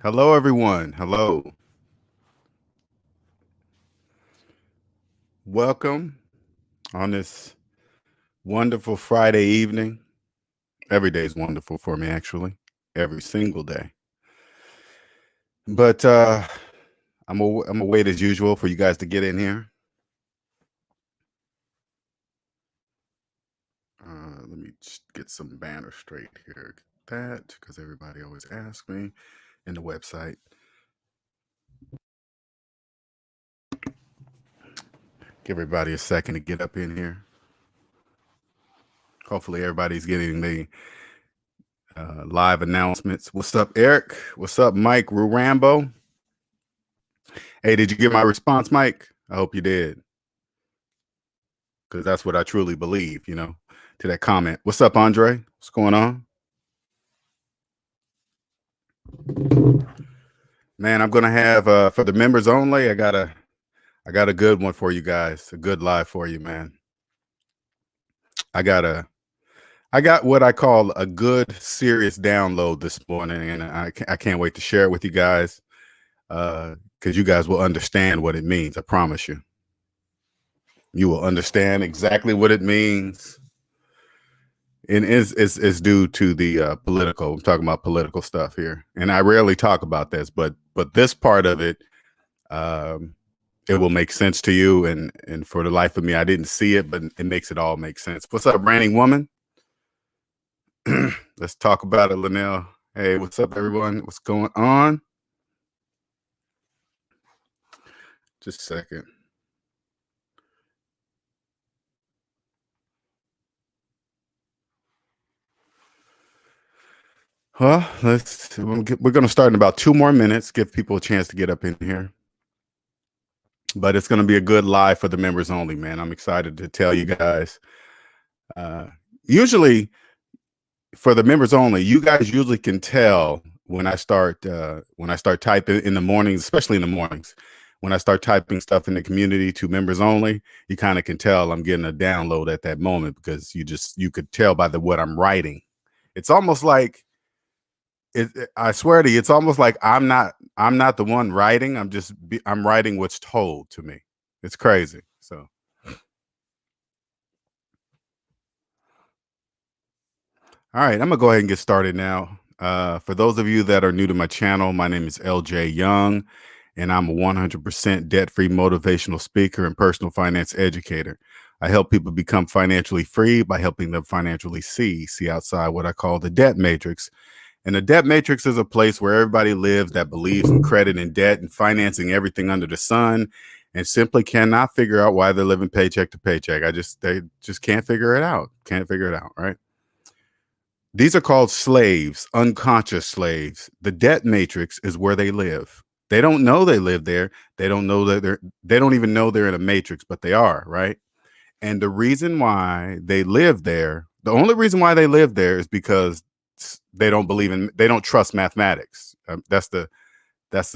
Hello, everyone. Hello. Welcome on this wonderful Friday evening. Every day is wonderful for me, actually, every single day. But I'm gonna wait as usual for you guys to get in here. Let me just get some banners straight here. That because everybody always asks me in the website. Give everybody a second to get up in here. Hopefully, everybody's getting the live announcements. What's up, Eric? What's up, Mike Rambo? Hey, did you get my response, Mike? I hope you did. Because that's what I truly believe, to that comment. What's up, Andre? What's going on? Man, I'm gonna have for the members only, I got a good one for you guys, a good live for you, man. I got what I call a good serious download this morning, and I can't wait to share it with you guys because you guys will understand what it means. I promise you. You will understand exactly what it means. And it's due to the political. I'm talking about political stuff here, and I rarely talk about this, but this part of it, it will make sense to you. And for the life of me, I didn't see it, but it makes it all make sense. What's up, Raining Woman? Let's talk about it, Linnell. Hey, what's up, everyone? What's going on? Just a second. Well, we're going to start in about 2 more minutes, give people a chance to get up in here. But it's going to be a good live for the members only, man. I'm excited to tell you guys. Usually, for the members only, you guys usually can tell when I start typing in the mornings, especially in the mornings. When I start typing stuff in the community to members only, you kind of can tell I'm getting a download at that moment because you could tell by what I'm writing. It's almost like I swear to you, it's almost like I'm not the one writing. I'm writing what's told to me. It's crazy. So, all right, I'm gonna go ahead and get started now. For those of you that are new to my channel, my name is LJ Young, and I'm a 100% debt-free motivational speaker and personal finance educator. I help people become financially free by helping them financially see outside what I call the debt matrix. And the debt matrix is a place where everybody lives that believes in credit and debt and financing everything under the sun and simply cannot figure out why they're living paycheck to paycheck. They just can't figure it out. Can't figure it out, right? These are called slaves, unconscious slaves. The debt matrix is where they live. They don't know they live there. They don't know that they don't even know they're in a matrix, but they are, right? And the reason why they live there, the only reason why they live there is because they don't trust mathematics. That's the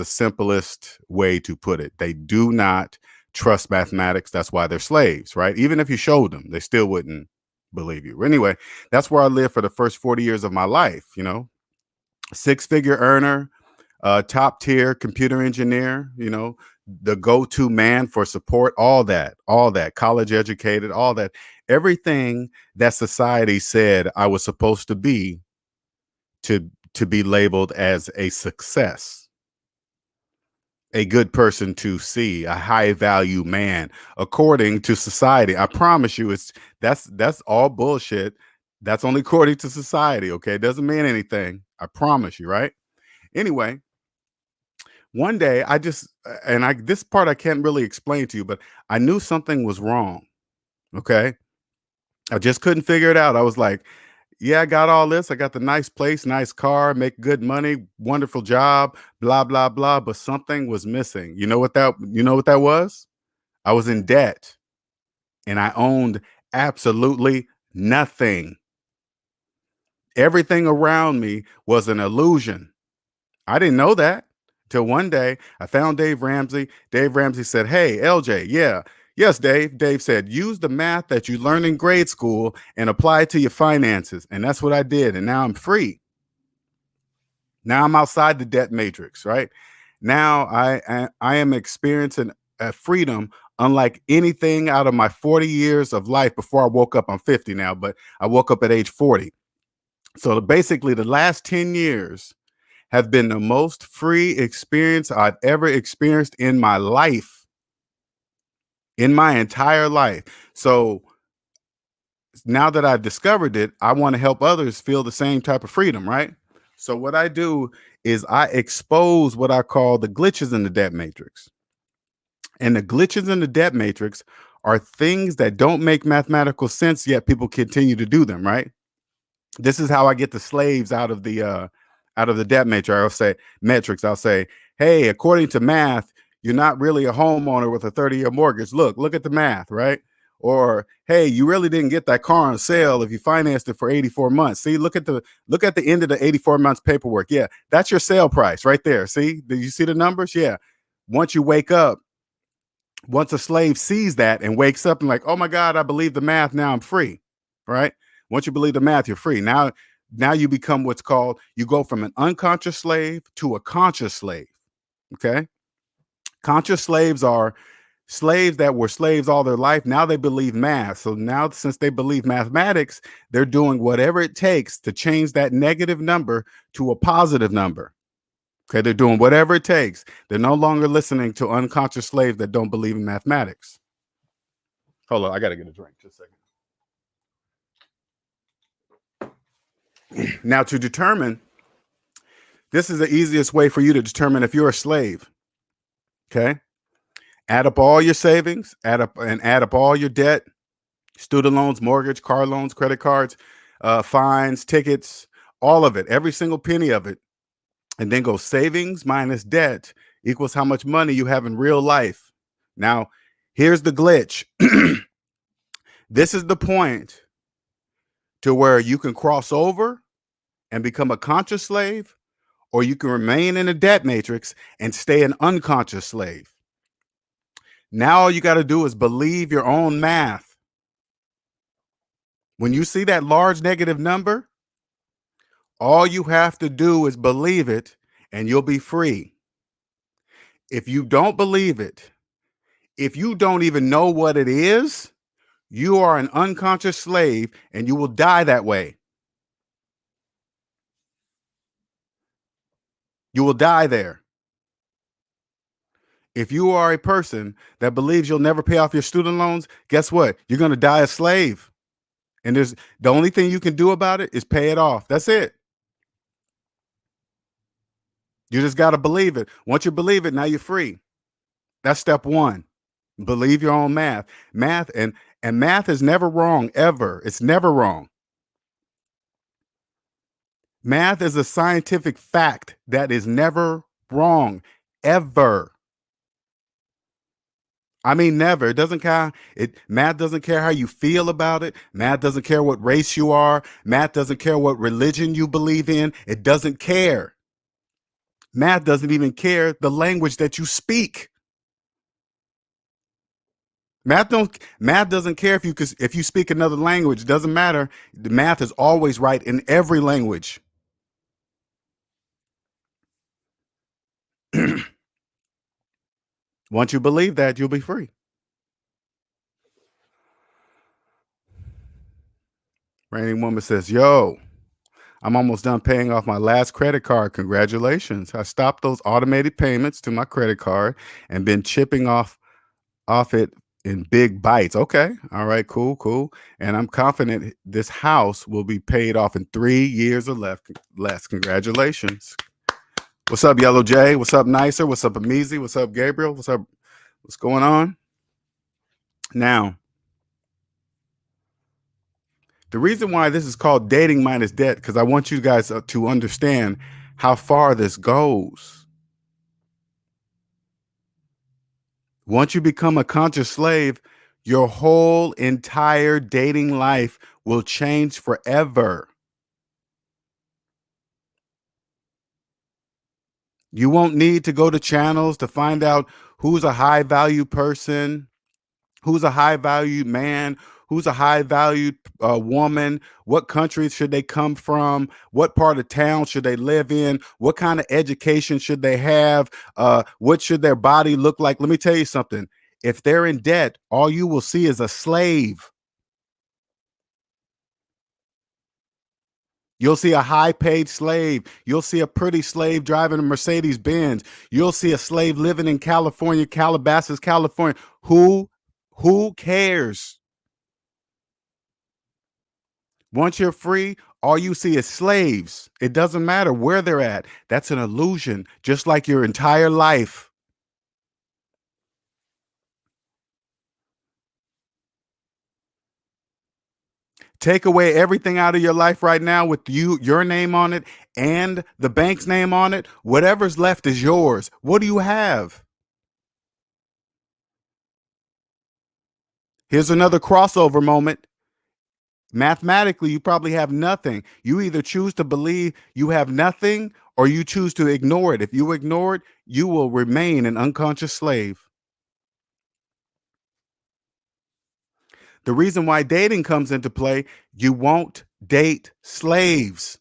simplest way to put it. They do not trust mathematics. That's why they're slaves, right? Even if you showed them, they still wouldn't believe you. Anyway, that's where I lived for the first 40 years of my life, 6-figure earner, top tier computer engineer, the go-to man for support, all that, college educated, all that, everything that society said I was supposed to be to be labeled as a success, a good person to see, a high value man, according to society. I promise you, that's all bullshit. That's only according to society. Okay. It doesn't mean anything. I promise you. Right. Anyway, one day this part I can't really explain to you, but I knew something was wrong. Okay. I just couldn't figure it out. I was like, yeah, I got all this. I got the nice place, nice car, make good money, wonderful job, blah, blah, blah. But something was missing. You know what that was? I was in debt and I owned absolutely nothing. Everything around me was an illusion. I didn't know that till one day I found Dave Ramsey. Dave Ramsey said, "Hey, LJ, yeah. Yes, Dave." Dave said, "Use the math that you learned in grade school and apply it to your finances." And that's what I did. And now I'm free. Now I'm outside the debt matrix, right? Now I am experiencing a freedom unlike anything out of my 40 years of life before I woke up. I'm 50 now, but I woke up at age 40. So basically, the last 10 years have been the most free experience I've ever experienced in my life, in my entire life. So now that I've discovered it, I want to help others feel the same type of freedom, right? So what I do is I expose what I call the glitches in the debt matrix. And the glitches in the debt matrix are things that don't make mathematical sense, yet people continue to do them, right? This is how I get the slaves out of the debt matrix. I'll say, hey, according to math, you're not really a homeowner with a 30-year mortgage. Look at the math, right? Or hey, you really didn't get that car on sale if you financed it for 84 months. See, look at the end of the 84 months paperwork. Yeah, that's your sale price right there. See, do you see the numbers? Yeah. Once you wake up, once a slave sees that and wakes up and like, oh my God, I believe the math. Now I'm free, right? Once you believe the math, you're free. Now you become what's called, you go from an unconscious slave to a conscious slave. Okay. Conscious slaves are slaves that were slaves all their life. Now they believe math. So now, since they believe mathematics, they're doing whatever it takes to change that negative number to a positive number. Okay, they're doing whatever it takes. They're no longer listening to unconscious slaves that don't believe in mathematics. Hold on, I got to get a drink. Just a second. Now, to determine, this is the easiest way for you to determine if you're a slave. Okay, add up all your savings, add up all your debt, student loans, mortgage, car loans, credit cards, fines, tickets, all of it, every single penny of it, and then go savings minus debt equals how much money you have in real life. Now, here's the glitch. This is the point to where you can cross over and become a conscious slave, or you can remain in a debt matrix and stay an unconscious slave. Now all you got to do is believe your own math. When you see that large negative number, all you have to do is believe it and you'll be free. If you don't believe it, if you don't even know what it is, you are an unconscious slave and you will die that way. You will die there. If you are a person that believes you'll never pay off your student loans, guess what? You're going to die a slave. And there's the only thing you can do about it is pay it off. That's it. You just got to believe it. Once you believe it, now you're free. That's step one. Believe your own math. And math is never wrong, ever. It's never wrong. Math is a scientific fact that is never wrong, ever. I mean, never. It doesn't care. Math doesn't care how you feel about it. Math doesn't care what race you are. Math doesn't care what religion you believe in. It doesn't care. Math doesn't even care the language that you speak. Math doesn't care if you speak another language. It doesn't matter. The math is always right in every language. Once you believe that, you'll be free. Raining Woman says, yo, I'm almost done paying off my last credit card. Congratulations. I stopped those automated payments to my credit card and been chipping off it in big bites. Okay. All right. Cool. And I'm confident this house will be paid off in 3 years or less. Congratulations. What's up, Yellow J? What's up, Nicer? What's up, Amizi? What's up, Gabriel? What's up? What's going on? Now, the reason why this is called dating minus debt, because I want you guys to understand how far this goes. Once you become a conscious slave, your whole entire dating life will change forever. You won't need to go to channels to find out who's a high value person, who's a high value man, who's a high valued woman, what country should they come from, what part of town should they live in, what kind of education should they have, what should their body look like. Let me tell you something. If they're in debt, all you will see is a slave. You'll see a high paid slave. You'll see a pretty slave driving a Mercedes Benz. You'll see a slave living in California, Calabasas, California. Who cares? Once you're free, all you see is slaves. It doesn't matter where they're at. That's an illusion, just like your entire life. Take away everything out of your life right now with your name on it and the bank's name on it. Whatever's left is yours. What do you have? Here's another crossover moment. Mathematically, you probably have nothing. You either choose to believe you have nothing or you choose to ignore it. If you ignore it, you will remain an unconscious slave. The reason why dating comes into play, you won't date slaves.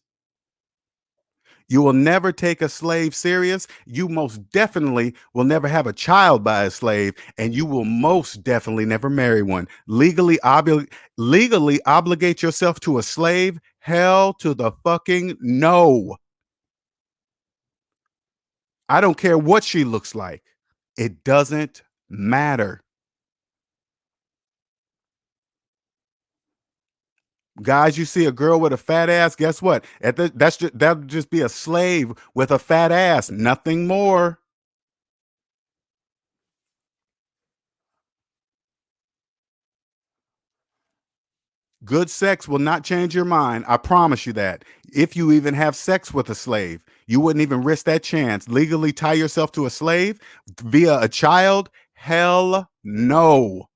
You will never take a slave serious. You most definitely will never have a child by a slave, and you will most definitely never marry one. Legally obligate yourself to a slave? Hell to the fucking no. I don't care what she looks like. It doesn't matter. Guys, you see a girl with a fat ass, guess what? That'll just be a slave with a fat ass, nothing more. Good sex will not change your mind. I promise you that. If you even have sex with a slave, you wouldn't even risk that chance. Legally tie yourself to a slave via a child? Hell no.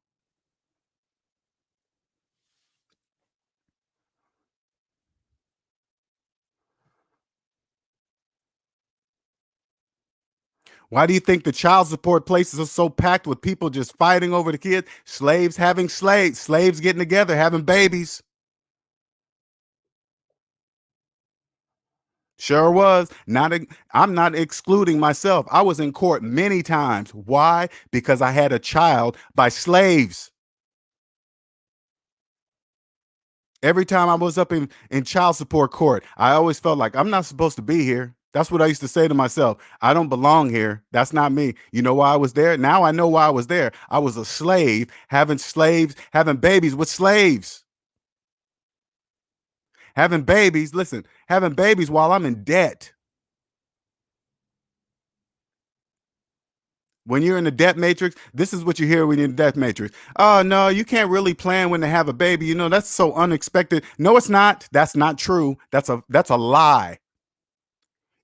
Why do you think the child support places are so packed with people just fighting over the kids? Slaves having slaves getting together, having babies. Sure was. I'm not excluding myself. I was in court many times. Why? Because I had a child by slaves. Every time I was up in child support court, I always felt like I'm not supposed to be here. That's what I used to say to myself. I don't belong here. That's not me. You know why I was there? Now I know why I was there. I was a slave, having babies with slaves. Having babies, listen, having babies while I'm in debt. When you're in the debt matrix, this is what you hear when you're in the debt matrix. Oh, no, you can't really plan when to have a baby. You know, that's so unexpected. No, it's not. That's not true. That's a lie.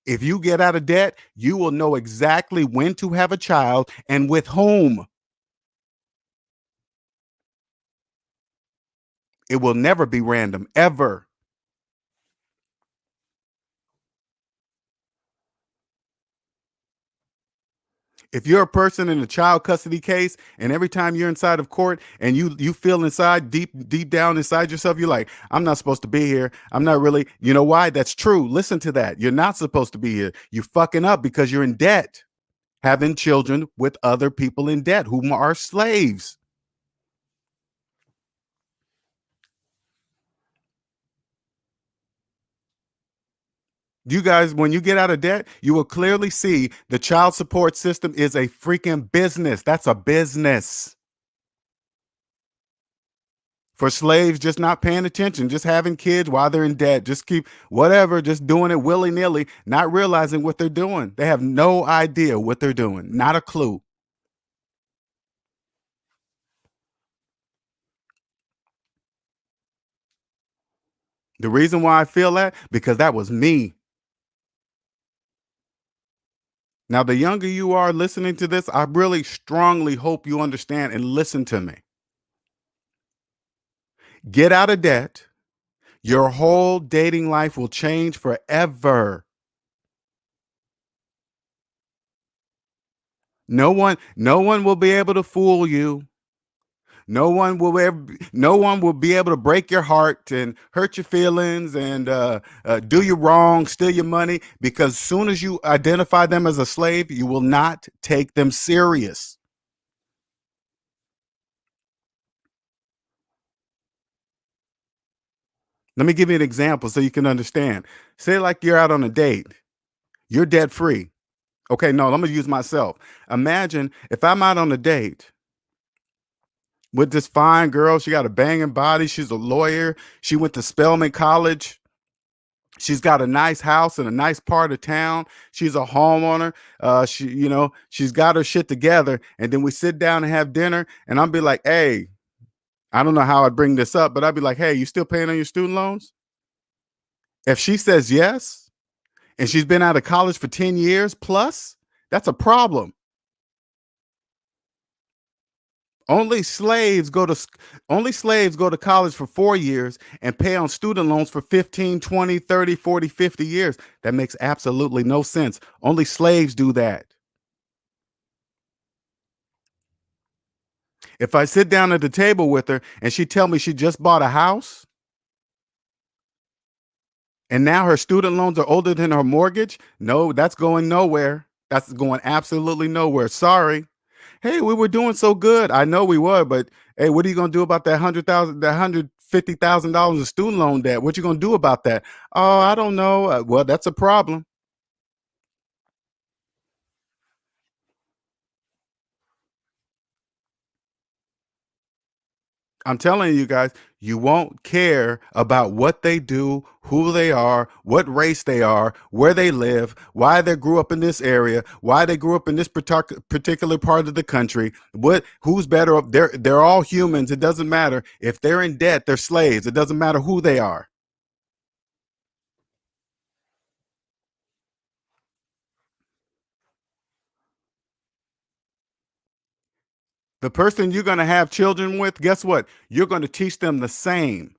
If you get out of debt, you will know exactly when to have a child and with whom. It will never be random, ever. If you're a person in a child custody case and every time you're inside of court and you feel inside deep down inside yourself, you're like, I'm not supposed to be here. I'm not really, you know why? That's true. Listen to that. You're not supposed to be here. You're fucking up because you're in debt, having children with other people in debt who are slaves. You guys, when you get out of debt, you will clearly see the child support system is a freaking business. That's a business. For slaves just not paying attention, just having kids while they're in debt, just keep whatever, just doing it willy nilly, not realizing what they're doing. They have no idea what they're doing, not a clue. The reason why I feel that, because that was me. Now, the younger you are listening to this, I really strongly hope you understand and listen to me. Get out of debt. Your whole dating life will change forever. No one will be able to fool you. No one will be able to break your heart and hurt your feelings and do you wrong, steal your money, because as soon as you identify them as a slave, you will not take them serious. Let me give you an example so you can understand. Say like you're out on a date, you're debt free. Okay, no, I'm gonna use myself. Imagine if I'm out on a date with this fine girl. She got a banging body. She's a lawyer. She went to Spelman College. She's got a nice house in a nice part of town. She's a homeowner. She's got her shit together. And then we sit down and have dinner. And I'll be like, hey, I don't know how I'd bring this up, but I'd be like, hey, you still paying on your student loans? If she says yes, and she's been out of college for 10 years plus, that's a problem. Only slaves go to only slaves go to college for 4 years and pay on student loans for 15, 20, 30, 40, 50 years. That makes absolutely no sense. Only slaves do that. If I sit down at the table with her and she tell me she just bought a house and now her student loans are older than her mortgage, no, that's going nowhere. That's going absolutely nowhere. Sorry. Hey, we were doing so good. I know we were, but hey, what are you gonna do about that $150,000 of student loan debt? What you gonna do about that? Oh, I don't know. Well, that's a problem. I'm telling you guys, you won't care about what they do, who they are, what race they are, where they live, why they grew up in this area, why they grew up in this particular part of the country, who's better up. They're all humans. It doesn't matter. If they're in debt, they're slaves. It doesn't matter who they are. The person you're going to have children with, guess what? You're going to teach them the same.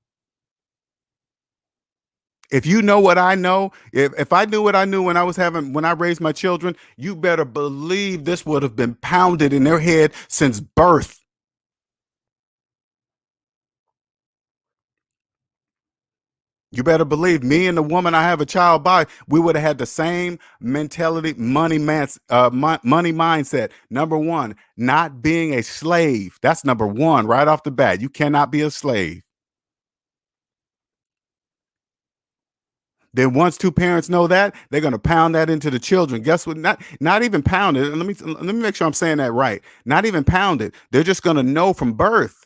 If you know what I know, if I knew what I knew when I raised my children, you better believe this would have been pounded in their head since birth. You better believe me and the woman I have a child by, we would have had the same mentality, money mindset. Number one, not being a slave. That's number one right off the bat. You cannot be a slave. Then once two parents know that, they're going to pound that into the children. Guess what? Not even pound it. Let me make sure I'm saying that right. Not even pound it. They're just going to know from birth.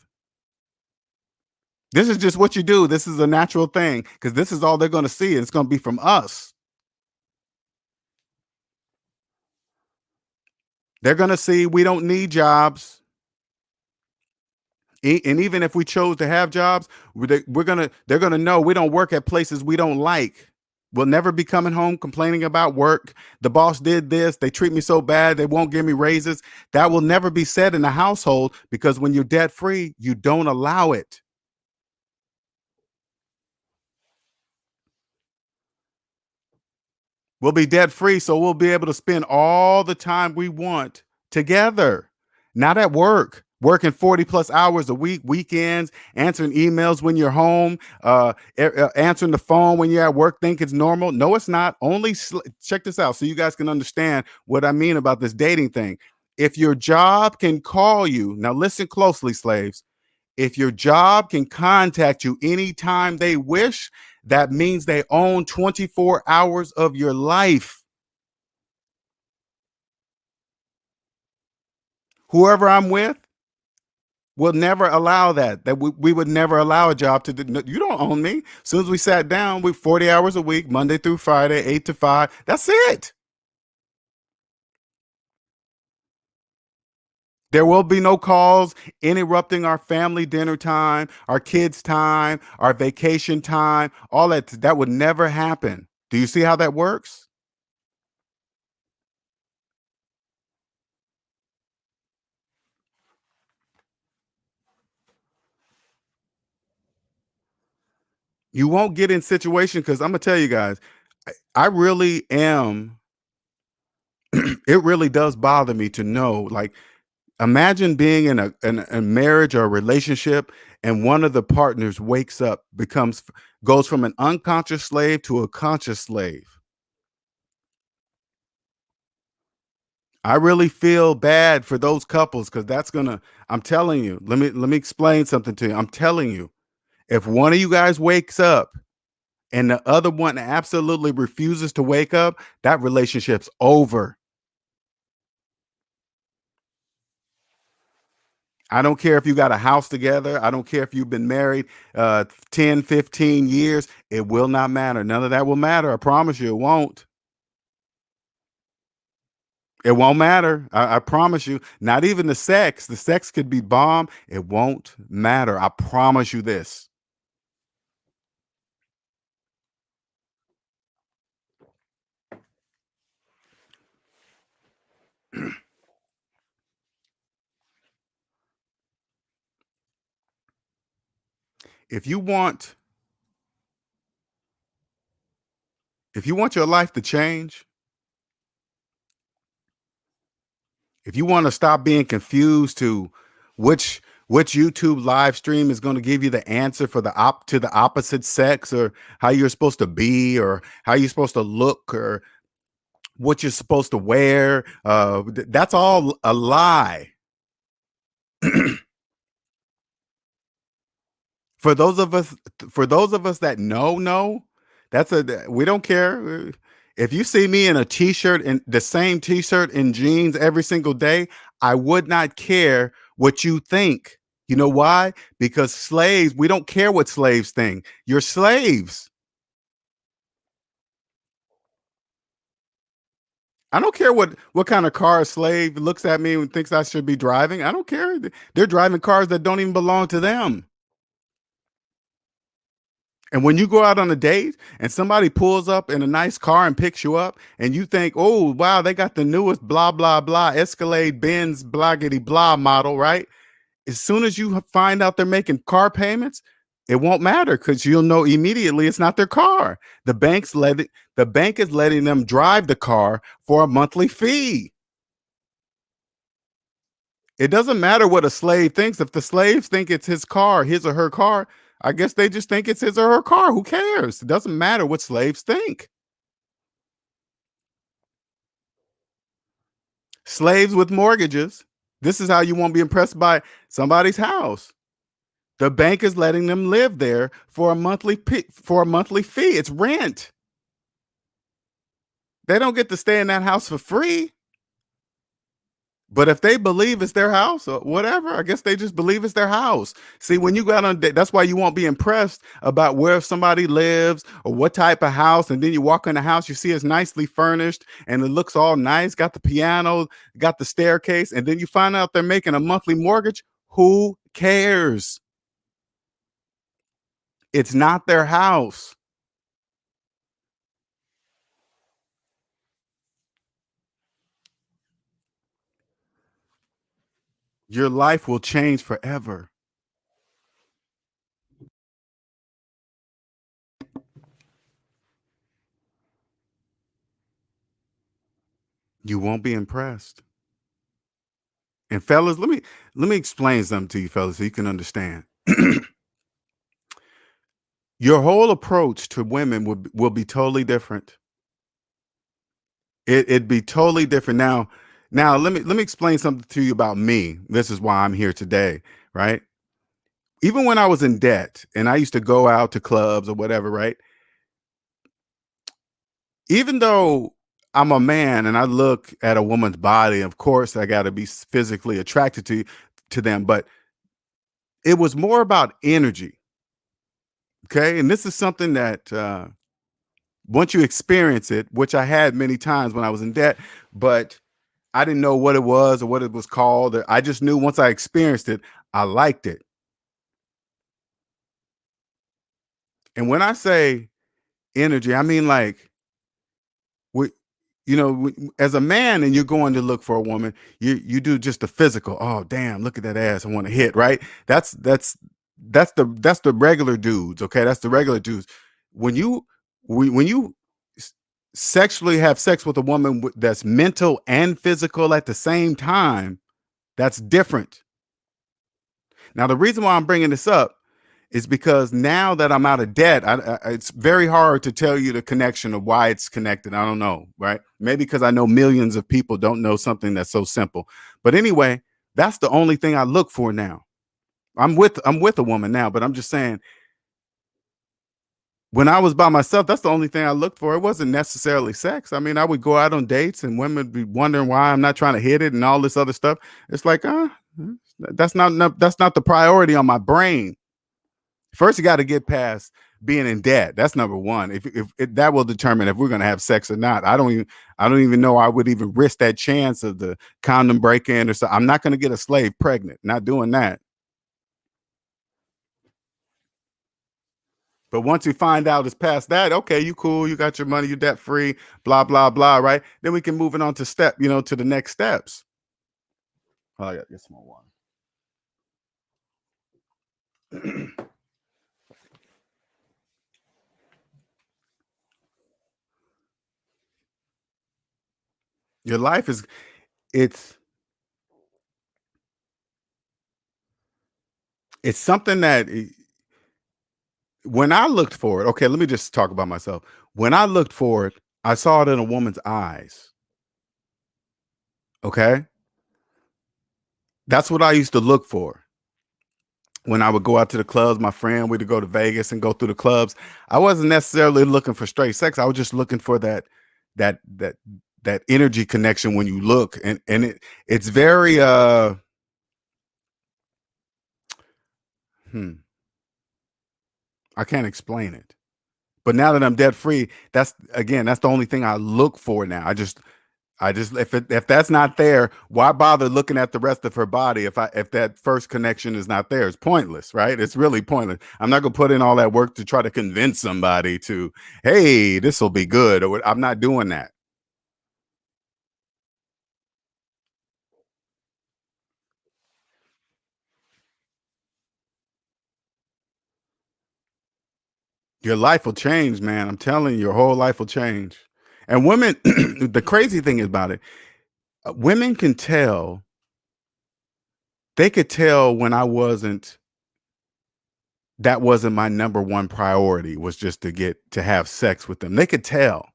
This is just what you do. This is a natural thing because this is all they're going to see. It's going to be from us. They're going to see we don't need jobs. And even if we chose to have jobs, they're gonna know we don't work at places we don't like. We'll never be coming home complaining about work. The boss did this. They treat me so bad. They won't give me raises. That will never be said in a household because when you're debt free, you don't allow it. We'll be debt free, so we'll be able to spend all the time we want together, not at work. Working 40 plus hours a week, weekends, answering emails when you're home, answering the phone when you're at work, think it's normal. No, it's not. Check this out so you guys can understand what I mean about this dating thing. If your job can call you, now listen closely, slaves. If your job can contact you anytime they wish, that means they own 24 hours of your life. Whoever I'm with will never allow that. We would never allow a job to do. No, you don't own me. As soon as we sat down, we 40 hours a week, Monday through Friday, 8 to 5. That's it. There will be no calls interrupting our family dinner time, our kids' time, our vacation time, all that. That would never happen. Do you see how that works? You won't get in situation because I'm gonna tell you guys, I really am. It really does bother me to know, like, Imagine being in a marriage or a relationship, and one of the partners wakes up, goes from an unconscious slave to a conscious slave. I really feel bad for those couples because that's gonna. I'm telling you. Let me explain something to you. I'm telling you, if one of you guys wakes up and the other one absolutely refuses to wake up, that relationship's over. I don't care if you got a house together. I don't care if you've been married 10, 15 years. It will not matter. None of that will matter. I promise you it won't. It won't matter. I promise you. Not even the sex. The sex could be bomb. It won't matter. I promise you this. If you want if you want your life to change, if you want to stop being confused to which which YouTube live stream is going to give you the answer for the opposite sex, or how you're supposed to be, or how you're supposed to look, or what you're supposed to wear, that's all a lie. For those of us that know, we don't care. If you see me in a t-shirt, in the same t-shirt and jeans every single day, I would not care what you think. You know why? Because slaves, we don't care what slaves think. You're slaves. I don't care what kind of car a slave looks at me and thinks I should be driving. I don't care. They're driving cars that don't even belong to them. And when you go out on a date and somebody pulls up in a nice car and picks you up, and you think, oh, wow, they got the newest blah, blah, blah, Escalade Benz bloggity blah model, right? As soon as you find out they're making car payments, it won't matter because you'll know immediately it's not their car. The bank is letting them drive the car for a monthly fee. It doesn't matter what a slave thinks. If the slaves think it's his car, his or her car, I guess they just think it's his or her car. Who cares? It doesn't matter what slaves think. Slaves with mortgages. This is how you won't be impressed by somebody's house. The bank is letting them live there for a monthly fee. It's rent. They don't get to stay in that house for free. But if they believe it's their house or whatever, I guess they just believe it's their house. See, when you go out on a date, that's why you won't be impressed about where somebody lives or what type of house. And then you walk in the house, you see it's nicely furnished and it looks all nice, got the piano, got the staircase, and then you find out they're making a monthly mortgage. Who cares? It's not their house. Your life will change forever. You won't be impressed. And fellas, let me explain something to you, fellas, so you can understand. Your whole approach to women will be totally different. It'd be totally different. Now let me explain something to you about me. This is why I'm here today, right? Even when I was in debt and I used to go out to clubs or whatever, right? Even though I'm a man and I look at a woman's body, of course I got to be physically attracted to them, but it was more about energy. Okay, and this is something that once you experience it, which I had many times when I was in debt, but I didn't know what it was or what it was called. I just knew once I experienced it, I liked it. And when I say energy, I mean like we, as a man, and you're going to look for a woman, you do just the physical. Oh, damn! Look at that ass. I want to hit. Right? That's the regular dudes. Okay, that's the regular dudes. When you s- sexually have sex with a woman that's mental and physical at the same time, That's different. Now, the reason why I'm bringing this up is because now that I'm out of debt, it's very hard to tell you the connection of why it's connected. I don't know, right? Maybe because I know millions of people don't know something that's so simple. But anyway, that's the only thing I look for now. I'm with a woman now, but I'm just saying, when I was by myself, that's the only thing I looked for. It wasn't necessarily sex. I mean, I would go out on dates and women would be wondering why I'm not trying to hit it and all this other stuff. It's like, that's not the priority on my brain. First, you got to get past being in debt. That's number one. If that will determine if we're going to have sex or not. I don't even know I would even risk that chance of the condom break in or so. I'm not going to get a slave pregnant. Not doing that. But once you find out it's past that, okay, you cool, you got your money, you debt free, blah blah blah, right? Then we can move it on to to the next steps. Oh, I got to get some more water. Your life is it's it's something that when I looked for it, okay, let me just talk about myself. When I looked for it, I saw it in a woman's eyes. Okay. That's what I used to look for. When I would go out to the clubs, my friend would go to Vegas and go through the clubs. I wasn't necessarily looking for straight sex. I was just looking for that that that energy connection when you look. And it's very hmm, I can't explain it. But now that I'm debt free, that's the only thing I look for now. I just if that's not there, why bother looking at the rest of her body if that first connection is not there? It's pointless, right? It's really pointless. I'm not gonna put in all that work to try to convince somebody to, hey, this will be good, or I'm not doing that. Your life will change, man. I'm telling you, your whole life will change. And women, the crazy thing about it, women can tell. They could tell when I wasn't. That wasn't my number one priority. Was just to have sex with them. They could tell.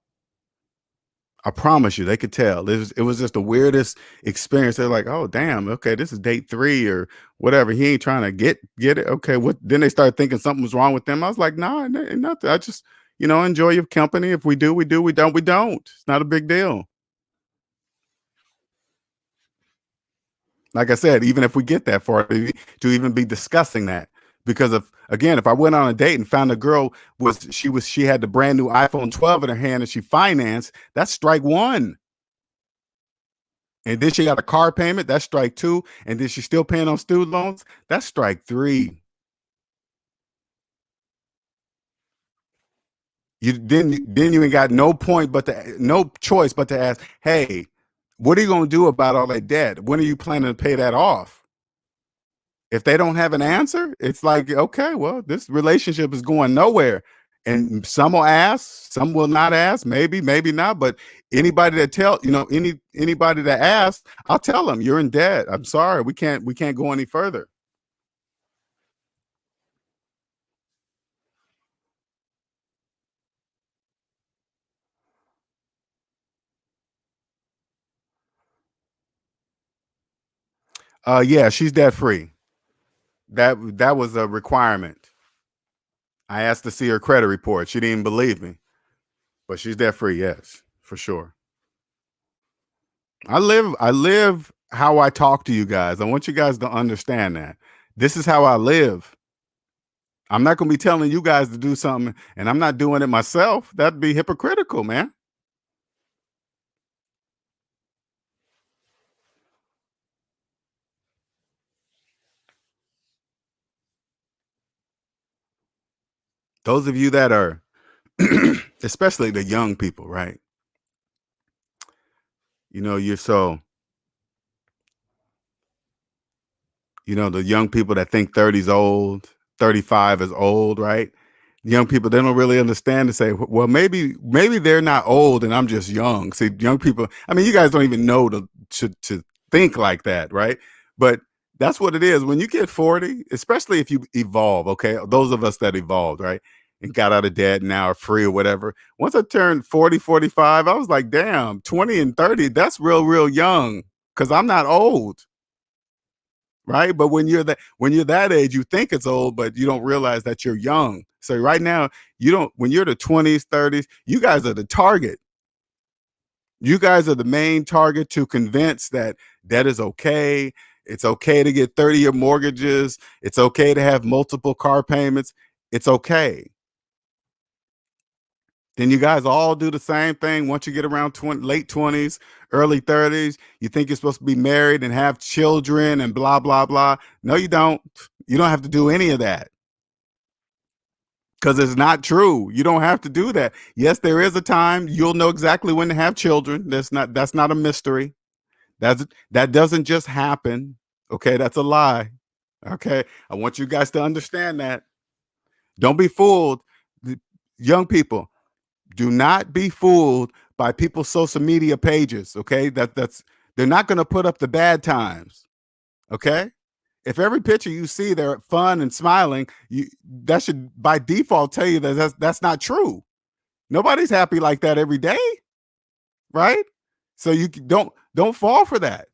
I promise you, they could tell. It was just the weirdest experience. They're like, "Oh, damn, okay, this is date 3 or whatever. He ain't trying to get it. Okay, what?" Then they start thinking something was wrong with them. I was like, "Nah, ain't nothing. I just, enjoy your company. If we do, we do. We don't, we don't. It's not a big deal." Like I said, even if we get that far to even be discussing that, because if I went on a date and found a girl she had the brand new iPhone 12 in her hand and she financed, that's strike one. And then she got a car payment, that's strike two. And then she's still paying on student loans, that's strike three. You ain't got no choice but to ask, hey, what are you gonna do about all that debt? When are you planning to pay that off? If they don't have an answer, it's like, okay, well, this relationship is going nowhere. And some will ask, some will not ask, maybe not. But anybody that anybody that asks, I'll tell them you're in debt. I'm sorry, we can't go any further. Yeah, she's debt free. That was a requirement. I asked to see her credit report. She didn't believe me, but she's debt free. Yes, for sure. I live how I talk to you guys. I want you guys to understand that. This is how I live. I'm not going to be telling you guys to do something and I'm not doing it myself. That'd be hypocritical, man. Those of you that are, especially the young people, right? You're the young people that think 30 is old, 35 is old, right? Young people, they don't really understand to say, well, maybe they're not old and I'm just young. See, young people, I mean, you guys don't even know to think like that, right? But that's what it is. When you get 40, especially if you evolve, okay? Those of us that evolved, right? And got out of debt and now are free or whatever. Once I turned 40, 45, I was like, damn, 20 and 30, that's real, real young. Cause I'm not old, right? But when you're that age, you think it's old, but you don't realize that you're young. So right now, you don't when you're the 20s, 30s, you guys are the target. You guys are the main target to convince that debt is okay. It's okay to get 30-year mortgages. It's okay to have multiple car payments. It's okay. Then you guys all do the same thing once you get around late 20s, early 30s. You think you're supposed to be married and have children and blah, blah, blah. No, you don't. You don't have to do any of that because it's not true. You don't have to do that. Yes, there is a time you'll know exactly when to have children. That's not a mystery. That doesn't just happen. Okay, that's a lie. Okay, I want you guys to understand that. Don't be fooled. Young people, do not be fooled by people's social media pages. Okay, that's they're not going to put up the bad times. Okay, if every picture you see they're fun and smiling, that should by default tell you that that's not true. Nobody's happy like that every day, right? So you don't fall for that.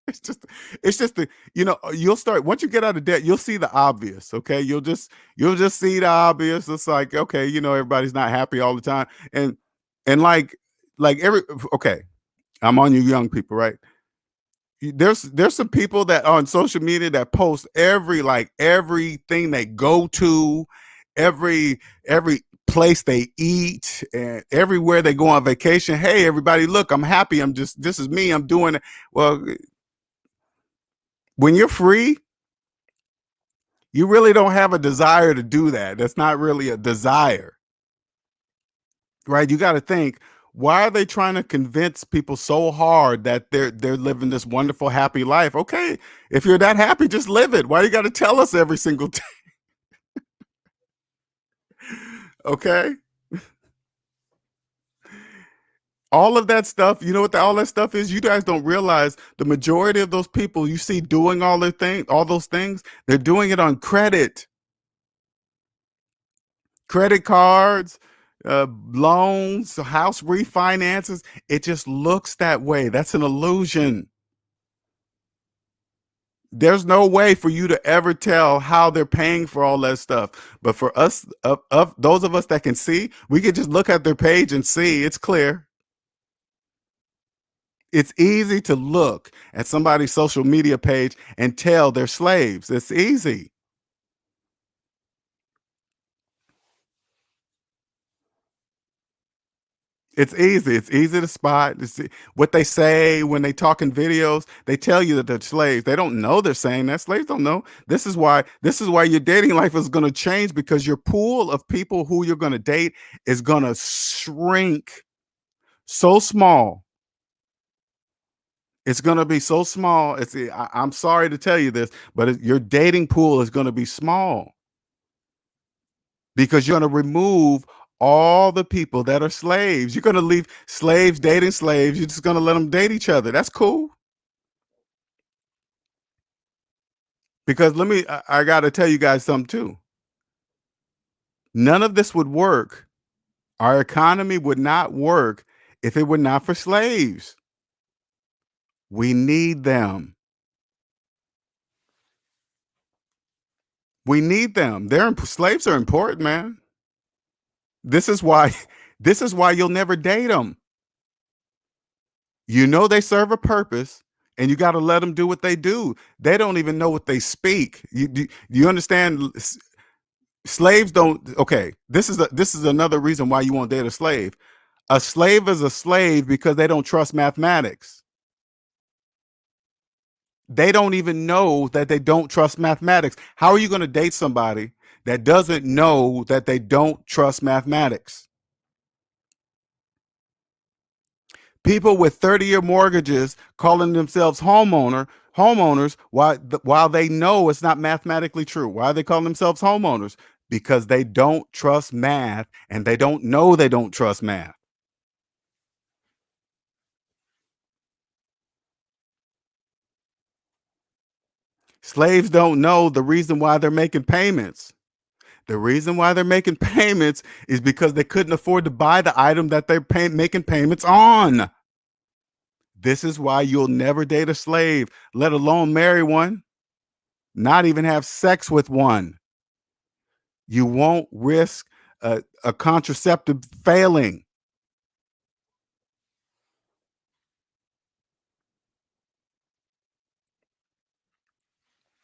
It's just the you'll start once you get out of debt, you'll see the obvious. Okay. You'll just see the obvious. It's like, okay, everybody's not happy all the time. And like every okay, I'm on you young people, right? There's some people that are on social media that post everything they go to, every place they eat, and everywhere they go on vacation. Hey, everybody, look, I'm happy. This is me. I'm doing it. Well, when you're free, you really don't have a desire to do that. That's not really a desire, right? You got to think, why are they trying to convince people so hard that they're living this wonderful, happy life? Okay, if you're that happy, just live it. Why you got to tell us every single day? Okay, all of that stuff. You know what all that stuff is? You guys don't realize the majority of those people you see doing all those things, they're doing it on credit cards, loans, house refinances. It just looks that way. That's an illusion. There's no way for you to ever tell how they're paying for all that stuff. But for us, of those of us that can see, we can just look at their page and see it's clear. It's easy to look at somebody's social media page and tell they're slaves. It's easy. It's easy. It's easy to spot. What they say when they talk in videos. They tell you that they're slaves. They don't know they're saying that. Slaves don't know. This is why your dating life is going to change because your pool of people who you're going to date is going to shrink so small. It's going to be so small. I'm sorry to tell you this, but your dating pool is going to be small because you're going to remove all the people that are slaves. You're going to leave slaves dating slaves. You're just going to let them date each other. That's cool. Because I got to tell you guys something too. None of this would work. Our economy would not work if it were not for slaves. We need them. We need them. Slaves are important, man. This is why this is why you'll never date them. You know they serve a purpose and you got to let them do what they do. They don't even know what they speak. You understand? Slaves don't. Okay, this is another reason why you won't date a slave. A slave is a slave because they don't trust mathematics. They don't even know that they don't trust mathematics. How are you going to date somebody that doesn't know that they don't trust mathematics? People with 30-year mortgages calling themselves homeowners while they know it's not mathematically true. Why they call themselves homeowners? Because they don't trust math and they don't know they don't trust math. Slaves don't know the reason why they're making payments. The reason why they're making payments is because they couldn't afford to buy the item that they're making payments on. This is why you'll never date a slave, let alone marry one, not even have sex with one. You won't risk a contraceptive failing.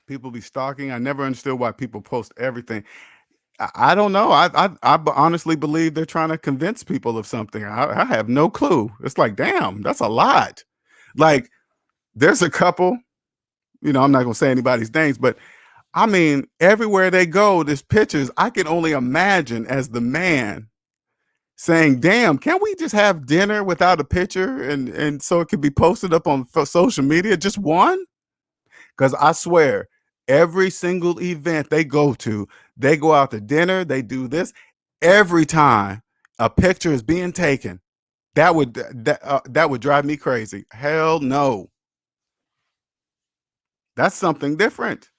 People be stalking. I never understood why people post everything. I don't know. Honestly believe they're trying to convince people of something. I have no clue. It's like, damn, that's a lot. Like, there's a couple, I'm not gonna say anybody's names, but I mean, everywhere they go, there's pictures. I can only imagine as the man saying, damn, can't we just have dinner without a picture and so it could be posted up on social media? Just one? Because I swear, every single event they go to, they go out to dinner, they do this. Every time a picture is being taken, that would drive me crazy. Hell no. That's something different.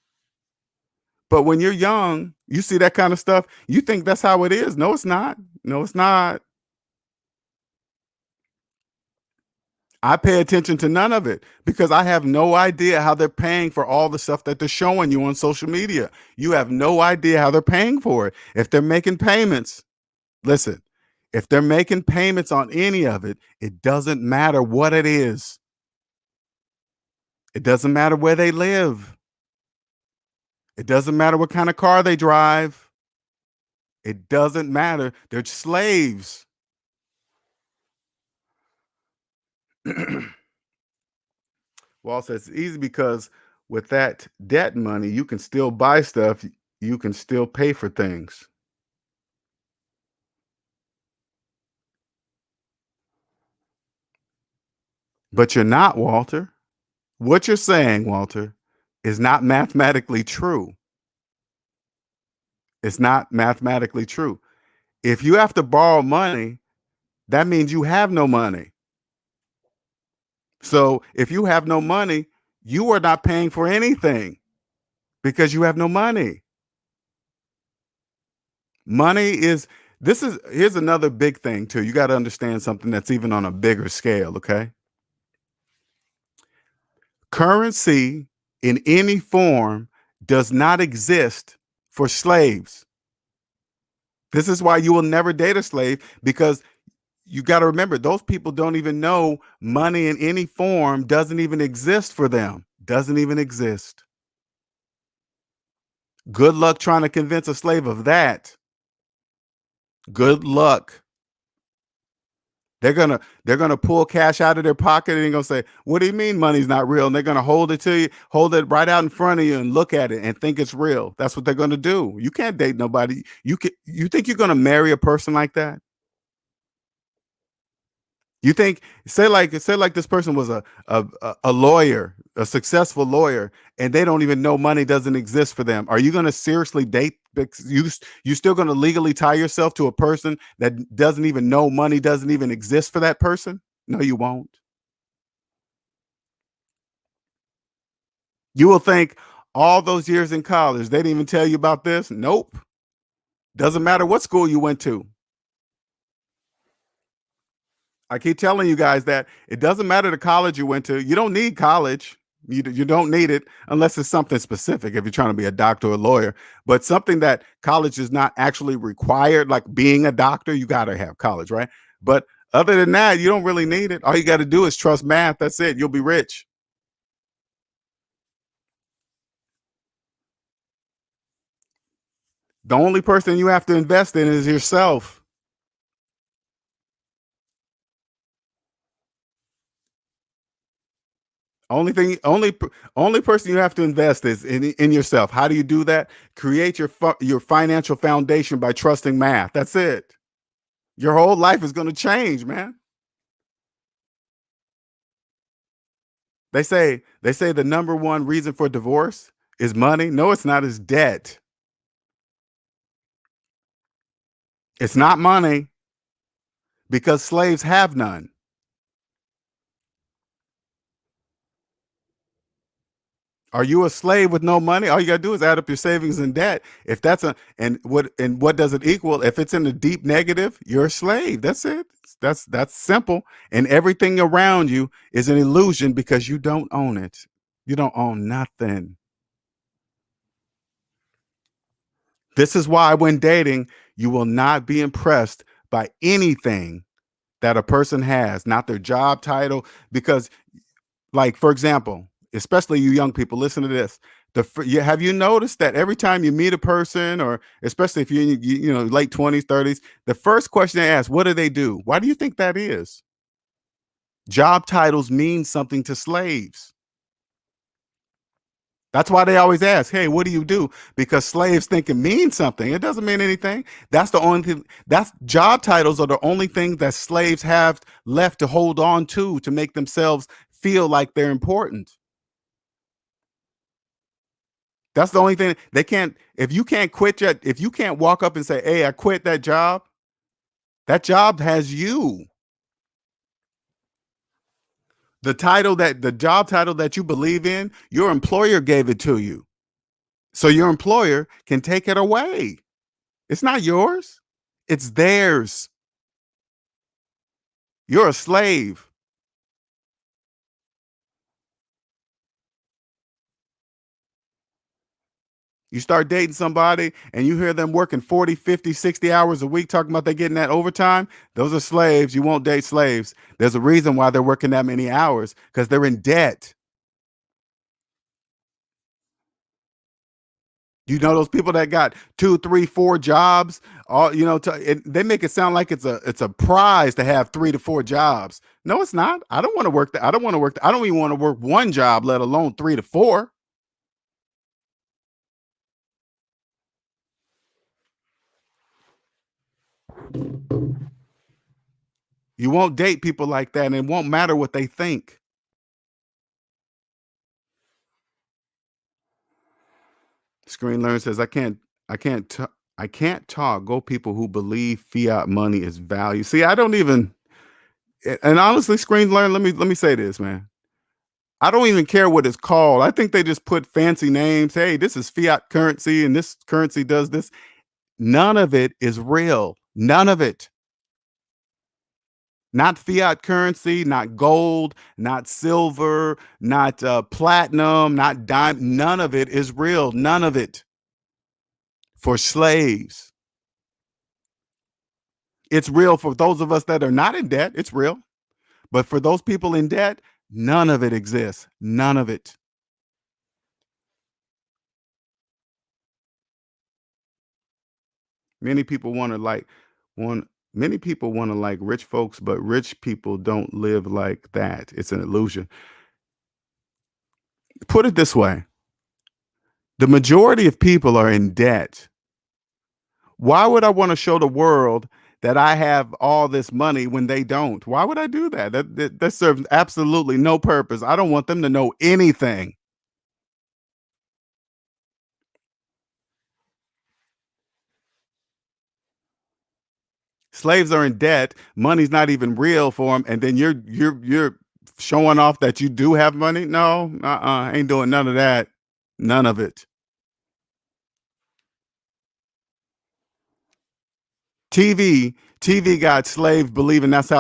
But when you're young, you see that kind of stuff, you think that's how it is. No, it's not. No, it's not. I pay attention to none of it because I have no idea how they're paying for all the stuff that they're showing you on social media. You have no idea how they're paying for it. If they're making payments, listen, if they're making payments on any of it, it doesn't matter what it is. It doesn't matter where they live. It doesn't matter what kind of car they drive. It doesn't matter. They're slaves. Wall says it's easy because with that debt money, you can still buy stuff, you can still pay for things. But you're not, Walter. What you're saying, Walter, is not mathematically true. It's not mathematically true. If you have to borrow money, that means you have no money. So if you have no money, you are not paying for anything because you have no money. Money is here's another big thing too. You got to understand something that's even on a bigger scale, okay? Currency in any form does not exist for slaves. This is why you will never date a slave because you got to remember those people don't even know money in any form doesn't even exist for them. Doesn't even exist. Good luck trying to convince a slave of that. Good luck. They're gonna pull cash out of their pocket and they're gonna say, "What do you mean money's not real?" And they're gonna hold it to you, hold it right out in front of you, and look at it and think it's real. That's what they're gonna do. You can't date nobody. You think you're gonna marry a person like that? You think say like this person was a lawyer, a successful lawyer, and they don't even know money doesn't exist for them. Are you going to seriously date? You still going to legally tie yourself to a person that doesn't even know money doesn't even exist for that person? No, you won't. You will think all those years in college they didn't even tell you about this. Nope. Doesn't matter what school you went to. I keep telling you guys that it doesn't matter the college you went to. You don't need college. You don't need it unless it's something specific if you're trying to be a doctor or a lawyer. But something that college is not actually required, like being a doctor, you got to have college, right? But other than that, you don't really need it. All you got to do is trust math. That's it. You'll be rich. The only person you have to invest in is yourself. Only thing, only person you have to invest is in yourself. How do you do that? Create your financial foundation by trusting math. That's it. Your whole life is going to change, man. They say the number one reason for divorce is money. No, it's not. It's debt. It's not money because slaves have none. Are you a slave with no money? All you gotta do is add up your savings and debt. If that's a and what does it equal? If it's in a deep negative, you're a slave. That's it. That's simple. And everything around you is an illusion because you don't own it. You don't own nothing. This is why when dating, you will not be impressed by anything that a person has, not their job title, because like, for example, especially you young people, listen to this. Have you noticed that every time you meet a person, or especially if you're in late 20s, 30s, the first question they ask, what do they do? Why do you think that is? Job titles mean something to slaves. That's why they always ask, hey, what do you do? Because slaves think it means something. It doesn't mean anything. That's the only thing. That's job titles are the only thing that slaves have left to hold on to make themselves feel like they're important. That's the only thing they can't. If you can't walk up and say, "Hey, I quit that job," that job has you. The job title that you believe in, your employer gave it to you. So your employer can take it away. It's not yours. It's theirs. You're a slave. You start dating somebody and you hear them working 40, 50, 60 hours a week talking about they getting that overtime. Those are slaves. You won't date slaves. There's a reason why they're working that many hours because they're in debt. You know those people that got two, three, four jobs. All they make it sound like it's a prize to have 3 to 4 jobs. No, it's not. I don't want to work. I don't want to work. I don't even want to work one job, let alone 3 to 4. You won't date people like that, and it won't matter what they think. Screen Learn says, I can't, t- I can't talk. Go people who believe fiat money is value. See, I don't even. And honestly, Screen Learn. Let me say this, man. I don't even care what it's called. I think they just put fancy names. Hey, this is fiat currency, and this currency does this. None of it is real. None of it. Not fiat currency, not gold, not silver, not platinum, not dime. None of it is real. None of it. For slaves. It's real for those of us that are not in debt. It's real. But for those people in debt, none of it exists. None of it. Many people want to like want many people want to like rich folks, but rich people don't live like that. It's an illusion. Put it this way. The majority of people are in debt. Why would I want to show the world that I have all this money when they don't? Why would I do that? That serves absolutely no purpose. I don't want them to know anything. Slaves are in debt. Money's not even real for them, and then you're showing off that you do have money. No, ain't doing none of that. None of it. TV got slaves believing that's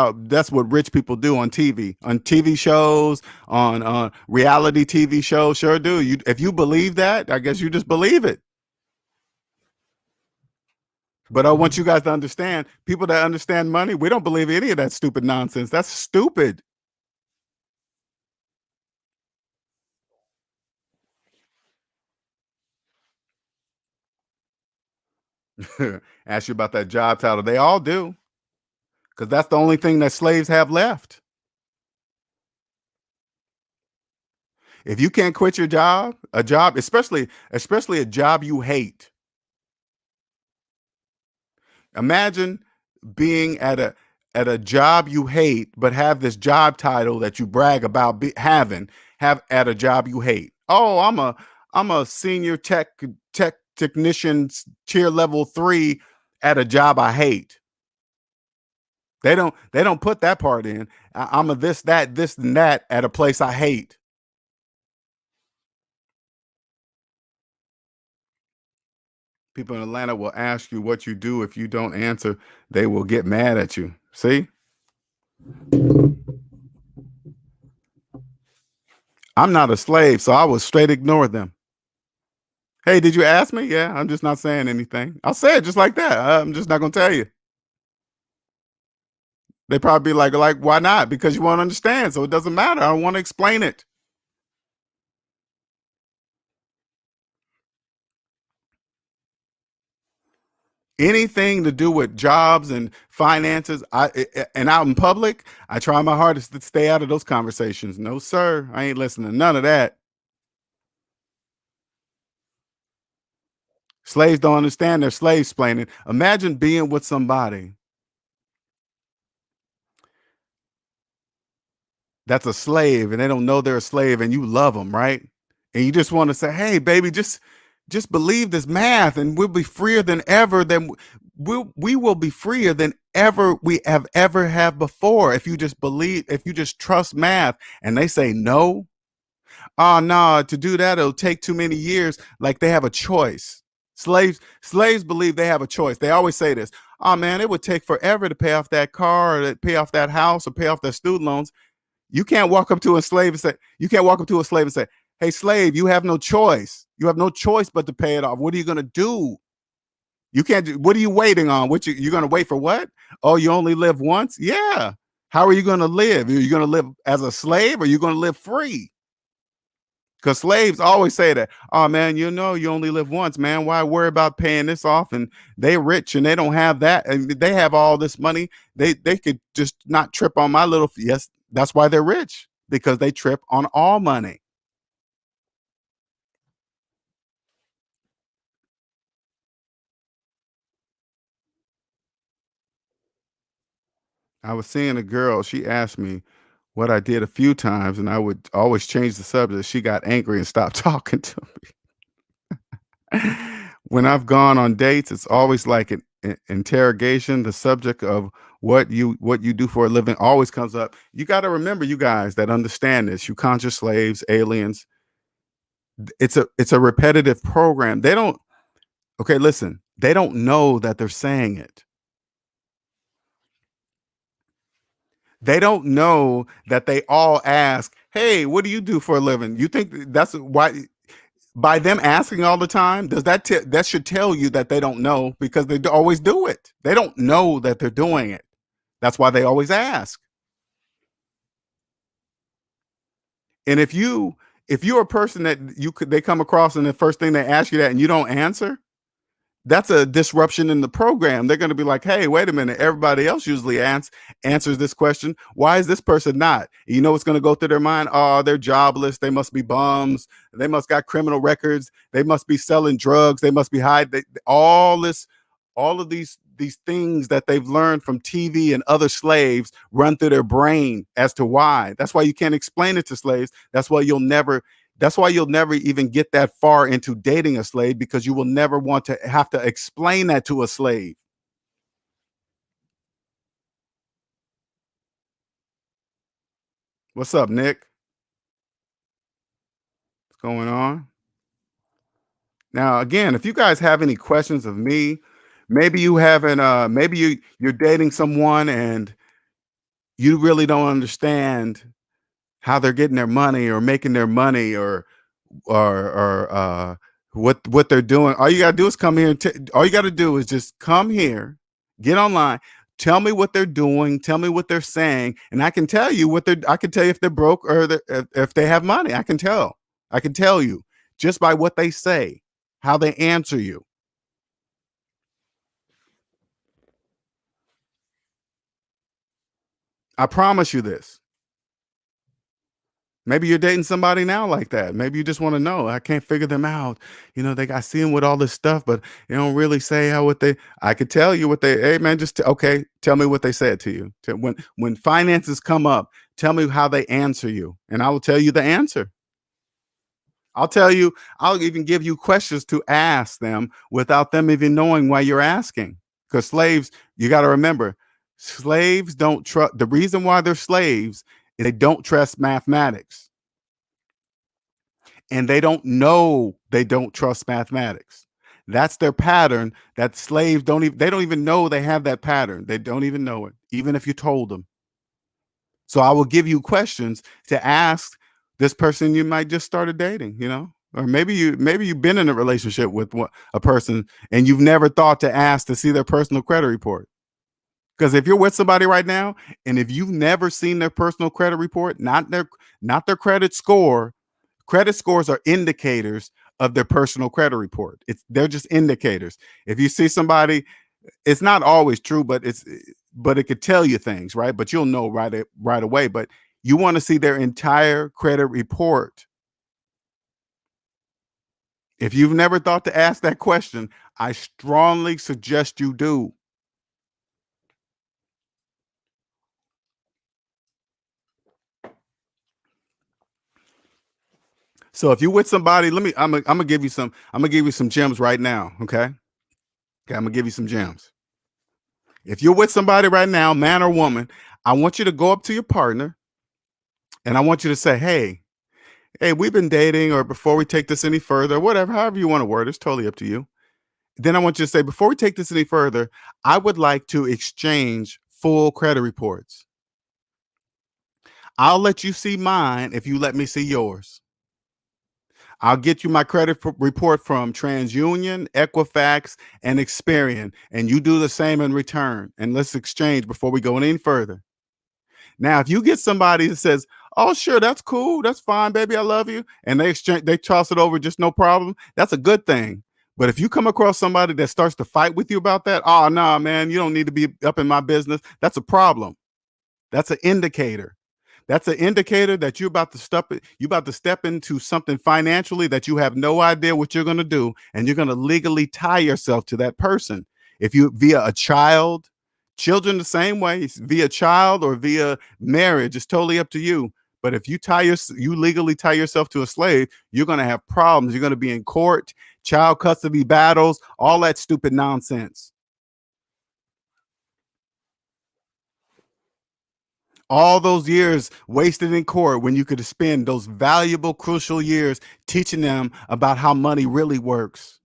what rich people do on TV shows, on reality TV shows. Sure do. You if you believe that, I guess you just believe it. But I want you guys to understand, people that understand money, we don't believe any of that stupid nonsense. That's stupid. Ask you about that job title. They all do, because that's the only thing that slaves have left. If you can't quit your job, a job, especially a job you hate. Imagine being at a job you hate, but have this job title that you brag about have at a job you hate. Oh, I'm a senior technician, tier level 3 at a job I hate. They don't put that part in. I'm a this and that at a place I hate. People in Atlanta will ask you what you do. If you don't answer, they will get mad at you. See, I'm not a slave, so I will straight ignore them. Hey, did you ask me? Yeah, I'm just not saying anything. I'll say it just like that. I'm just not gonna tell you. They probably be like, why not? Because you won't understand, so it doesn't matter. I don't want to explain it. Anything to do with jobs and finances, and out in public, I try my hardest to stay out of those conversations. No, sir, I ain't listening to none of that. Slaves don't understand. They're slave splaining. Imagine being with somebody that's a slave and they don't know they're a slave and you love them, right? And you just want to say, "Hey, baby, just believe this math and we'll be freer than ever than we will be freer than ever we have ever have before if you just believe, if you just trust math." And they say, "No. Oh, no, to do that it'll take too many years." Like they have a choice. Slaves believe they have a choice. They always say this, "Oh man, it would take forever to pay off that car or to pay off that house or pay off their student loans." You can't walk up to a slave and say, you can't walk up to a slave and say, "Hey, slave, you have no choice. You have no choice but to pay it off. What are you gonna do? You can't do, what are you waiting on? What you're gonna wait for what? Oh, you only live once? Yeah. How are you gonna live? Are you gonna live as a slave or are you gonna live free?" Because slaves always say that, "Oh man, you know you only live once, man. Why worry about paying this off?" And they rich and they don't have that, and they have all this money. They could just not trip on my little yes, that's why they're rich, because they trip on all money. I was seeing a girl, she asked me what I did a few times, and I would always change the subject. She got angry and stopped talking to me. When I've gone on dates, it's always like an interrogation. The subject of what you do for a living always comes up. You got to remember, you guys that understand this, you conscious slaves, aliens, it's a repetitive program. They don't Okay, listen, they don't know that they're saying it. They don't know that they all ask, "Hey, what do you do for a living?" You think that's why by them asking all the time, does that should tell you that they don't know, because they always do it. They don't know that they're doing it. That's why they always ask. And if you're a person that they come across and the first thing they ask you that and you don't answer, that's a disruption in the program. They're going to be like, "Hey, wait a minute. Everybody else usually answers this question. Why is this person not?" You know what's going to go through their mind? "Oh, they're jobless. They must be bums. They must got criminal records. They must be selling drugs. They must be all this, all of these things that they've learned from TV and other slaves run through their brain as to why. That's why you can't explain it to slaves. That's why you'll never even get that far into dating a slave, because you will never want to have to explain that to a slave. What's up, Nick? What's going on? Now, again, if you guys have any questions of me, maybe you haven't maybe you're dating someone and you really don't understand how they're getting their money or making their money, or what they're doing. All you gotta do is come here and all you gotta do is just come here, get online, tell me what they're doing, tell me what they're saying, and I can tell you I can tell you if they're broke or if they have money. I can tell you just by what they say, how they answer you. I promise you this. Maybe you're dating somebody now like that. Maybe you just want to know. I can't figure them out. I see them with all this stuff, but they don't really say how what they. I could tell you what they. Hey man, okay. Tell me what they said to you. When finances come up, tell me how they answer you, and I will tell you the answer. I'll tell you. I'll even give you questions to ask them without them even knowing why you're asking. Because slaves, you got to remember, slaves don't trust. The reason why they're slaves is they don't trust mathematics, and they don't know they don't trust mathematics. That's their pattern that slaves don't even know they have that pattern. They don't even know it, even if you told them. So I will give you questions to ask this person you might just started dating, or maybe you've been in a relationship with a person and you've never thought to ask to see their personal credit report. Because if you're with somebody right now and if you've never seen their personal credit report, not their credit scores are indicators of their personal credit report. They're just indicators. If you see somebody, it's not always true, but it could tell you things, right? But you'll know right away. But you want to see their entire credit report. If you've never thought to ask that question, I strongly suggest you do. So if you're with somebody, I'm gonna give you some gems right now. Okay. Okay, I'm gonna give you some gems. If you're with somebody right now, man or woman, I want you to go up to your partner and I want you to say, hey, we've been dating, or before we take this any further, whatever, however you want to word, it's totally up to you. Then I want you to say, before we take this any further, I would like to exchange full credit reports. I'll let you see mine if you let me see yours. I'll get you my credit report from TransUnion, Equifax, and Experian, and you do the same in return. And let's exchange before we go any further. Now, if you get somebody that says, "Oh, sure, that's cool, that's fine, baby, I love you," and they toss it over, just no problem, that's a good thing. But if you come across somebody that starts to fight with you about that, oh, nah, man, you don't need to be up in my business. That's a problem. That's an indicator. That's an indicator that you're about to step into something financially that you have no idea what you're going to do, and you're going to legally tie yourself to that person. If you via a child, children the same way, via child or via marriage, it's totally up to you. But if you legally tie yourself to a slave, you're going to have problems. You're going to be in court, child custody battles, all that stupid nonsense. All those years wasted in court when you could spend those valuable, crucial years teaching them about how money really works,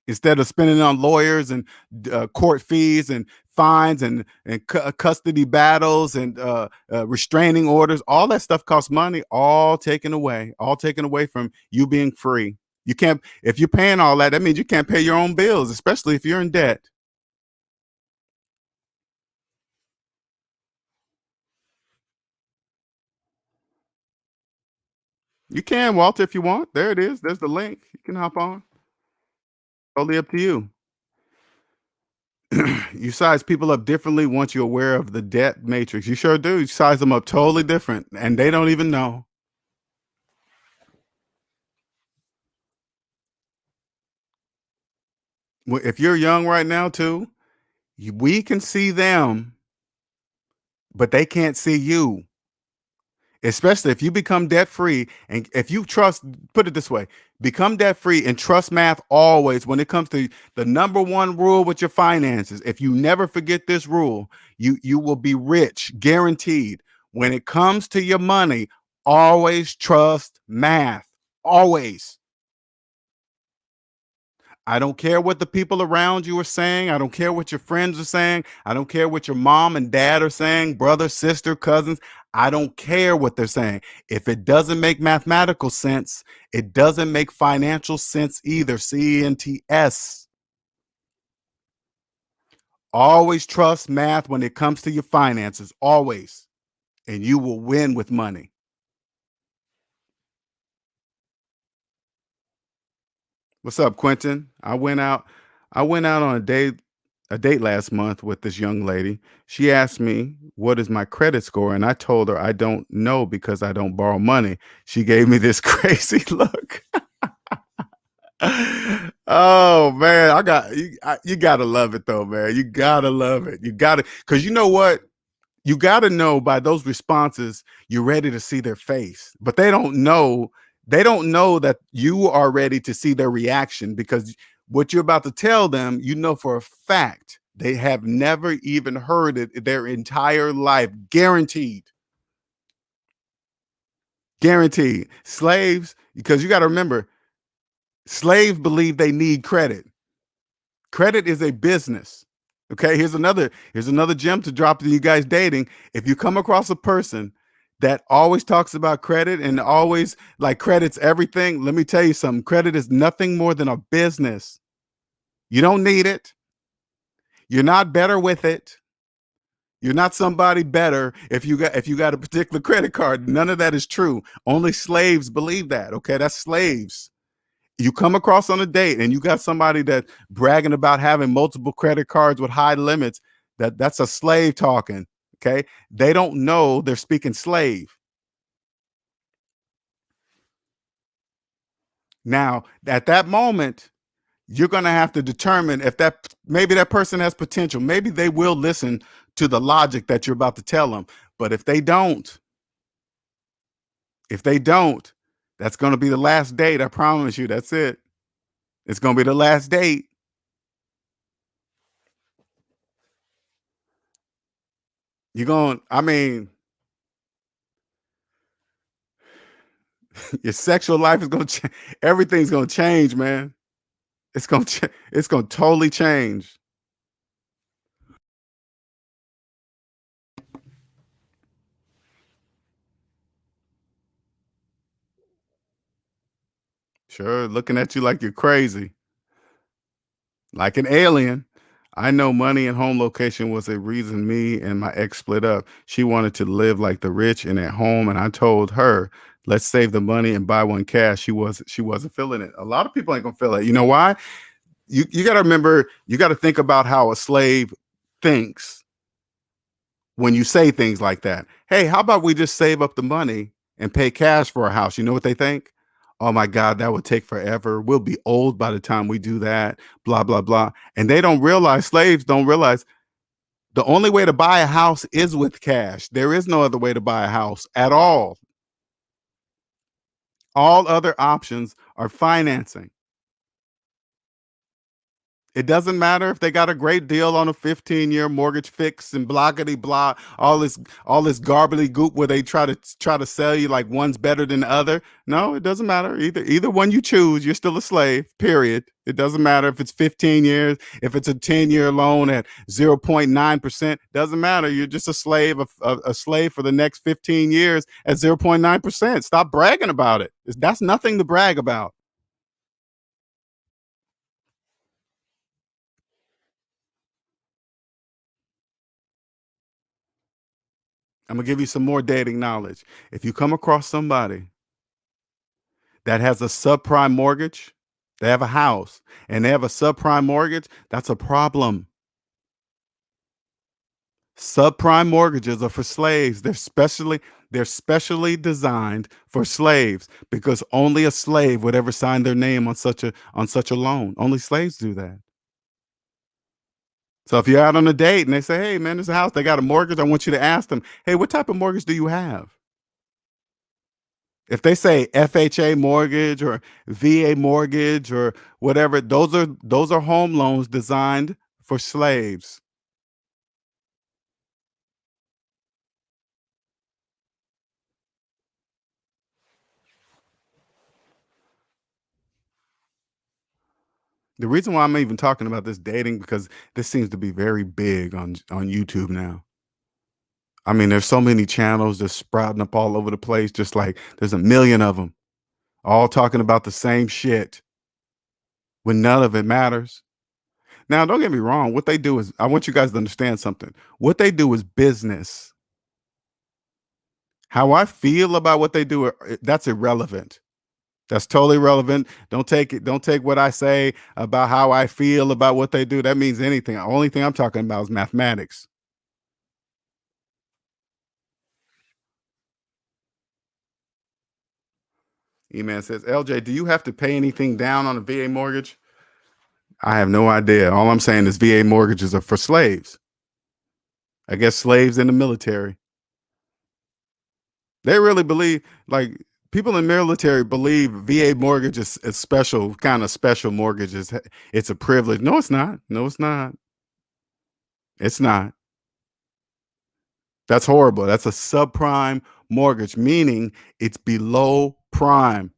instead of spending on lawyers and court fees and fines and custody battles and restraining orders. All that stuff costs money, all taken away from you being free. You can't, if you're paying all that, that means you can't pay your own bills, especially if you're in debt. You can, Walter, if you want. There it is. There's the link. You can hop on. Totally up to you. You size people up differently once you're aware of the debt matrix. You sure do. You size them up totally different, and they don't even know. If you're young right now, too, we can see them, but they can't see you. Especially if you become debt free and if you trust, put it this way, become debt free and trust math always when it comes to the number one rule with your finances. If you never forget this rule, you will be rich, guaranteed. When it comes to your money, always trust math. Always. I don't care what the people around you are saying. I don't care what your friends are saying. I don't care what your mom and dad are saying, brother, sister, cousins. I don't care what they're saying. If it doesn't make mathematical sense, it doesn't make financial sense either. CENTS. Always trust math when it comes to your finances. Always. And you will win with money. What's up, Quentin? I went out on a date last month with this young lady. She asked me, "What is my credit score?" And I told her I don't know because I don't borrow money. She gave me this crazy look. Oh man, you gotta love it though, man. You gotta love it. You gotta, because you know what? You got to know by those responses you're ready to see their face, but they don't know that you are ready to see their reaction, because what you're about to tell them, for a fact they have never even heard it their entire life. Guaranteed. Slaves, because you got to remember, slaves believe they need credit. Credit is a business. Okay, here's another gem to drop to you guys dating. If you come across a person that always talks about credit and always like credits everything, let me tell you something. Credit is nothing more than a business. You don't need it. You're not better with it. You're not somebody better if you got a particular credit card. None of that is true. Only slaves believe that. Okay, that's slaves. You come across on a date and you got somebody that bragging about having multiple credit cards with high limits, that's a slave talking. Okay, they don't know they're speaking slave. Now at that moment you're going to have to determine if that maybe that person has potential. Maybe they will listen to the logic that you're about to tell them. But if they don't, that's going to be the last date. I promise you. That's it. It's going to be the last date. I mean, your sexual life is going to change. Everything's going to change, man. It's going to totally change. Sure, looking at you like you're crazy, like an alien. I know money and home location was a reason me and my ex split up. She wanted to live like the rich and at home, and I told her, "Let's save the money and buy one cash." She wasn't feeling it. A lot of people ain't gonna feel it. You know why? You got to remember. You got to think about how a slave thinks when you say things like that. Hey, how about we just save up the money and pay cash for a house? You know what they think? Oh my God, that would take forever. We'll be old by the time we do that, blah, blah, blah. And they don't realize, slaves don't realize the only way to buy a house is with cash. There is no other way to buy a house at all. All other options are financing. It doesn't matter if they got a great deal on a 15-year mortgage fix and bloggity blah, all this garbly goop where they try to sell you like one's better than the other. No, it doesn't matter. Either one you choose, you're still a slave, period. It doesn't matter if it's 15 years, if it's a 10-year loan at 0.9%, doesn't matter. You're just a slave a slave for the next 15 years at 0.9%. Stop bragging about it. That's nothing to brag about. I'm gonna give you some more dating knowledge. If you come across somebody that has a subprime mortgage, they have a house and they have a subprime mortgage, that's a problem. Subprime mortgages are for slaves. They're specially designed for slaves because only a slave would ever sign their name on such a loan. Only slaves do that. So if you're out on a date and they say, "Hey man, there's a house, they got a mortgage," I want you to ask them, "Hey, what type of mortgage do you have?" If they say FHA mortgage or VA mortgage or whatever, those are home loans designed for slaves. The reason why I'm even talking about this dating because this seems to be very big on YouTube now. I mean, there's so many channels just sprouting up all over the place, just like there's a million of them, all talking about the same shit when none of it matters. Now, don't get me wrong. What they do is, I want you guys to understand something. What they do is business. How I feel about what they do, that's irrelevant. That's totally relevant. Don't take what I say about how I feel about what they do. That means anything. The only thing I'm talking about is mathematics. E-Man says, LJ, do you have to pay anything down on a VA mortgage? I have no idea. All I'm saying is VA mortgages are for slaves. I guess slaves in the military. They really believe, like, people in military believe VA mortgage is special, kind of special mortgages. It's a privilege. No, it's not. No, it's not. It's not. That's horrible. That's a subprime mortgage, meaning it's below prime.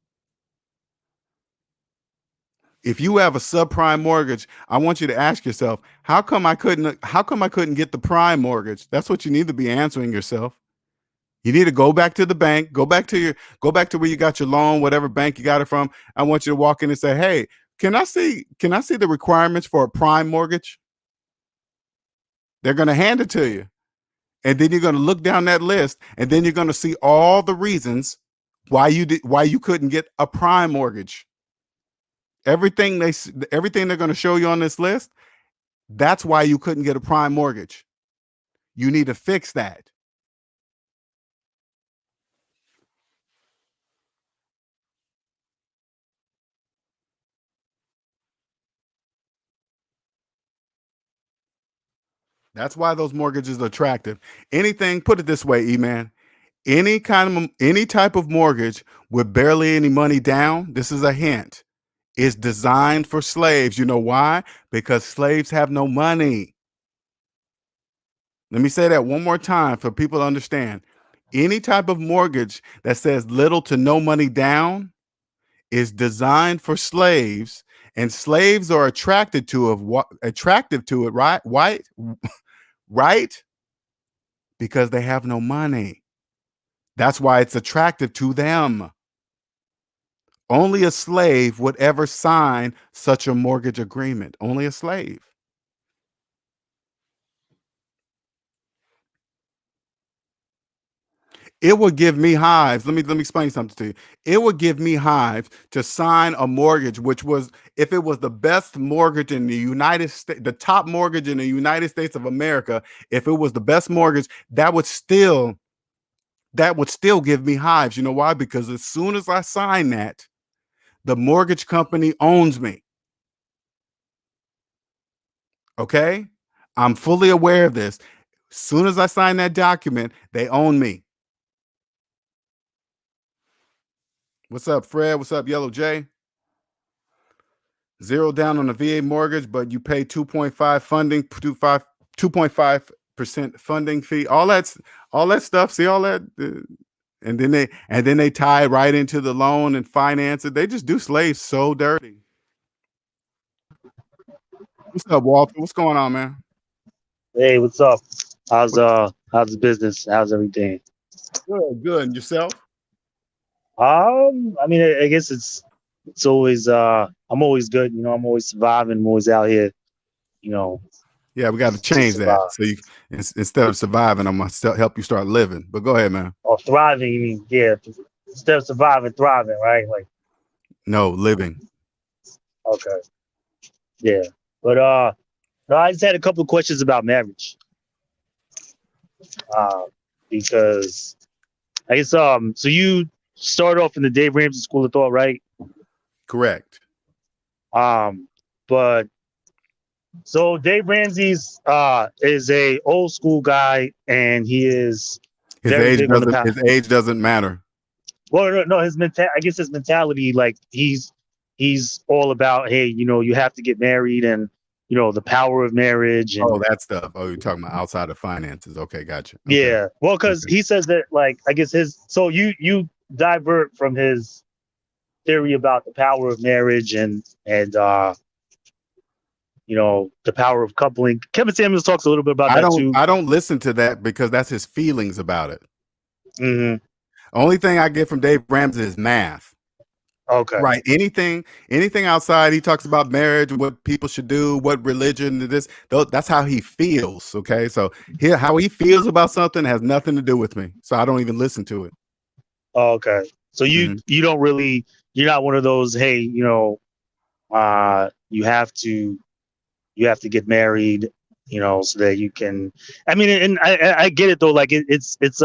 If you have a subprime mortgage, I want you to ask yourself, how come I couldn't get the prime mortgage? That's what you need to be answering yourself. You need to go back to the bank, go back to where you got your loan, whatever bank you got it from. I want you to walk in and say, "Hey, can I see the requirements for a prime mortgage?" They're going to hand it to you. And then you're going to look down that list, and then you're going to see all the reasons why you couldn't get a prime mortgage. Everything they're going to show you on this list, that's why you couldn't get a prime mortgage. You need to fix that. That's why those mortgages are attractive. Anything, put it this way, E-Man, any type of mortgage with barely any money down, this is a hint, is designed for slaves. You know why? Because slaves have no money. Let me say that one more time for people to understand. Any type of mortgage that says little to no money down is designed for slaves, and slaves are attracted to it, right? Right? Because they have no money. That's why it's attractive to them. Only a slave would ever sign such a mortgage agreement. Only a slave. It would give me hives. Let me explain something to you. It would give me hives to sign a mortgage, which was, if it was the best mortgage in the United States, the top mortgage in the United States of America, if it was the best mortgage, that would still give me hives. You know why? Because as soon as I sign that, the mortgage company owns me. Okay? I'm fully aware of this. As soon as I sign that document, they own me. What's up, Fred? What's up, Yellow J? Zero down on the VA mortgage, but you pay 2.5% funding fee. All that stuff. See all that, and then they tie it right into the loan and finance it. They just do slaves so dirty. What's up, Walter? What's going on, man? Hey, what's up? How's What- how's the business? How's everything? Good, good. And yourself? I mean, I guess it's always I'm always good, I'm always surviving, I'm always out here, you know, Yeah, we got to to change that. survive. So instead of surviving, I'm gonna help you start living. But go ahead, man. Or thriving, you mean, yeah. Instead of surviving, thriving, right? Like, No, living. okay, yeah. But no, I just had a couple of questions about marriage. Uh, because I guess so you started off in the Dave Ramsey School of Thought, right? Correct. Um, but So Dave Ramsey's is a old school guy, and he is His very age big on the doesn't. power. His age doesn't matter. Well, no, his I guess his mentality, like he's all about, hey, you have to get married, and the power of marriage, and Oh, that stuff. Oh, you're talking about outside of finances. Okay, gotcha. Okay, yeah. Well, because okay. he says that, like, I guess his so you divert from his theory about the power of marriage, and the power of coupling. Kevin Samuels talks a little bit about I that don't. too. I don't listen to that because that's his feelings about it. Hmm. Only thing I get from Dave Ramsey is math. Okay. Right. Anything outside, he talks about marriage, what people should do, what religion, that's how he feels. Okay. So how he feels about something has nothing to do with me. So I don't even listen to it. Oh, okay. So you Mhm. you don't really you're not one of those, hey, you have to get married, so that you can. I mean, and I get it though. Like it's Those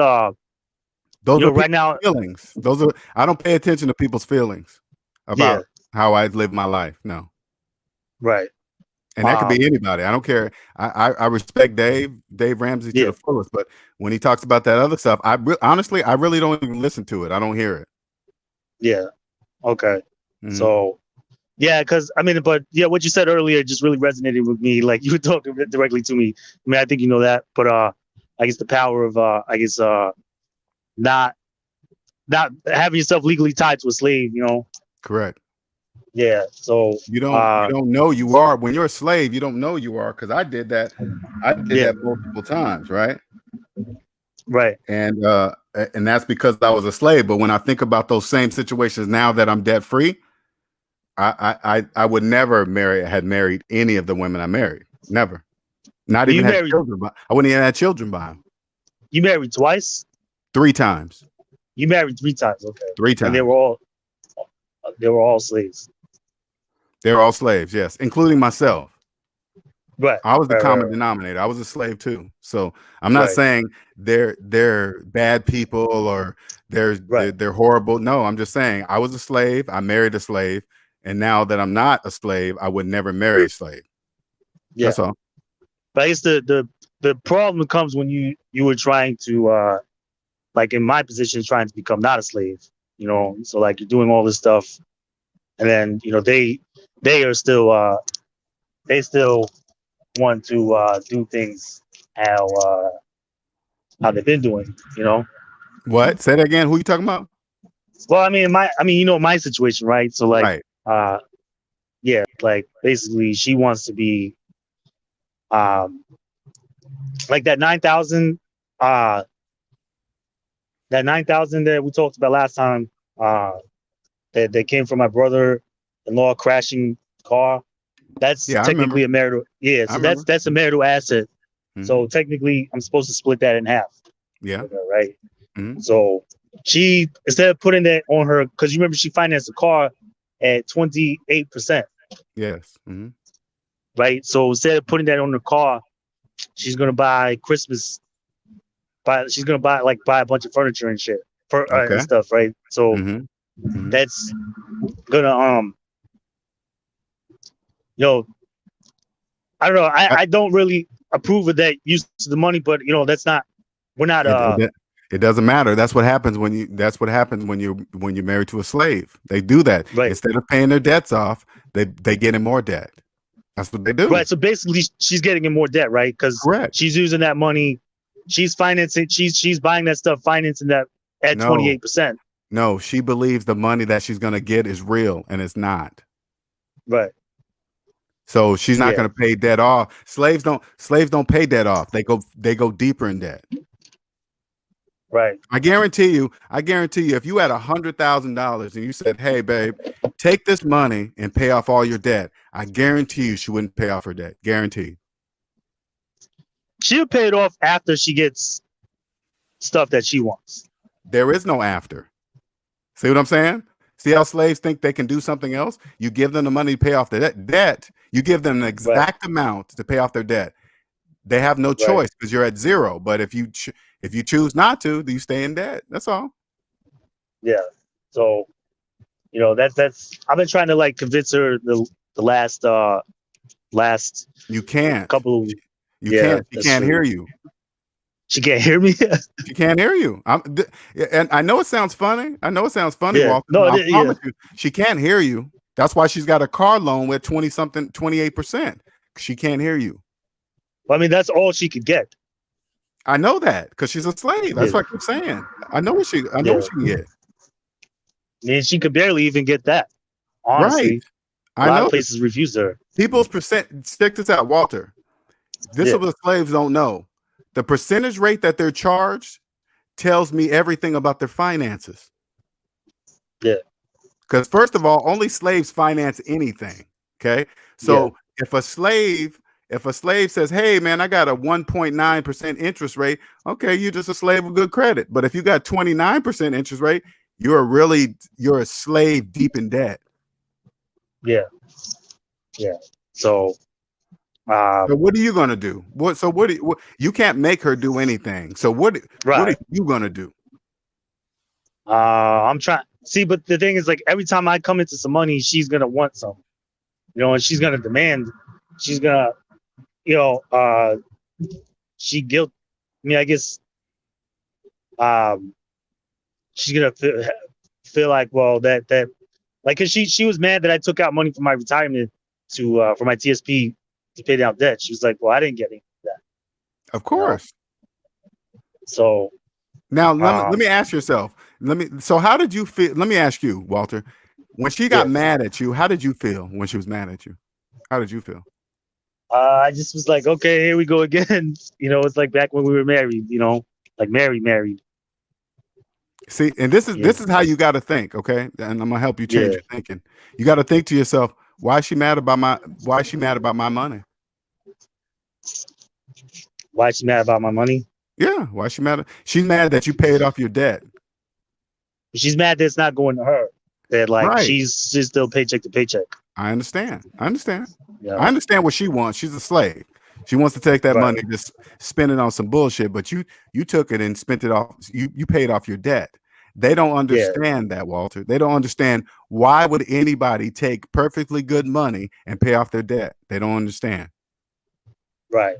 are right people's now. feelings. I don't pay attention to people's feelings Yeah. about how I live my life. No. Right. And that could be Um. anybody. I don't care. I respect Dave Ramsey to Yeah. the fullest, but when he talks about that other stuff, honestly, I really don't even listen to it. I don't hear it. Yeah. Okay. Mhm. So yeah, because I mean, but yeah, what you said earlier just really resonated with me. Like, you were talking directly to me. I mean, I think you know that, but I guess the power of not not having yourself legally tied to a slave. Correct. Yeah. So You don't know you are when you're a slave. You don't know you are, because I did that. I did yeah, that multiple times, right? right. And that's because I was a slave. But when I think about those same situations now that I'm debt free, I would never married any of the women I married. Never. Not But even had children, but I wouldn't even have children by them. you married twice? 3 times. You married 3 times, okay. Three And times. they were all slaves. They're all slaves, yes, including myself. Right, I was the right, right, common right. denominator. I was a slave too. So I'm not Right, saying they're bad people or right. they're horrible. No, I'm just saying I was a slave. I married a slave, and now that I'm not a slave, I would never marry a slave. Yeah. That's all. But I guess the problem comes when you were trying to like in my position trying to become not a slave, you know. So like you're doing all this stuff and then, you know, they are still they still want to do things how they've been doing, you know. What? Say that again. Who you talking about? Well, you know, my situation, right? So like Right. uh yeah, like basically she wants to be um like uh that 9,000 that we talked about last time, uh that came from my brother-in-law crashing car. That's Yeah, I remember. technically a marital. Yeah, I so remember. that's a marital asset. Hmm. So technically, I'm supposed to split that in half. Yeah. With her, right? Hmm. So she, instead of putting that on her, because you remember she financed the car at 28%, Yes. Hmm. right? So instead of putting that on the car, she's gonna buy Christmas. She's gonna buy a bunch of furniture and shit and Okay. stuff, right? So Hmm. Hmm. that's gonna you know, I don't know. I don't really approve of that use of the money, but you know, that's not. We're not. It doesn't matter. That's what happens when you. That's what happens when you're married to a slave. They do that Right. instead of paying their debts off. They get in more debt. That's what they do. Right. So basically, she's getting in more debt, right? Because Correct. she's using that money. She's financing. She's buying that stuff, financing that at No, 28%. no. She believes the money that she's gonna get is real, and it's not. Right. So she's not Yeah. gonna pay debt off. Slaves don't pay debt off. They go deeper in debt. Right. I guarantee you, if you had $100,000 and you said, "Hey, babe, take this money and pay off all your debt," I guarantee you she wouldn't pay off her debt. Guaranteed. She'll pay it off after she gets stuff that she wants. There is no after. See what I'm saying? See how slaves think they can do something else? You give them the money to pay off the debt. You give them the Right. exact amount to pay off their debt. They have no Right. choice because you're at zero. But if you choose not to, then you stay in debt. That's all. Yeah. So you know that's. I've been trying to like convince her the last You can't. couple. You Yeah, can't. She that's can't true. hear you. She can't hear me. She can't hear you. And I know it sounds funny. I know it sounds funny, Yeah. Walter. No. But I Yeah. promise you, she can't hear you. That's why she's got a car loan with 20 something, 28%. She can't hear you. I mean, that's all she could get. I know that because she's a slave. Yeah. That's what I keep saying. I know what Yeah. she can get. I mean, she could barely even get that. Right. Honestly, a I lot of know. places refuse her. People's percent, check this out, Walter. This is Yeah. what slaves don't know. The percentage rate that they're charged tells me everything about their finances. Yeah. Because first of all, only slaves finance anything. Okay. Yeah. So if a slave says, "Hey man, I got a 1.9% interest rate," okay, you're just a slave with good credit. But if you got 29% interest rate, you're a slave deep in debt. Yeah. Yeah. So, So what are you gonna do? You can't make her do anything. So what are right. you gonna do? I'm trying. See, but the thing is, like, every time I come into some money, she's gonna want some, you know, and she's gonna demand. She's gonna, you know, she guilt. I mean, I guess, um, she's gonna feel like, well, like, cause she was mad that I took out money from my retirement to for my TSP to pay down debt. She was like, well, I didn't get any of that, Of you know. course. So, Now let um, me ask yourself. So how did you feel? Let me ask you, Walter. When she got Yeah. mad at you, how did you feel when she was mad at you? How did you feel? I just was like, okay, here we go again. It's like back when we were married. Like married. See, and Yeah, this is how you got to think, okay? And I'm gonna help you change yeah. your thinking. You got to think to yourself, why is she mad about my money? Why is she mad about my money? Yeah, why is she mad? She's mad that you paid off your debt. She's mad that it's not going to her. That like Right. she's still paycheck to paycheck. I understand. I understand. Yeah. I understand what she wants. She's a slave. She wants to take that Right. money and just spend it on some bullshit, but you took it and spent it off. You paid off your debt. They don't Yeah. understand that, Walter. They don't understand why would anybody take perfectly good money and pay off their debt. They don't understand. Right.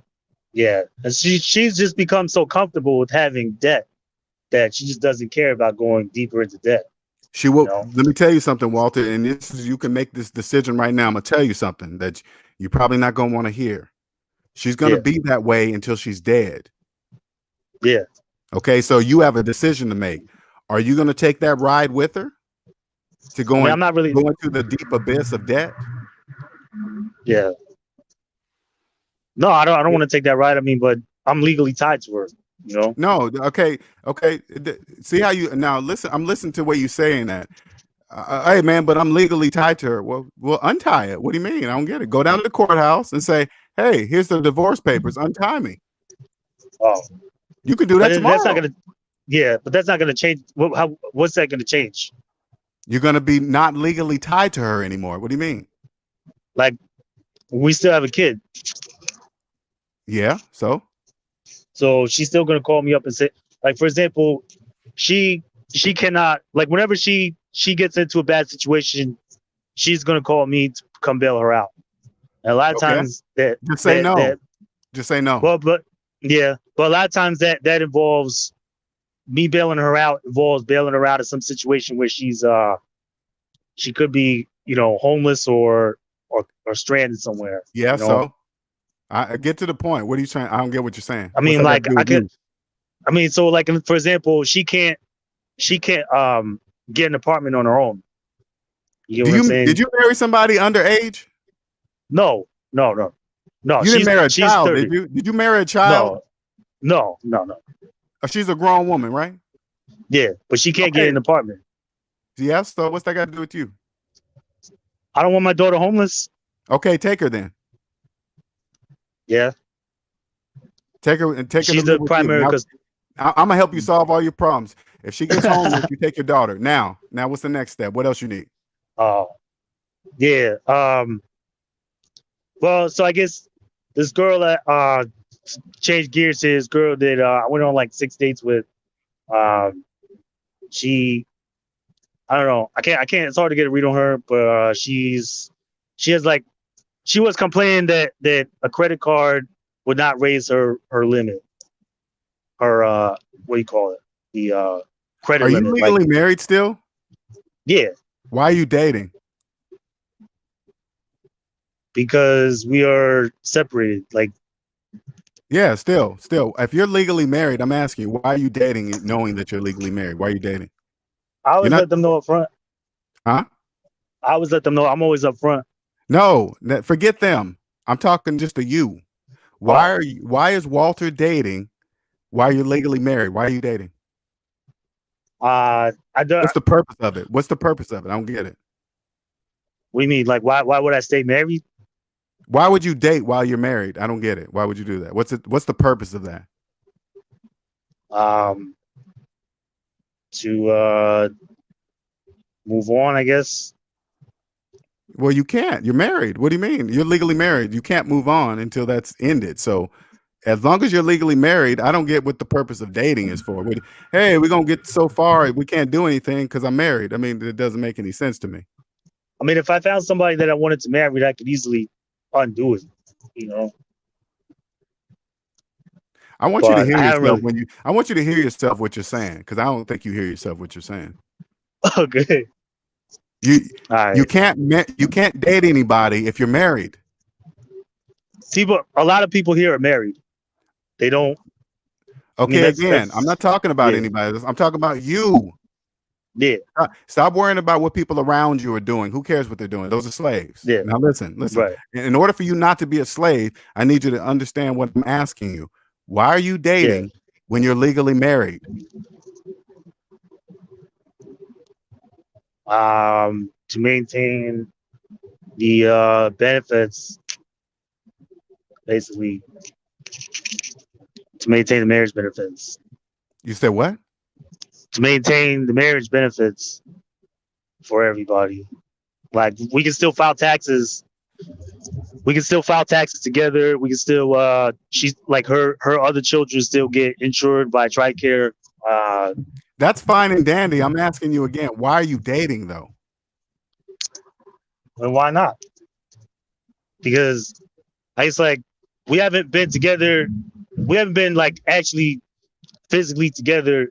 Yeah. And she's just become so comfortable with having debt that she just doesn't care about going deeper into debt. She You will. know. Let me tell you something, Walter, and this is you can make this decision right now. I'm gonna tell you something that you're probably not gonna want to hear. She's gonna Yeah. be that way until she's dead. Yeah. Okay, so you have a decision to make. Are you going to take that ride with her to I mean, go I'm not really. into the deep abyss of debt? Yeah. No, I don't want to take that ride. I mean, but I'm legally tied to her. You know. No. Okay. Okay. See how you now listen. I'm listening to what you're saying that. Hey man, but I'm legally tied to her. Well, untie it. What do you mean? I don't get it. Go down to the courthouse and say, "Hey, here's the divorce papers. Untie me." Oh, You can do but that that's not tomorrow. gonna. Yeah, but that's not gonna change. What's that gonna change? You're going to be not legally tied to her anymore. What do you mean? Like, we still have a kid, Yeah. so she's still gonna call me up and say, like, for example, she cannot, like, whenever she gets into a bad situation, she's gonna call me to come bail her out. And a lot of Okay. times that Just say no. that Just say no. well, but yeah, but a lot of times that involves me bailing her out, involves bailing her out of some situation where she could be, homeless or stranded somewhere. Yeah. You know, I get to the point. What are you trying? I don't get what you're saying. I What's mean, that got to like do I with could, you? I mean, so like for example, she can't get an apartment on her own. You know what I'm Did saying? you marry somebody underage? No, no, no, no. You didn't marry a She's child, 30. did you? Did you marry a child? No, no, no, no. She's a grown woman, right? Yeah, but she can't get Okay. an apartment. Yes. So what's that got to do with you? I don't want my daughter homeless. Okay, take her then. Yeah, Take her and take her to she's live the with you. primary Now, because I'm gonna help you solve all your problems. If she gets homeless, you take your daughter. Now, what's the next step? What else you need? oh yeah. Well, so I guess this girl that changed gears to this girl that I went on like 6 dates with. Um, she I don't know. I can't. It's hard to get a read on her, but she has like she was complaining that a credit card would not raise her limit. Her what do you call it? The credit Are you limit. Like, legally married still? yeah, Why are you dating? because we are separated. Like, Yeah, still. If you're legally married, I'm asking you, why are you dating knowing that you're legally married? Why are you dating? I You're always not, let them know up front. huh? I always let them know I'm always up front. No, forget them. I'm talking just to you. Oh, Why is Walter dating while you're legally married? Why are you dating? I do. What's the purpose of it? What's the purpose of it? I don't get it. What do you mean? Like, why would I stay married? Why would you date while you're married? I don't get it. Why would you do that? What's the purpose of that? Um, to move on, I guess. Well, you can't. You're married. What do you mean? You're legally married. You can't move on until that's ended. So as long as you're legally married, I don't get what the purpose of dating is for. Hey, we're gonna get so far we can't do anything because I'm married. I mean, it doesn't make any sense to me. I mean, if I found somebody that I wanted to marry, I could easily undo it. You know, I want you to but hear I haven't yourself really. I want you to hear yourself what you're saying, because I don't think you hear yourself what you're saying. Okay. You All right. you can't date anybody if you're married. People, a lot of people here are married. They don't. I mean, Okay, again, I'm that's not talking about yeah. anybody else. I'm talking about you. Yeah, Stop worrying about what people around you are doing. Who cares what they're doing? Those are slaves. yeah, Now listen. right, In order for you not to be a slave, I need you to understand what I'm asking you. Why are you yeah. dating when you're legally married? To maintain the benefits, basically, to maintain the marriage benefits, You said what? to maintain the marriage benefits for everybody. Like we can still file taxes. We can still file taxes together. We can still she's like her other children still get insured by TRICARE. Uh, That's fine and dandy. I'm asking you again. Why are you dating though? and why not? Because I guess like we haven't been together. We haven't been like actually physically together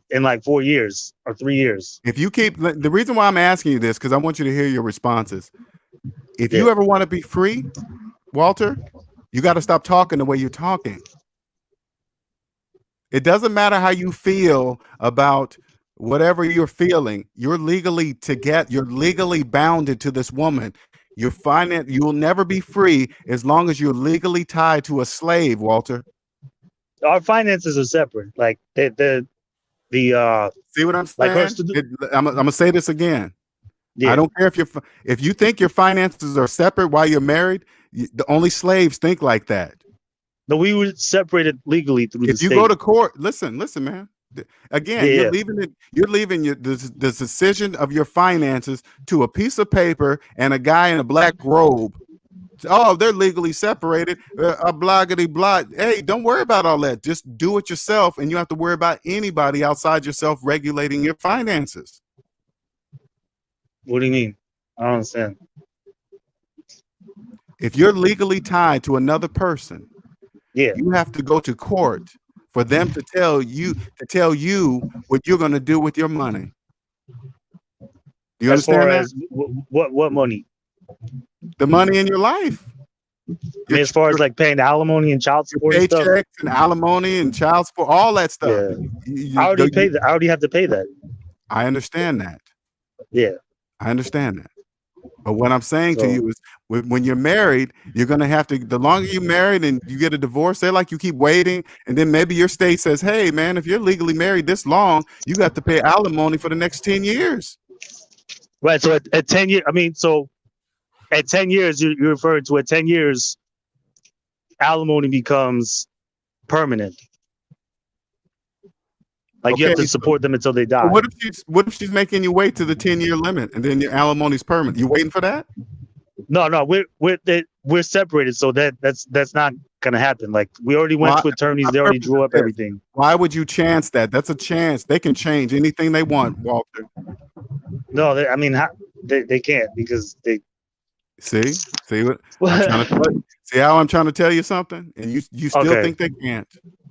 in like 4 years or 3 years. If you keep the reason why I'm asking you this, because I want you to hear your responses. If Yeah. you ever want to be free, Walter, you got to stop talking the way you're talking. It doesn't matter how you feel about whatever you're feeling. You're legally you're legally bounded to this woman. You will never be free as long as you're legally tied to a slave, Walter. Our finances are separate. Like the See what I'm like her saying? I'm gonna say this again. I yeah. don't care if you think your finances are separate while you're married. The only slaves think like that. No, we were separated legally through the If you go state. to court, listen, man. Again, Yeah, you're yeah. leaving it. You're leaving the decision of your finances to a piece of paper and a guy in a black robe. Oh, they're legally separated. A bloggity blah. Hey, don't worry about all that. Just do it yourself, and you don't have to worry about anybody outside yourself regulating your finances. What do you mean? I don't understand. If you're legally tied to another person, Yeah. you have to go to court for them to tell you what you're going to do with your money. Do you As far understand that? as what money? The money in your life, I your, mean, as far as your, like paying alimony and child your support and stuff. paychecks and alimony and child support, all that stuff. Yeah. I already paid that. I already have to pay that. I understand that. Yeah. I understand that. But what I'm saying to So you is when you're married, you're going to have to, the longer you're married and you get a divorce, say like you keep waiting, and then maybe your state says, hey, man, if you're legally married this long, you got to pay alimony for the next 10 years. right. So at 10 years, I mean, so at 10 years, you're referring to at 10 years, alimony becomes permanent. Like you have to Okay. support them until they So die. what if she's making you wait to the 10-year limit and then your alimony's permanent? You waiting for that? No, we're separated, so that's not gonna happen. Like we already went Why, to attorneys, my they already purpose drew is up this. everything. Why would you chance that? That's a chance. They can change anything they want, Walter. No, I mean they can't because they. See what I'm trying to tell you? See how I'm trying to tell you something, and you still Okay, think they can't?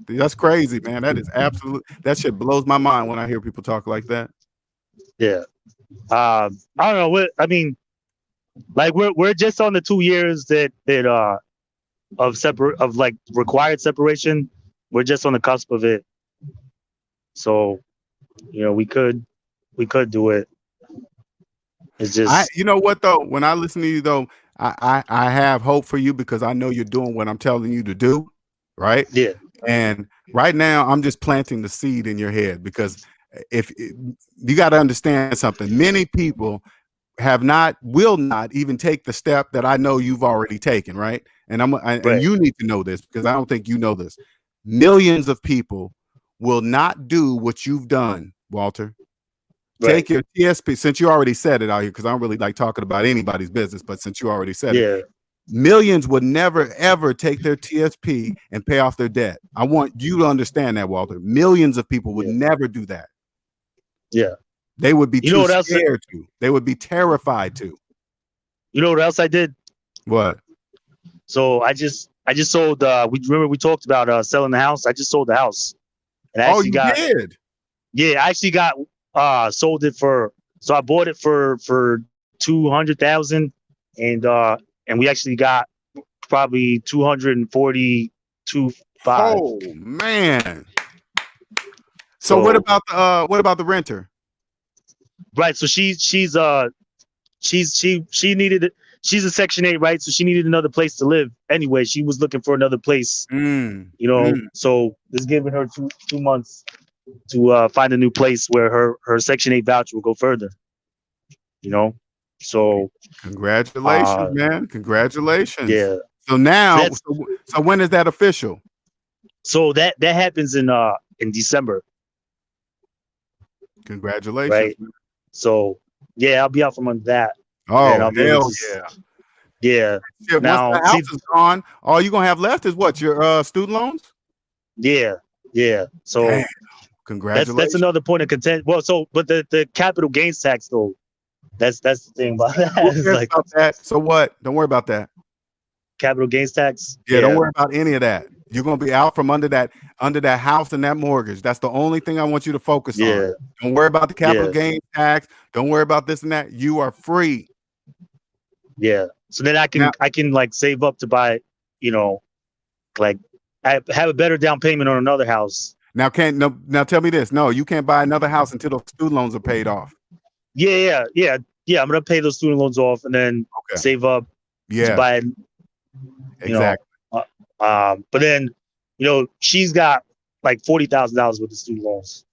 That's crazy, man. That is absolute. That shit blows my mind when I hear people talk like that. yeah. I don't know. I mean, like we're just on the 2 years that of like required separation. We're just on the cusp of it. So, we could do it. It's just You know what though? When I listen to you though, I have hope for you because I know you're doing what I'm telling you to do, right? yeah, And right now, I'm just planting the seed in your head because if you got to understand something, many people will not even take the step that I know you've already taken, right? And and right, you need to know this because I don't think you know this. Millions of people will not do what you've done, Walter. right, Take your TSP, since you already said it out here, because I don't really like talking about anybody's business, but since you already said it, yeah, millions would never ever take their TSP and pay off their debt. I want you to understand that, Walter. Millions of people would yeah, never do that. yeah. They would be You know too what else? scared to. They would be terrified to. You know what else I did? What? So I just sold. We talked about selling the house. I just sold the house, and I Oh, actually you got did? yeah, I actually got sold it for. So I bought it for 200,000, and we actually got probably 242 five. Oh man. So So what about the renter? right. So she needed she's a Section 8, right? So she needed another place to live anyway. She was looking for another place, Mm, you know. mm. So it's giving her 2 months to find a new place where her Section 8 voucher will go further, you know. So Congratulations, uh man. Congratulations. yeah. So So now, that's so when is that official? so that happens in December, Congratulations, right? man. So yeah, I'll be out from under that, and Oh, I'll be able hell to yeah. yeah. Shit, once Now the see house is gone, all you're gonna have left is what? Your student loans? yeah, yeah. Damn. So that's Congratulations. another point of content. Well, so but the capital gains tax though, that's the thing about that. Who It's cares like about that? So what? Don't worry about that. capital gains tax. Yeah, don't Yeah, worry about any of that. You're gonna be out from under that house and that mortgage. That's the only thing I want you to focus on. yeah, Don't worry about the capital yeah, gains tax. Don't worry about this and that. You are free. yeah. So then Now, I can like save up to buy, you know, like I have a better down payment on another house. now tell me this. No, you can't buy another house until those student loans are paid off. Yeah, yeah, yeah, yeah. I'm gonna pay those student loans off and then Okay. save up to Yeah, buy, you know. exactly. But then, you know, she's got like $40,000 worth of student loans.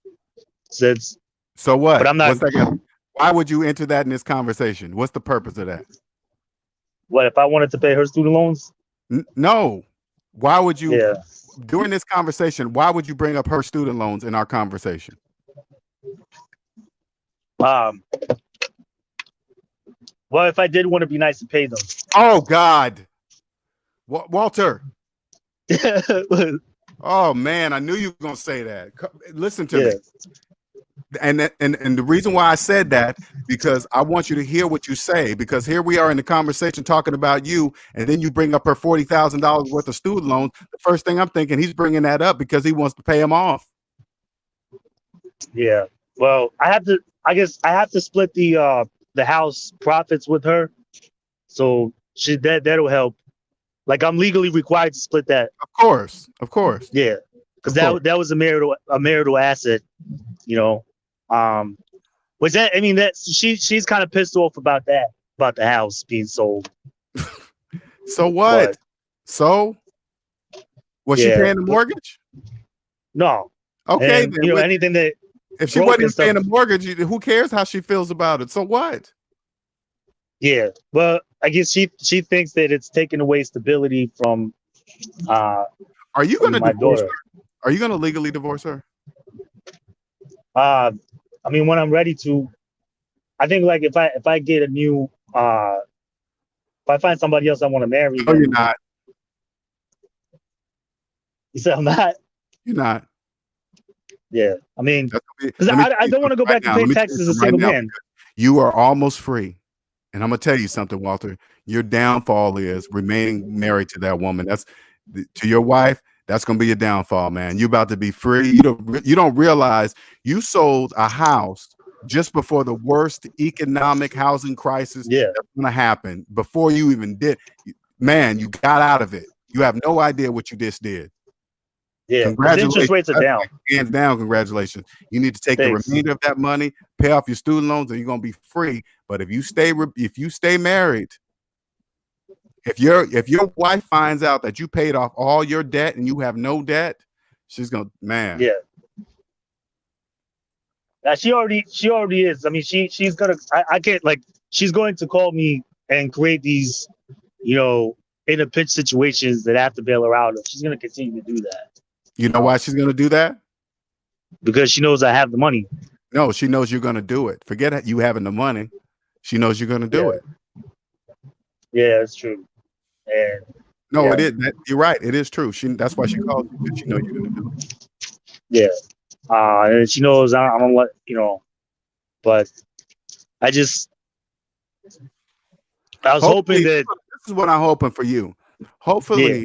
So it's, So but what? I'm not. What's that got? Why would you enter that in this conversation? What's the purpose of that? What if I wanted to pay her student loans? No. Why would you Yeah. during this conversation, why would you bring up her student loans in our conversation? Um. Well, if I did want to be nice and pay them. Oh God. Walter. Oh man, I knew you were gonna say that. Listen to Yeah. me. And the reason why I said that, because I want you to hear what you say, because here we are in the conversation talking about you, and then you bring up her $40,000 worth of student loans. The first thing I'm thinking, he's bringing that up because he wants to pay them off. Yeah. Well, I have to. I guess I have to split the house profits with her. So that'll help. Like I'm legally required to split that. Of course, of course, Yeah. Because of course. that was a marital asset. You know. Was that? I mean, that she's kind of pissed off about the house being sold. So what? But So was she yeah, paying the mortgage? no. Okay, And then. you know anything that If she broke and wasn't stuff. paying the mortgage, who cares how she feels about it? So what? Yeah. Well, I guess she thinks that it's taken away stability uh Are you going from to my divorce daughter. her? Are you going to legally divorce her? Uh, I mean, when I'm ready to, I think like if I get a new if I find somebody else I want to marry, No, you're then not. you said I'm not. You're not. Yeah. I mean, because Let me tell I you don't want to something go right back to now. Let paying me tell you taxes as a something right single now. man. You are almost free. And I'm gonna tell you something, Walter. Your downfall is remaining married to that woman. That's to your wife. That's gonna be your downfall, man. You're about to be free. You don't realize you sold a house just before the worst economic housing crisis Yeah. that's gonna happen. Before you even did, man, you got out of it. You have no idea what you just did. Yeah. Because interest Congratulations. rates are That's down. like hands down, congratulations. You need to take the Thanks. remainder of that money, pay off your student loans, and you're gonna be free. But if you stay married, if your wife finds out that you paid off all your debt and you have no debt, she's gonna, man. Yeah. Now she already is. I mean, she's gonna. I can't like. She's going to call me and create these, you know, in a pinch situations that I have to bail her out of. She's gonna continue to do that. You know why she's gonna do that? Because she knows I have the money. No, she knows you're gonna do it. Forget you having the money. She knows you're gonna do Yeah. it. Yeah, that's true. And No, yeah. it is. You're right. It is true. That's why she called you, because she knows you're gonna do it. Yeah. And she knows I don't let but I was hoping Hopefully, that this is what I'm hoping for you. Hopefully, yeah,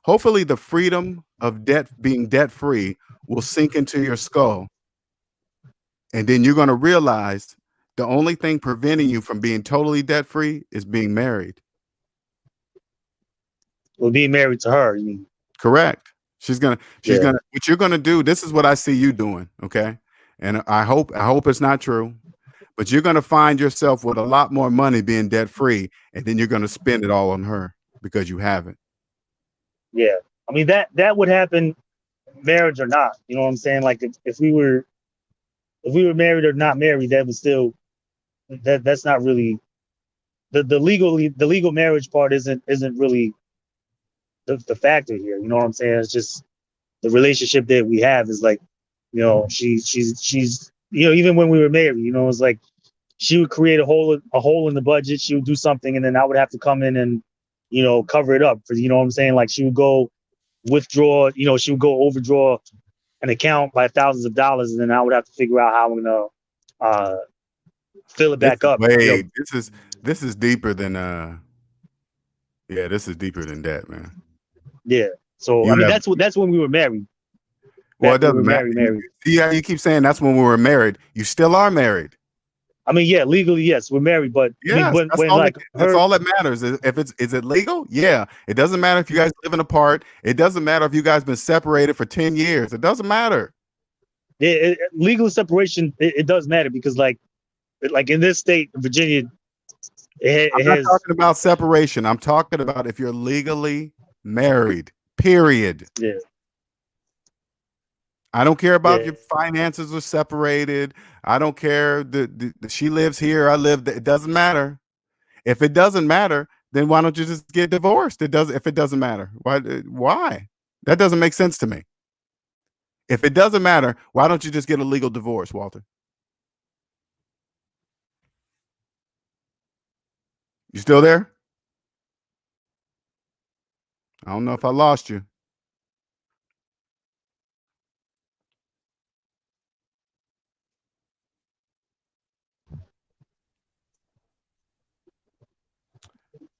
hopefully the freedom of being debt free will sink into your skull. And then you're going to realize the only thing preventing you from being totally debt free is being married. we'll be married to her. You mean? Correct. Yeah. What you're going to do. This is what I see you doing. Okay. And I hope it's not true, But you're going to find yourself with a lot more money being debt free, and then you're going to spend it all on her because you haven't. Yeah, I mean that would happen, marriage or not. You know what I'm saying? Like if we were married or not married, that would still that's not really the legal marriage part isn't really the factor here. You know what I'm saying? It's just the relationship that we have is like, she's even when we were married, it's like she would create a hole in the budget. She would do something, and then I would have to come in and cover it up. For you know what I'm saying? Like she would go withdraw. She would go overdraw an account by thousands of dollars, and then I would have to figure out how I'm gonna fill it This back is up. way this is deeper than this is deeper than that, man. Yeah. So I You mean, have that's when we were married. Well, it Back when we were doesn't matter. married. See how you keep saying that's when we were married. You still are married. I mean, yeah, legally, yes, we're married, but I mean, Yes, when like that's her, all that matters. Is it legal? Yeah. It doesn't matter if you guys living apart. It doesn't matter if you guys been separated for 10 years. It doesn't matter. legal separation, it does matter because like in this state, Virginia, I'm it not has talking about separation. I'm talking about if you're legally married. Period. yeah, I don't care about yeah, your finances are separated. I don't care she lives here, I live there. It doesn't matter. If it doesn't matter, then why don't you just get divorced? If it doesn't matter. Why? That doesn't make sense to me. If it doesn't matter, why don't you just get a legal divorce, Walter? You still there? I don't know if I lost you.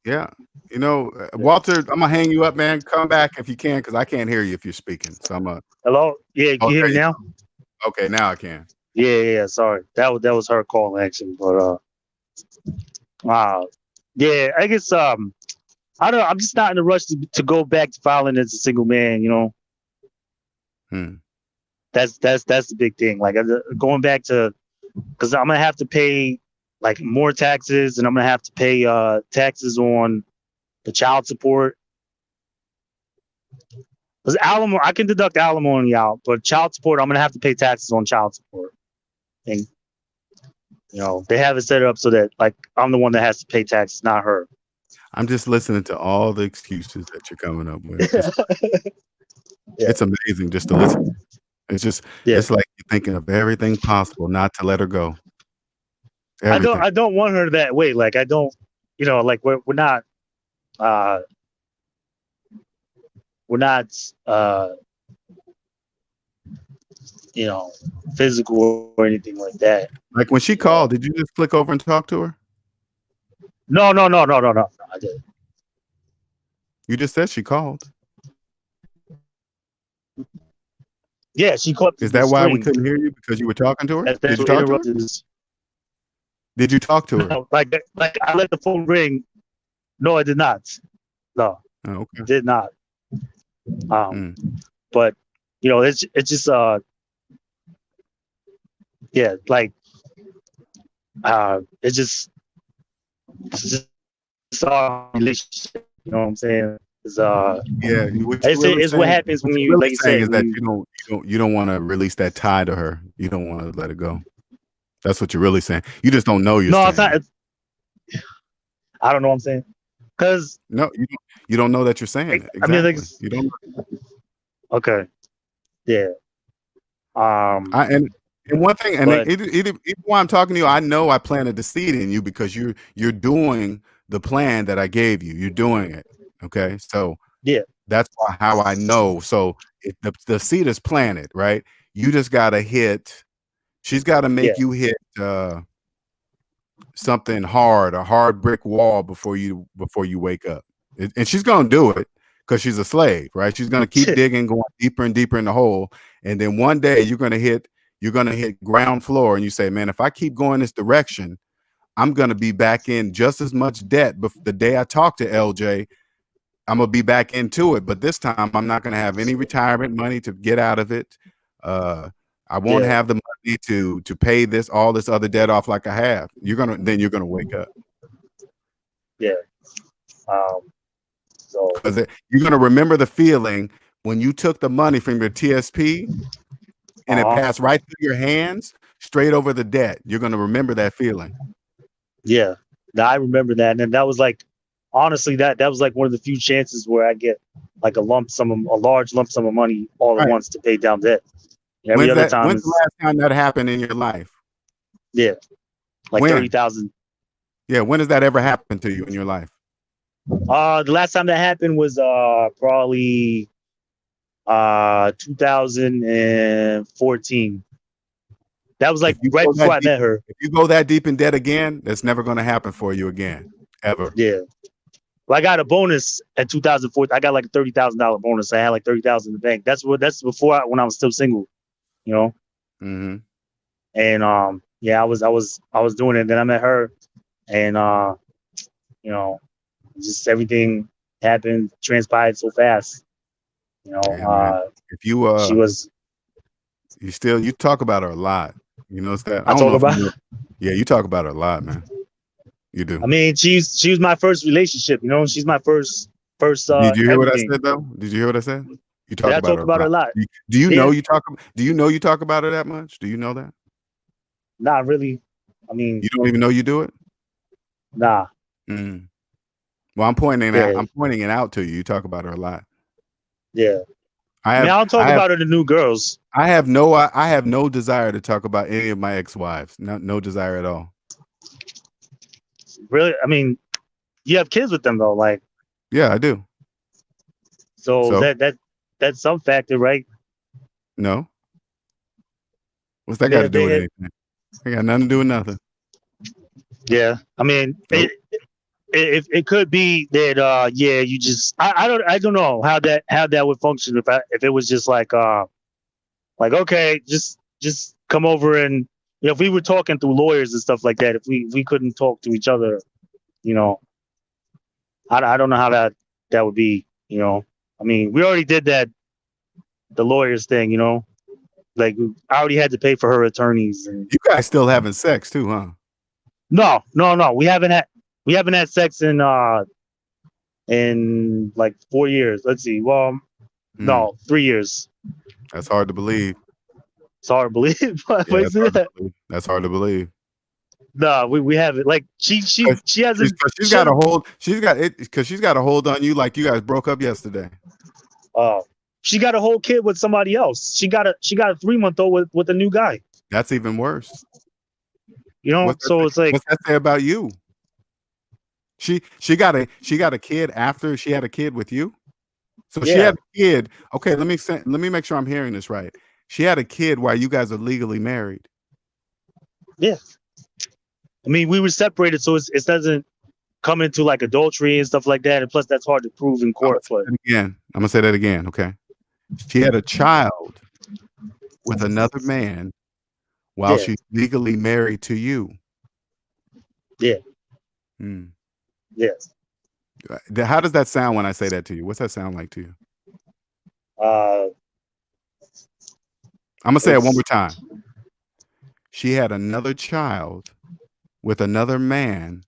Yeah. Walter, I'm gonna hang you up, man. Come back if you can, because I can't hear you if you're speaking. So I'm a hello, yeah, can oh, you hear there me you now? go. Okay, now I can. Yeah, sorry, that was her call actually, but yeah, I guess I don't know, I'm just not in a rush to go back to filing as a single man. Hmm. That's the big thing. Like going back to, because I'm gonna have to pay like more taxes, and I'm gonna have to pay taxes on the child support. Because alimony, I can deduct alimony out, but child support, I'm gonna have to pay taxes on child support. And they have it set up so that like I'm the one that has to pay taxes, not her. I'm just listening to all the excuses that you're coming up with. Yeah, It's amazing just to listen. yeah. It's like you're thinking of everything possible not to let her go. I don't Everything. I don't want her that way. Like I don't, like we're not uh we're not you know physical or anything like that. Like when she called, did you just click over and talk to her? No. I didn't. You just said she called. Yeah, she called Is the that why we screen. couldn't hear you? Because you were talking to her? That's Did you what talk to her? interrupted us. Did you talk to her? No, like I let the phone ring. No, I did not. No, Oh, okay. did not. But it's just yeah, like it's just our relationship. You know what I'm saying? Yeah, what you really It's what saying? happens What when you're you, really like you saying said, is that you don't want to release that tie to her. You don't want to let it go. That's what you're really saying. You just don't know you're no, saying it's not. it. I don't know what I'm saying, because No, you don't know that you're saying it. I mean, like, Exactly. You don't. okay, yeah, And one thing, and but even while I'm talking to you, I know I planted the seed in you because you're doing the plan that I gave you. You're doing it. Okay, so yeah, that's how I know. So the seed is planted, right? You just gotta hit. She's got to yeah, make you hit something hard, a hard brick wall before you wake up. And she's gonna do it because she's a slave, right? She's gonna keep digging, going deeper and deeper in the hole, and then one day you're gonna hit ground floor, and you say, "Man, if I keep going this direction, I'm gonna be back in just as much debt." The day I talk to LJ, I'm gonna be back into it, but this time I'm not gonna have any retirement money to get out of it. I won't Yeah. have the money to pay all this other debt off like I have. You're gonna wake up Yeah. So because you're gonna remember the feeling when you took the money from your TSP and it uh-huh. passed right through your hands, straight over the debt. You're gonna remember that feeling. Yeah. Now I remember that. And then that was like, honestly, that was like one of the few chances where I get like a large lump sum of money all at Right. once to pay down debt. And every other time When's the is, last time that happened in your life? yeah, like When? 30,000. Yeah, when has that ever happened to you in your life? The last time that happened was probably 2014. That was If like you right go before that I deep, met her. if you go that deep in debt again, that's never going to happen for you again, ever. Yeah. Well, I got a bonus at 2004. I got like a $30,000 bonus. I had like 30,000 in the bank. That's before when I was still single, you know. Mm-hmm. And yeah, I was doing it. Then I met her, and you know, just everything happened, transpired so fast. You know, Yeah, man. If you she was. you talk about her a lot. You notice that? I I don't talk know if you about. know. Yeah, you talk about her a lot, man. You do. I mean, she was my first relationship. You know, she's my first Did you hear what I everything. said though? Did you hear what I said? You Yeah, talk I about talk her a about her lot. a lot. Do you know Yeah, you talk about her that much? Do you know that? not really. I mean, You don't even know you do it? nah. Mm. Well, Yeah, I'm pointing it out to you. You talk about her a lot. yeah. I I mean, have I don't talk I have about her to new girls. I have no desire to talk about any of my ex-wives. No desire at all. Really, I mean, you have kids with them though, like Yeah, I do. so So, that's some factor, right? no. What's I that mean, got to if do with they, anything? It got nothing to do with nothing. yeah. I mean, Nope. it could be that yeah, you just I don't know how that would function if it was just like okay, just come over and if we were talking through lawyers and stuff like that, if we couldn't talk to each other, you know, I don't know how that would be, you know. I mean, we already did the lawyers thing, you know. Like I already had to pay for her attorneys and You guys still having sex too, huh? no, we haven't had sex in like 4 years. Let's see. Well, Hmm. no, 3 years. That's hard to believe. It's hard to believe, but Yeah, that's hard to that. believe. That's hard to believe. No, we haven't. Like she hasn't. She's got a hold. She's got it because she's got a hold on you like you guys broke up yesterday. Uh, she got a whole kid with somebody else. She got a 3-month-old with a new guy. That's even worse. You know, so it's like What's that say about you? She got a kid after she had a kid with you. So she yeah, had a kid. Okay, let me make sure I'm hearing this right. She had a kid while you guys are legally married. yeah. I mean, we were separated, so it doesn't come into like adultery and stuff like that. And plus, that's hard to prove in I'm gonna court. say But that again. I'm gonna say that again. Okay. She had a child with another man while yeah, she's legally married to you. yeah, Hmm. yeah. How does that sound when I say that to you? What's that sound like to you? Uh, I'm gonna say it one it's more time. She had another child with another man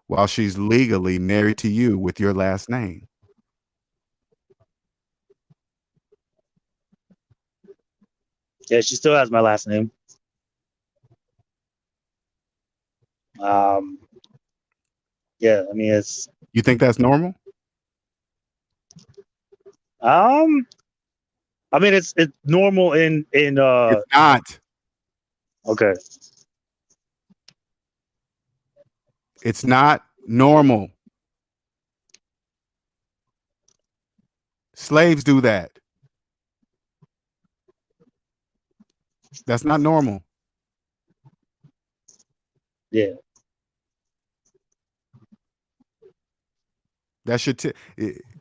while she's legally married to you with your last name. yeah. She still has my last name. Um, yeah. I mean, it's You think that's normal? um. I mean, it's normal in It's not. okay. It's not normal. Slaves do that. That's not normal. Yeah. That should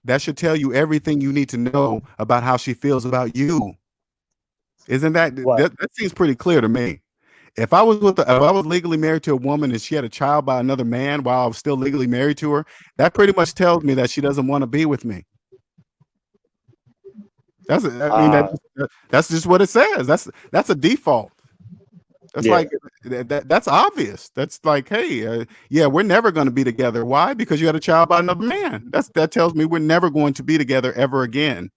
that should tell you everything you need to know about how she feels about you. Isn't What? that seems pretty clear to me? If I was if I was legally married to a woman and she had a child by another man while I was still legally married to her, that pretty much tells me that she doesn't want to be with me. I mean, that's just what it says. That's a default. That's Yeah. like that's obvious. That's like, hey, yeah, we're never going to be together. Why? Because you had a child by another man. That tells me we're never going to be together ever again.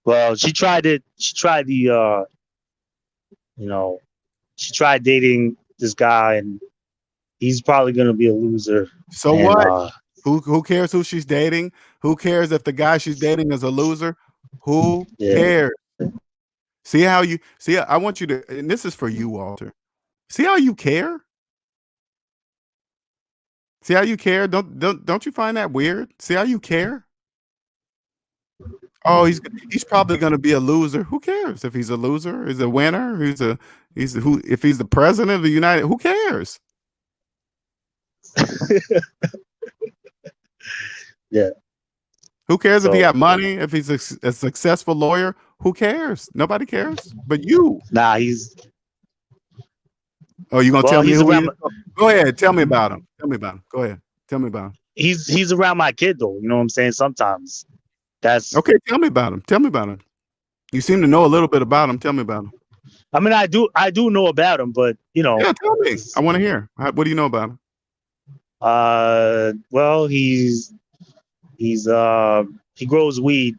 Well, she tried it. She tried you know, she tried dating this guy, and he's probably gonna be a loser. So And what? Who cares who she's dating? Who cares if the guy she's dating is a loser? Who yeah, cares? See how you see? I want you to, and this is for you, Walter. See how you care? See how you care? Don't you find that weird? See how you care? Oh, he's probably going to be a loser. Who cares if he's a loser? He's a winner. He's who? If he's the president of the United, who cares? yeah. Who cares if he So got money? If he's a successful lawyer? Who cares? Nobody cares. But you. nah, he's Oh, you gonna well, tell me he's who he around. is? Go ahead. Tell me about him. Tell me about him. Go ahead. Tell me about him. He's around my kid though. You know what I'm saying? Sometimes that's. Okay. Tell me about him. Tell me about him. You seem to know a little bit about him. Tell me about him. I mean, I do know about him, but Yeah, tell me. I want to hear. What do you know about him? well, he's he grows weed,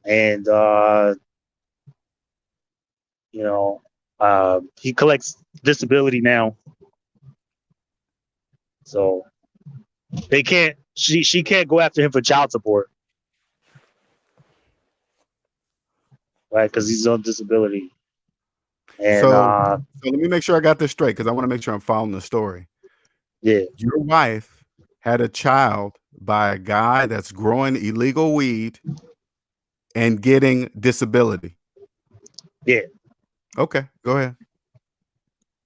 and you know, he collects disability now, so they can't. She can't go after him for child support, right? Because he's on disability, and So let me make sure I got this straight because I want to make sure I'm following the story. yeah, Your wife had a child by a guy that's growing illegal weed and getting disability. yeah, Okay, go ahead.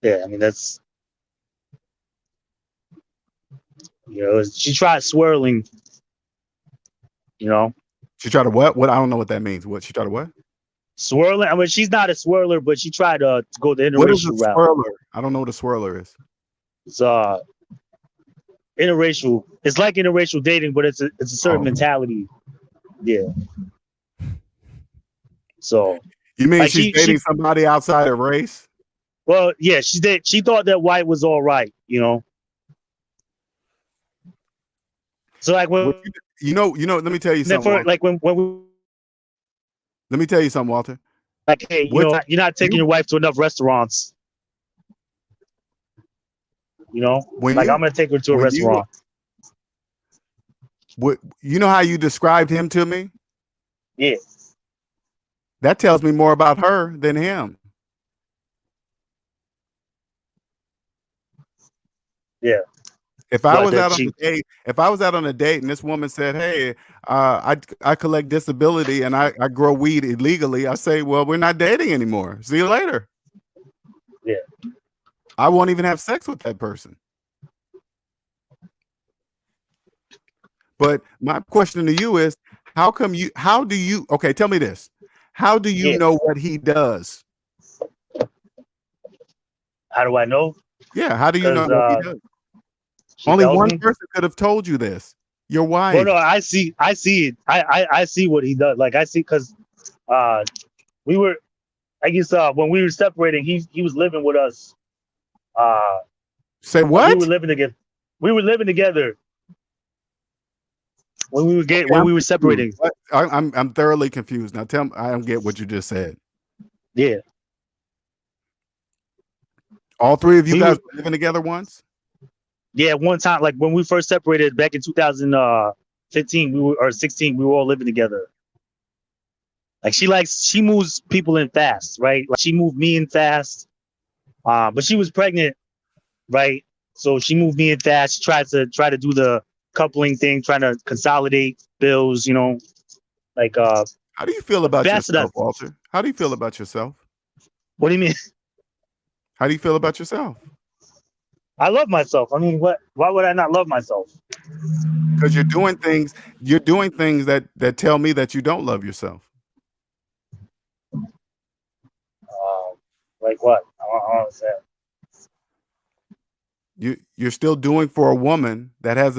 yeah. I mean, that's she tried swirling, you know, She tried to what? What? I don't know what that means. What? She tried to what? swirling. I mean, she's not a swirler, but she tried to go the What is a interracial route. swirler? I don't know what a swirler is. It's interracial. It's like interracial dating, but it's a certain Oh. mentality. Yeah. So You mean like she's dating somebody outside of race? well, yeah, she did. She thought that white was all right, you know. So like when What let me tell you something, Walter. like when we Let me tell you something, Walter. like, hey, What you're not taking you your wife to enough restaurants, you know. when Like I'm you gonna take her to a when you restaurant. what you know how you described him to me? Yeah, That tells me more about her than him. yeah. If I But was that out on she a date, if I was out on a date and this woman said, "Hey, I collect disability and I grow weed illegally," I say, "Well, we're not dating anymore. See you later." yeah. I won't even have sex with that person. But my question to you is, how do you, okay, tell me this. How do you Yeah. know what he does? How do I know? Yeah, how do you know Because what he does? she Only tells one me. person could have told you this. Your Well, no, wife. I see it. I see what he does. Like I see because uh we were I guess when we were separating, he was living with us. Uh Say like we were what? living together. We were living together Okay, when I'm we were confused. separating. I'm thoroughly confused. Now tell me, I don't get what you just said. Yeah. All three of you We guys were were living together once? yeah, one time like when we first separated back in 2015, we were or 16, we were all living together. Like she moves people in fast, right? Like she moved me in fast. But she was pregnant, right? So she moved me in fast. She try to do the coupling thing, trying to consolidate bills, like How do you feel about fast enough. yourself, Walter? How do you feel about yourself? What do you mean? How do you feel about yourself? I love myself. I mean, what? Why would I not love myself? Because you're doing things that tell me that you don't love yourself. Like what? I don't understand. You're still doing for a woman that has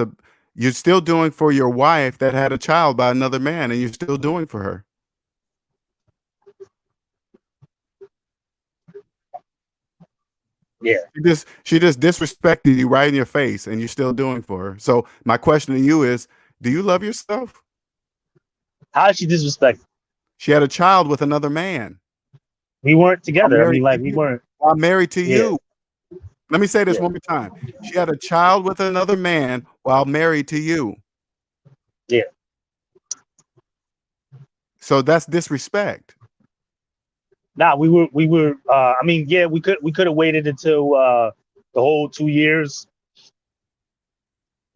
You're still doing for your wife that had a child by another man, and you're still doing for her. Yeah. She just disrespected you right in your face, and you're still doing for her. So my question to you is, do you love yourself? How is she disrespectful? She had a child with another man We weren't while together. I married mean, to like we you. weren't. While married to Yeah. you. Let me say this Yeah. one more time. She had a child with another man while married to you. Yeah. So that's disrespect. Nah, we were. I mean, yeah, we could have waited until the whole 2 years.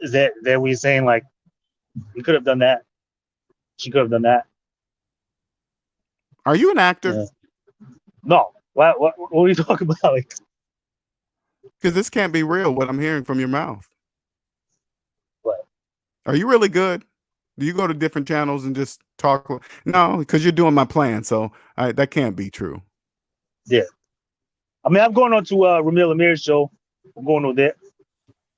Is that we saying like we could have done that? She could have done that. Are you an actor? Yeah. No. What are you talking about? Like, Because this can't be real, what I'm hearing from your mouth. what? Are you really good? Do you go to different channels and just talk? No, because you're doing my plan. So that can't be true. Yeah. I mean, I'm going on to Ramil Amir's show. I'm going on that.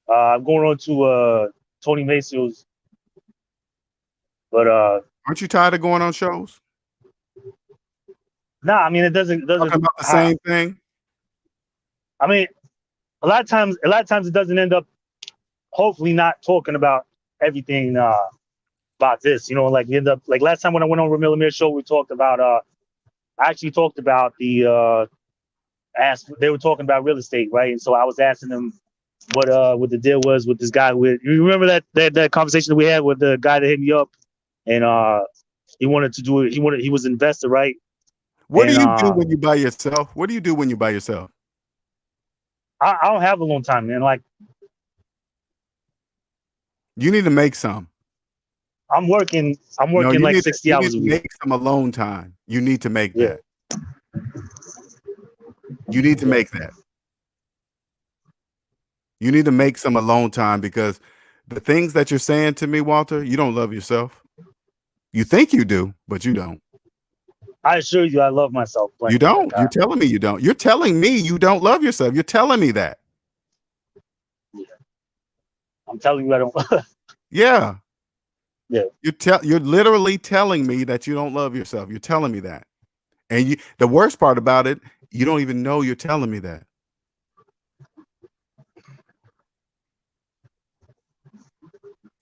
I'm going on to Tony Macio's. But Aren't you tired of going on shows? nah, I mean it doesn't Talking about the same thing? I mean, a lot of times it doesn't end up hopefully not talking about everything about this. You know, like we end up like last time when I went on Ramil Amir's show, we talked about I actually talked about they were talking about real estate, right? And so I was asking them what the deal was with this guy with you remember that conversation that we had with the guy that hit me up and he wanted to do it, he was an investor, right? What do And you do when you by yourself? What do you do when you by yourself? I don't have a long time, man. Like You need to make some. I'm working No, you like need 60 hours a to week. make some alone time. You need to make Yeah. that. You need to make that. You need to make some alone time because the things that you're saying to me, Walter, you don't love yourself. You think you do, but you don't. I assure you, I love myself plenty. You don't. You're telling me you don't. You're telling me you don't love yourself. You're telling me that. Yeah. I'm telling you, I don't. Yeah. Yeah. You're literally telling me that you don't love yourself. You're telling me that. And the worst part about it, you don't even know you're telling me that.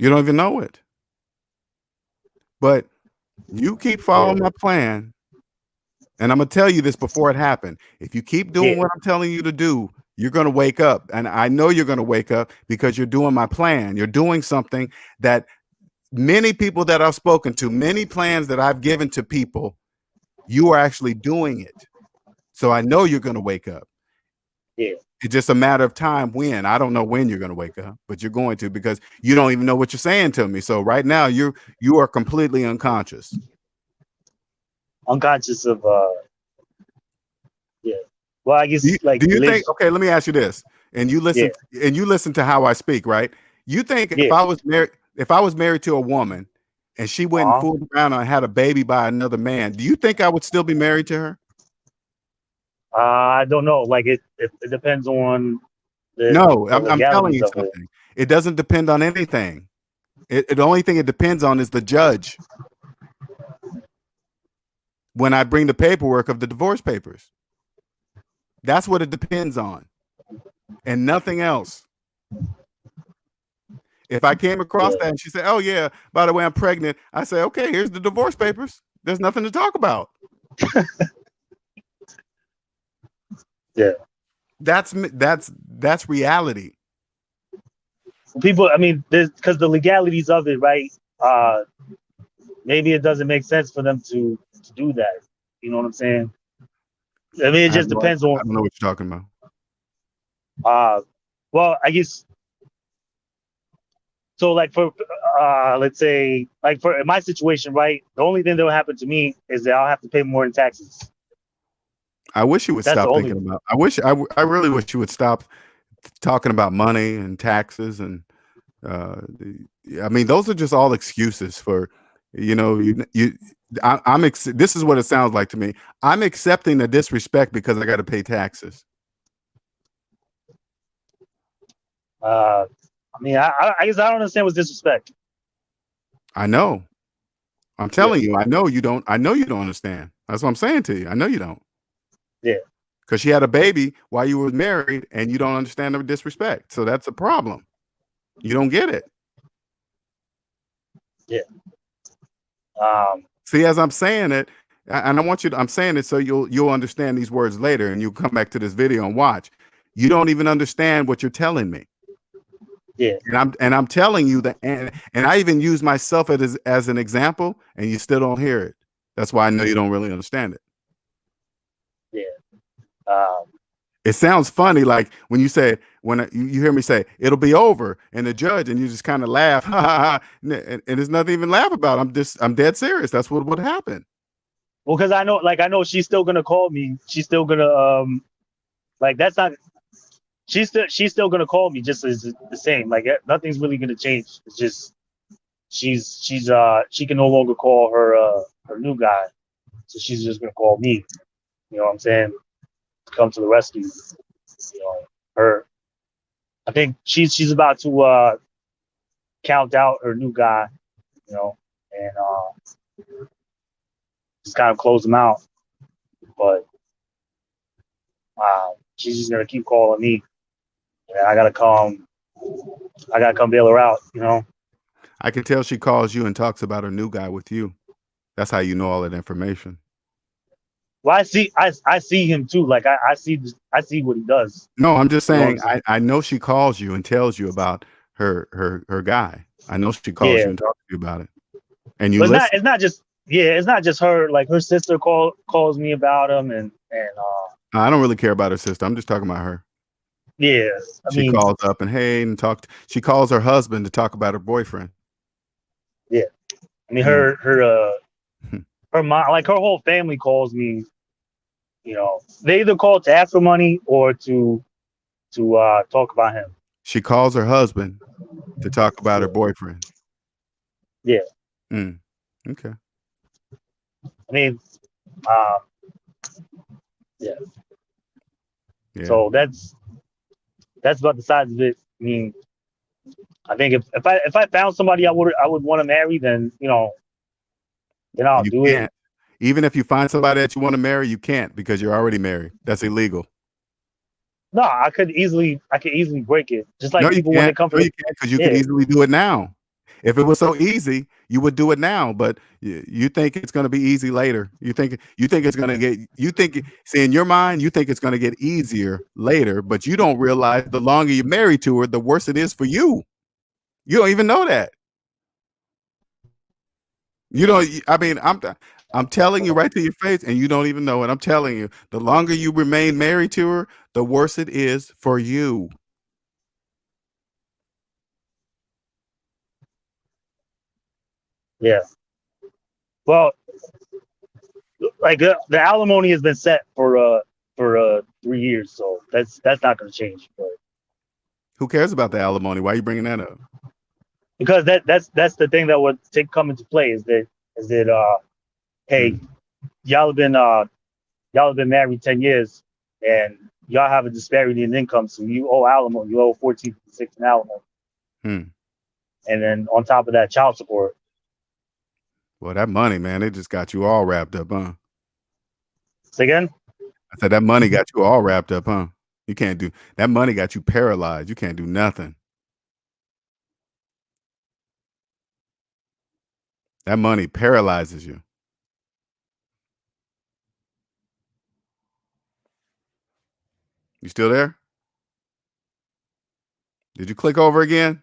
You don't even know it. But you keep following my plan. And I'm going to tell you this before it happened. If you keep doing what I'm telling you to do, you're going to wake up. And I know you're going to wake up because you're doing my plan. You're doing something that many people that I've spoken to, many plans that I've given to people, you are actually doing it. So I know you're going to wake up. Yeah. It's just a matter of time when. I don't know when you're going to wake up, but you're going to because you don't even know what you're saying to me. So right now you are completely unconscious. Unconscious of yeah. Well, I guess Do you think, okay, let me ask you this. And you listen to how I speak, right? You think if I was married to a woman and she went and fooled around and had a baby by another man, do you think I would still be married to her? I don't know. Like it depends on No, I'm telling legalities you of it. something. It doesn't depend on anything. The only thing it depends on is the judge. When I bring the paperwork of the divorce papers, that's what it depends on, and nothing else. If I came across that and she said, "Oh yeah, by the way, I'm pregnant," I say, "Okay, here's the divorce papers. There's nothing to talk about." Yeah, that's reality. People, I mean, because the legalities of it, right? Maybe it doesn't make sense for them to do that. You know what I'm saying? I mean, it just depends on. I don't know what you're talking about. Well, I guess. So, like for let's say, like for in my situation, right? The only thing that will happen to me is that I'll have to pay more in taxes. I wish you would That's stop thinking about. I really wish you would stop talking about money and taxes and. I mean, those are just all excuses for, this is what it sounds like to me. I'm accepting the disrespect because I got to pay taxes. I I mean, I guess I don't understand what's disrespect. I know. I'm Yeah, telling you, I know you don't understand. That's what I'm saying to you. I know you don't. yeah, Because she had a baby while you were married and you don't understand the disrespect. So that's a problem. You don't get it. yeah. Um, See, as I'm saying it, and I want you to, I'm saying it so you'll understand these words later and you'll come back to this video and watch. You don't even understand what you're telling me. yeah, And I'm telling you that, and I even use myself as an example, and you still don't hear it. That's why I know you don't really understand it. yeah. Um, It sounds funny, like when you say, when you hear me say it'll be over, and the judge, and you just kind of laugh, ha ha ha, and there's nothing even laugh about. I'm dead serious. That's what would happen. well, because I know she's still gonna call me. She's still gonna like that's not. She's still gonna call me just as the same. Like nothing's really gonna change. It's just she can no longer call her new guy, so she's just gonna call me. You know what I'm saying? To come to the rescue. You know, her. I think she's about to count out her new guy. You know, and just kind of close him out. But she's just gonna keep calling me, and I gotta come. I gotta come bail her out. You know. I can tell she calls you and talks about her new guy with you. That's how you know all that information. Well, I see him too. Like I see what he does. No, I'm just You know what I'm saying, saying? I know she calls you and tells you about her guy. I know she calls Yeah, you and talks to you about it, and you but listen. it's not just it's not just her. Like her sister calls me about him, and I don't really care about her sister. I'm just talking about her. yeah. I She mean, calls up and hey, and she calls her husband to talk about her boyfriend. yeah. I mean Mm. her mom, like her whole family calls me. You know, they either call to ask for money or to talk about him. She calls her husband to talk about her Yeah, boyfriend. yeah. Mm. Okay. I mean, uh, yeah. Yeah. So that's about the size of it. I mean, I think if I found somebody I would want to marry, then then I'll You do it. can't. Even if you find somebody that you want to marry, you can't because you're already married. That's illegal. No, I could easily break it. Just No, like you people when they can't. come for No, the you can't because you could yeah. easily do it now. If it was so easy, you would do it now. But you think it's going to be easy later. You think it's going to get. You think see in your mind, you think it's going to get easier later, but you don't realize the longer you're married to her, the worse it is for you. You don't even know that. You don't. I mean, I'm telling you right to your face, and you don't even know it. I'm telling you, the longer you remain married to her, the worse it is for you. Yeah. Well, like the alimony has been set for 3 years, so that's not going to change. But Who cares about the alimony? Why are you bringing that up? because that's the thing that would come into play is that hey, Hmm. y'all have been y'all have been married 10 years, and y'all have a disparity in income, so you owe alimony, you owe 14.6 in alimony, Hmm. and then on top of that, child support. Well, that money, man, it just got you all wrapped up, huh? So again, I said that money got you all wrapped up, huh? You can't do that. Money got you paralyzed. You can't do nothing. That money paralyzes you. You still there? Did you click over again?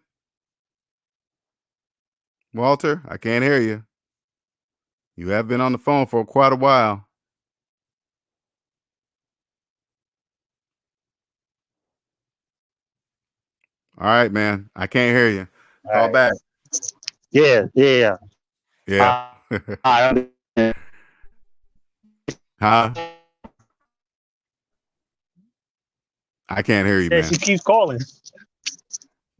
Walter, I can't hear you. You have been on the phone for quite a while. All right, man. I can't hear you. all Call right, back. yeah, yeah, Yeah. yeah. I Huh? I can't hear you, yeah, she man. keeps calling.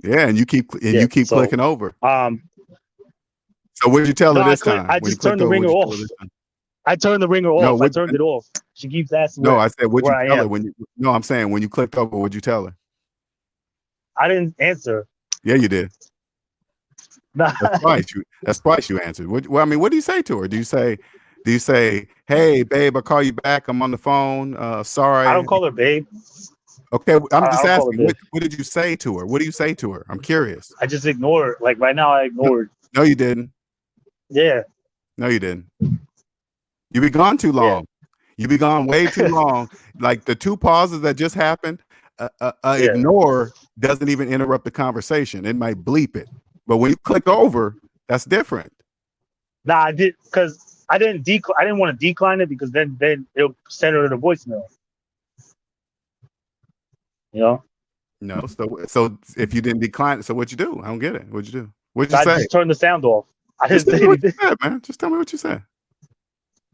Yeah, and Yeah, you keep so clicking over. um, So what did you tell no, her I this could. time? I When you just clicked turned the over, what ringer did you tell her off. this time? I turned the ringer No, off. I what turned it off. She keeps asking no, I said, what'd where you I tell her am. when you no, I'm saying when you clicked over, what'd you tell her? I didn't answer. Yeah, you did. Nah, That's twice you answered. Well, I mean, what do you say to her? Do you say, "Hey, babe, I'll call you back. I'm on the phone. I don't Sorry." call her babe. Okay, I'm I just don't call her asking. babe. What did you say to her? What do you say to her? I'm curious. I just ignore her. Like right now, I No, ignored. no, you didn't. Yeah, No, you didn't. You be gone too yeah, long. You be gone way too long. Like the two pauses that just happened, yeah. ignore doesn't even interrupt the conversation. It might bleep it. But when you click over, that's different. Nah, I did because I didn't I didn't want to decline it because then it'll send her to the voicemail. You know, No, so if you didn't decline it, so what'd you do? I don't get it. What'd you do? What'd you I say? just turned the sound off. I Just didn't tell say me what you anything. said, man. Just tell me what you said.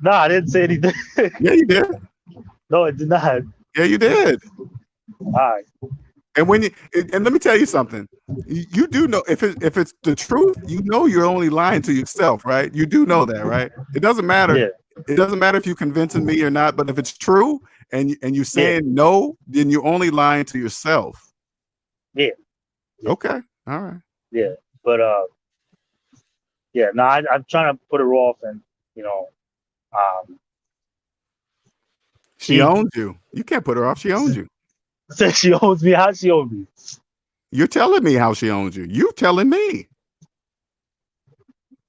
No, I didn't say anything. Yeah, you did. No, it did not. Yeah, you did. All right. And when you and let me tell you something, you do know if it's the truth, you know you're only lying to yourself, right? You do know that, right? It doesn't matter. Yeah, It doesn't matter if you're convincing me or not, but if it's true and you're yeah, saying no, then you're only lying to yourself. yeah, yeah, Okay. All right. yeah. But yeah. No, I'm trying to put her off, and you know, um, She she owns you. You can't put her off. She owns you. said she owns me. How she owns me? You're telling me how she owns you. You telling me.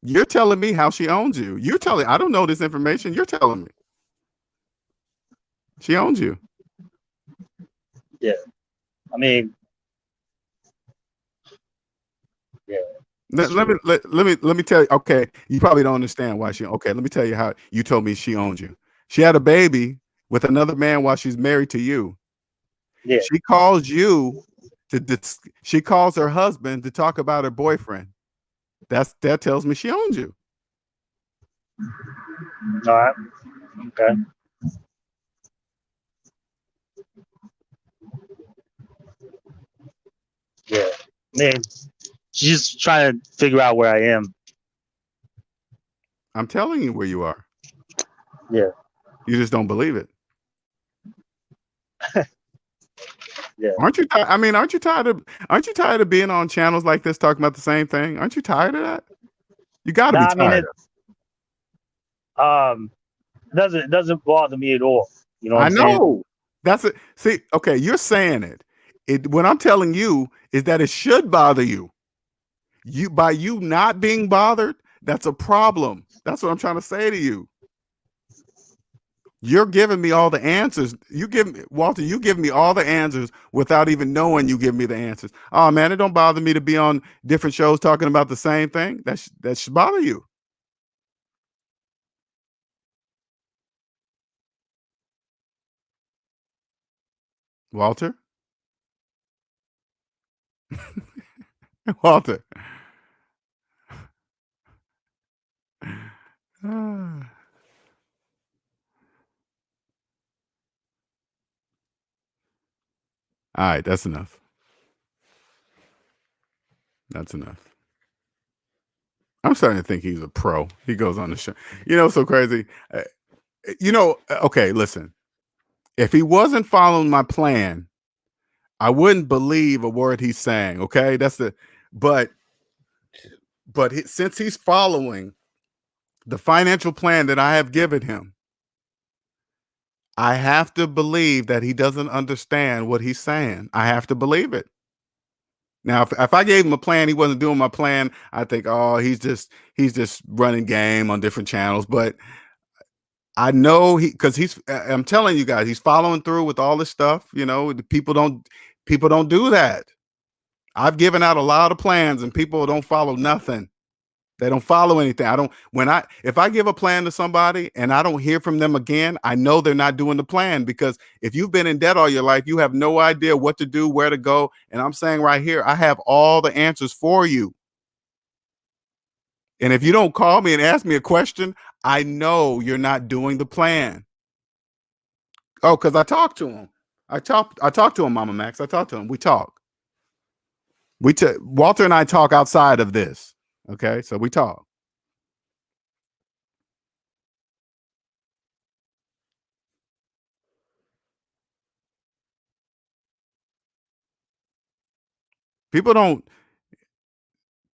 You're telling me how she owns you. You're telling I don't know this information. You're telling me. She owns you. Yeah. I mean, yeah, it's true. Let me tell you. Okay, you probably don't understand why she. Okay, let me tell you how you told me she owns you. She had a baby with another man while she's married to you. Yeah. She calls you she calls her husband to talk about her boyfriend. That tells me she owns you. All right. Okay. Yeah. Man, she's just trying to figure out where I am. I'm telling you where you are. Yeah. You just don't believe it. Yeah. Aren't you? I mean, aren't you tired of being on channels like this talking about the same thing? Aren't you tired of that? You got to be Nah, I mean tired it. of it. Um, it doesn't bother me at all. You know what I I'm saying? know. That's it. See, okay, you're saying it. What I'm telling you is that it should bother you. By you not being bothered, that's a problem. That's what I'm trying to say to you. You're giving me all the answers. You give me Walter, you give me all the answers without even knowing you give me the answers. Oh man, it don't bother me to be on different shows talking about the same thing. That should bother you. Walter? Walter. All right, that's enough. That's enough. I'm starting to think he's a pro. He goes on the show. You know, so crazy. Okay, listen. If he wasn't following my plan, I wouldn't believe a word he's saying. Okay, but since he's following the financial plan that I have given him, I have to believe that he doesn't understand what he's saying. I have to believe it. Now, if I gave him a plan, he wasn't doing my plan. I think, oh, he's just running game on different channels. But I know because I'm telling you guys, he's following through with all this stuff. You know, people don't do that. I've given out a lot of plans and people don't follow nothing. They don't follow anything. I don't if I give a plan to somebody and I don't hear from them again, I know they're not doing the plan because if you've been in debt all your life, you have no idea what to do, where to go. And I'm saying right here, I have all the answers for you. And if you don't call me and ask me a question, I know you're not doing the plan. Oh, because I talked to him. I talked to him, Mama Max. I talked to him. We talk. Walter and I talk outside of this. Okay, so we talk. People don't.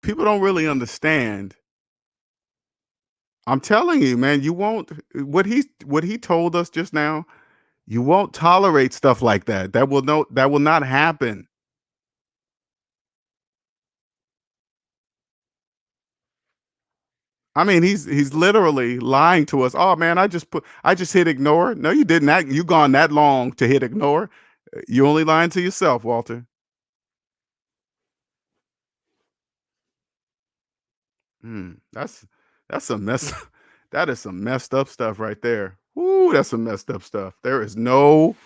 people don't really understand. I'm telling you, man, you won't what he told us just now, you won't tolerate stuff like that. That will not happen. I mean, he's literally lying to us. Oh man, I just hit ignore. No, you didn't. You gone that long to hit ignore. You only lying to yourself, Walter. That's some mess. That is some messed up stuff right there. Ooh, that's some messed up stuff. There is no.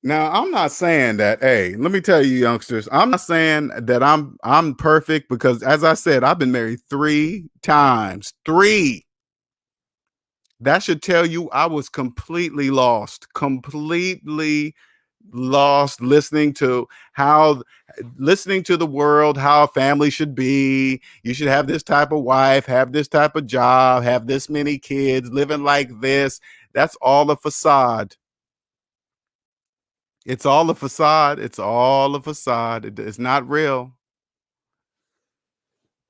Now, I'm not saying that. Hey, let me tell you, youngsters. I'm not saying that I'm perfect because, as I said, I've been married 3 times. Three. That should tell you I was completely lost listening to the world, how a family should be. You should have this type of wife, have this type of job, have this many kids, living like this. That's all a facade. It's all a facade. It's all a facade. It's not real.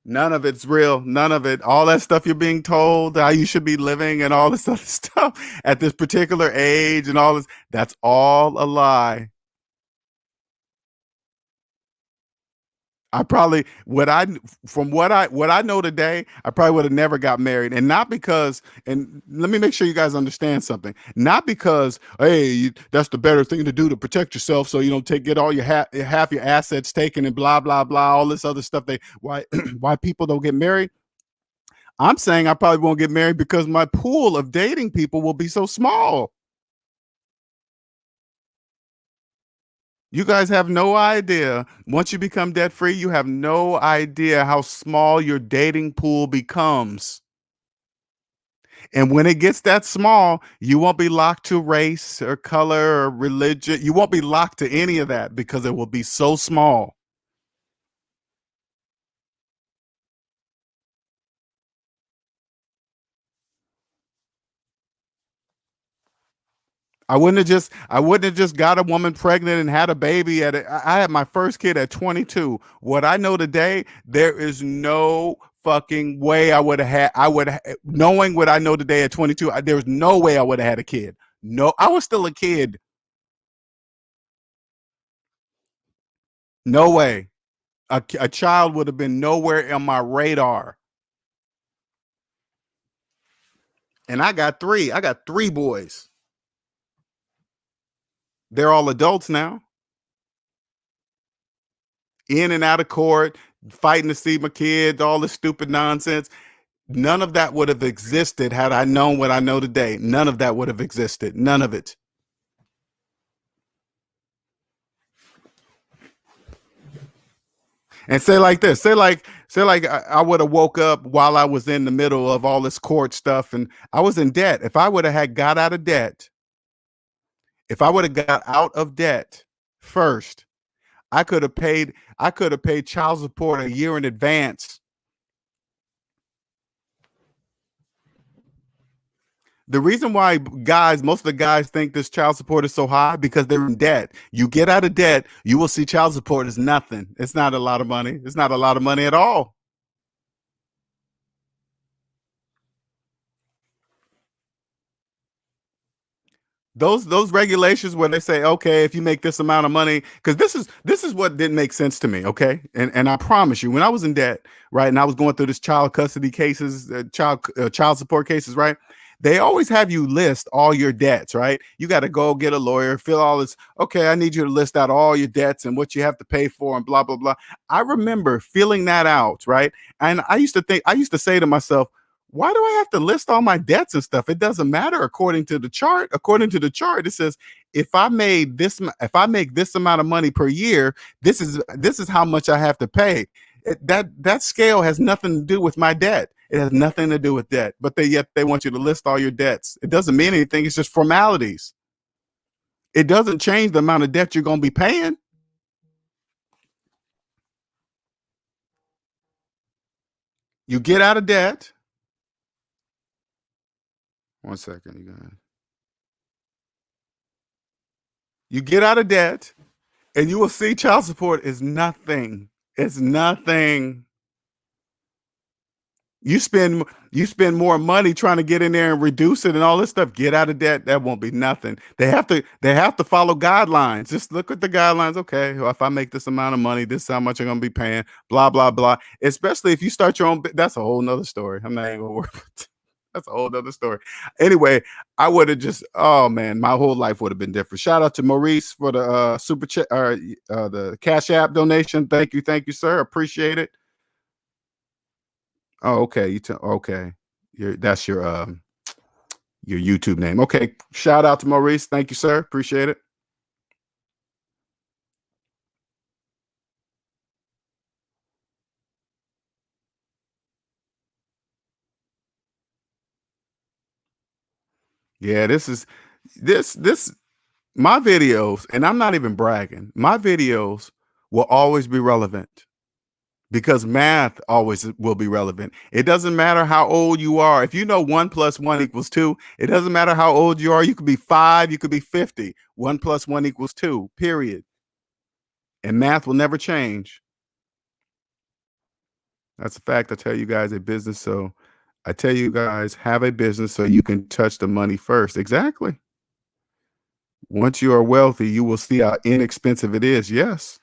None of it's real. None of it. All that stuff you're being told, how you should be living, and all this other stuff at this particular age, and all this, that's all a lie. I probably what I from what I know today, I probably would have never got married, and not because. And let me make sure you guys understand something. Not because hey, that's the better thing to do to protect yourself, so you don't get all your half your assets taken and blah blah blah, all this other stuff. They why why people don't get married. I'm saying I probably won't get married because my pool of dating people will be so small. You guys have no idea. Once you become debt free, you have no idea how small your dating pool becomes. And when it gets that small, you won't be locked to race or color or religion. You won't be locked to any of that because it will be so small. I wouldn't have just got a woman pregnant and had a baby I had my first kid at 22. What I know today, there is no fucking way knowing what I know today at 22, there was no way I would have had a kid. No, I was still a kid. No way. A child would have been nowhere on my radar. And I got three. I got three boys. They're all adults now. In and out of court, fighting to see my kids, all this stupid nonsense. None of that would have existed had I known what I know today. None of that would have existed. None of it. And say like I would have woke up while I was in the middle of all this court stuff and I was in debt. If I would have had got out of debt, if I would have got out of debt first, I could have paid child support a year in advance. The reason why most of the guys think this child support is so high because they're in debt. You get out of debt, you will see child support is nothing. It's not a lot of money. It's not a lot of money at all. Those regulations where they say, okay, if you make this amount of money, because this is what didn't make sense to me, okay? And I promise you, when I was in debt, right, and I was going through this child custody cases, child support cases, right? They always have you list all your debts, right? You got to go get a lawyer, fill all this. Okay, I need you to list out all your debts and what you have to pay for, and blah blah blah. I remember filling that out, right? And I used to say to myself, why do I have to list all my debts and stuff? It doesn't matter according to the chart. According to the chart, it says if I make this amount of money per year, this is how much I have to pay. That scale has nothing to do with my debt. It has nothing to do with debt. But yet they want you to list all your debts. It doesn't mean anything. It's just formalities. It doesn't change the amount of debt you're going to be paying. You get out of debt. One second, you guys. You get out of debt and you will see child support is nothing. It's nothing. You spend you spend more money trying to get in there and reduce it and all this stuff. Get out of debt. That won't be nothing. They have to follow guidelines. Just look at the guidelines. Okay, well, if I make this amount of money, this is how much I'm gonna be paying. Blah blah blah. Especially if you start your own. That's a whole nother story. I'm not even gonna worry. That's a whole nother story. Anyway, I would have just. Oh man, my whole life would have been different. Shout out to Maurice for the super chat or the Cash App donation. Thank you, sir. Appreciate it. Oh, okay. Okay. That's your YouTube name. Okay. Shout out to Maurice. Thank you, sir. Appreciate it. Yeah, this my videos, and I'm not even bragging. My videos will always be relevant because math always will be relevant. It doesn't matter how old you are. If you know 1 + 1 = 2, it doesn't matter how old you are. You could be 5, you could be 50. 1 + 1 = 2, period. And math will never change. That's a fact. I tell you guys, have a business so you can touch the money first. Exactly. Once you are wealthy, you will see how inexpensive it is. Yes.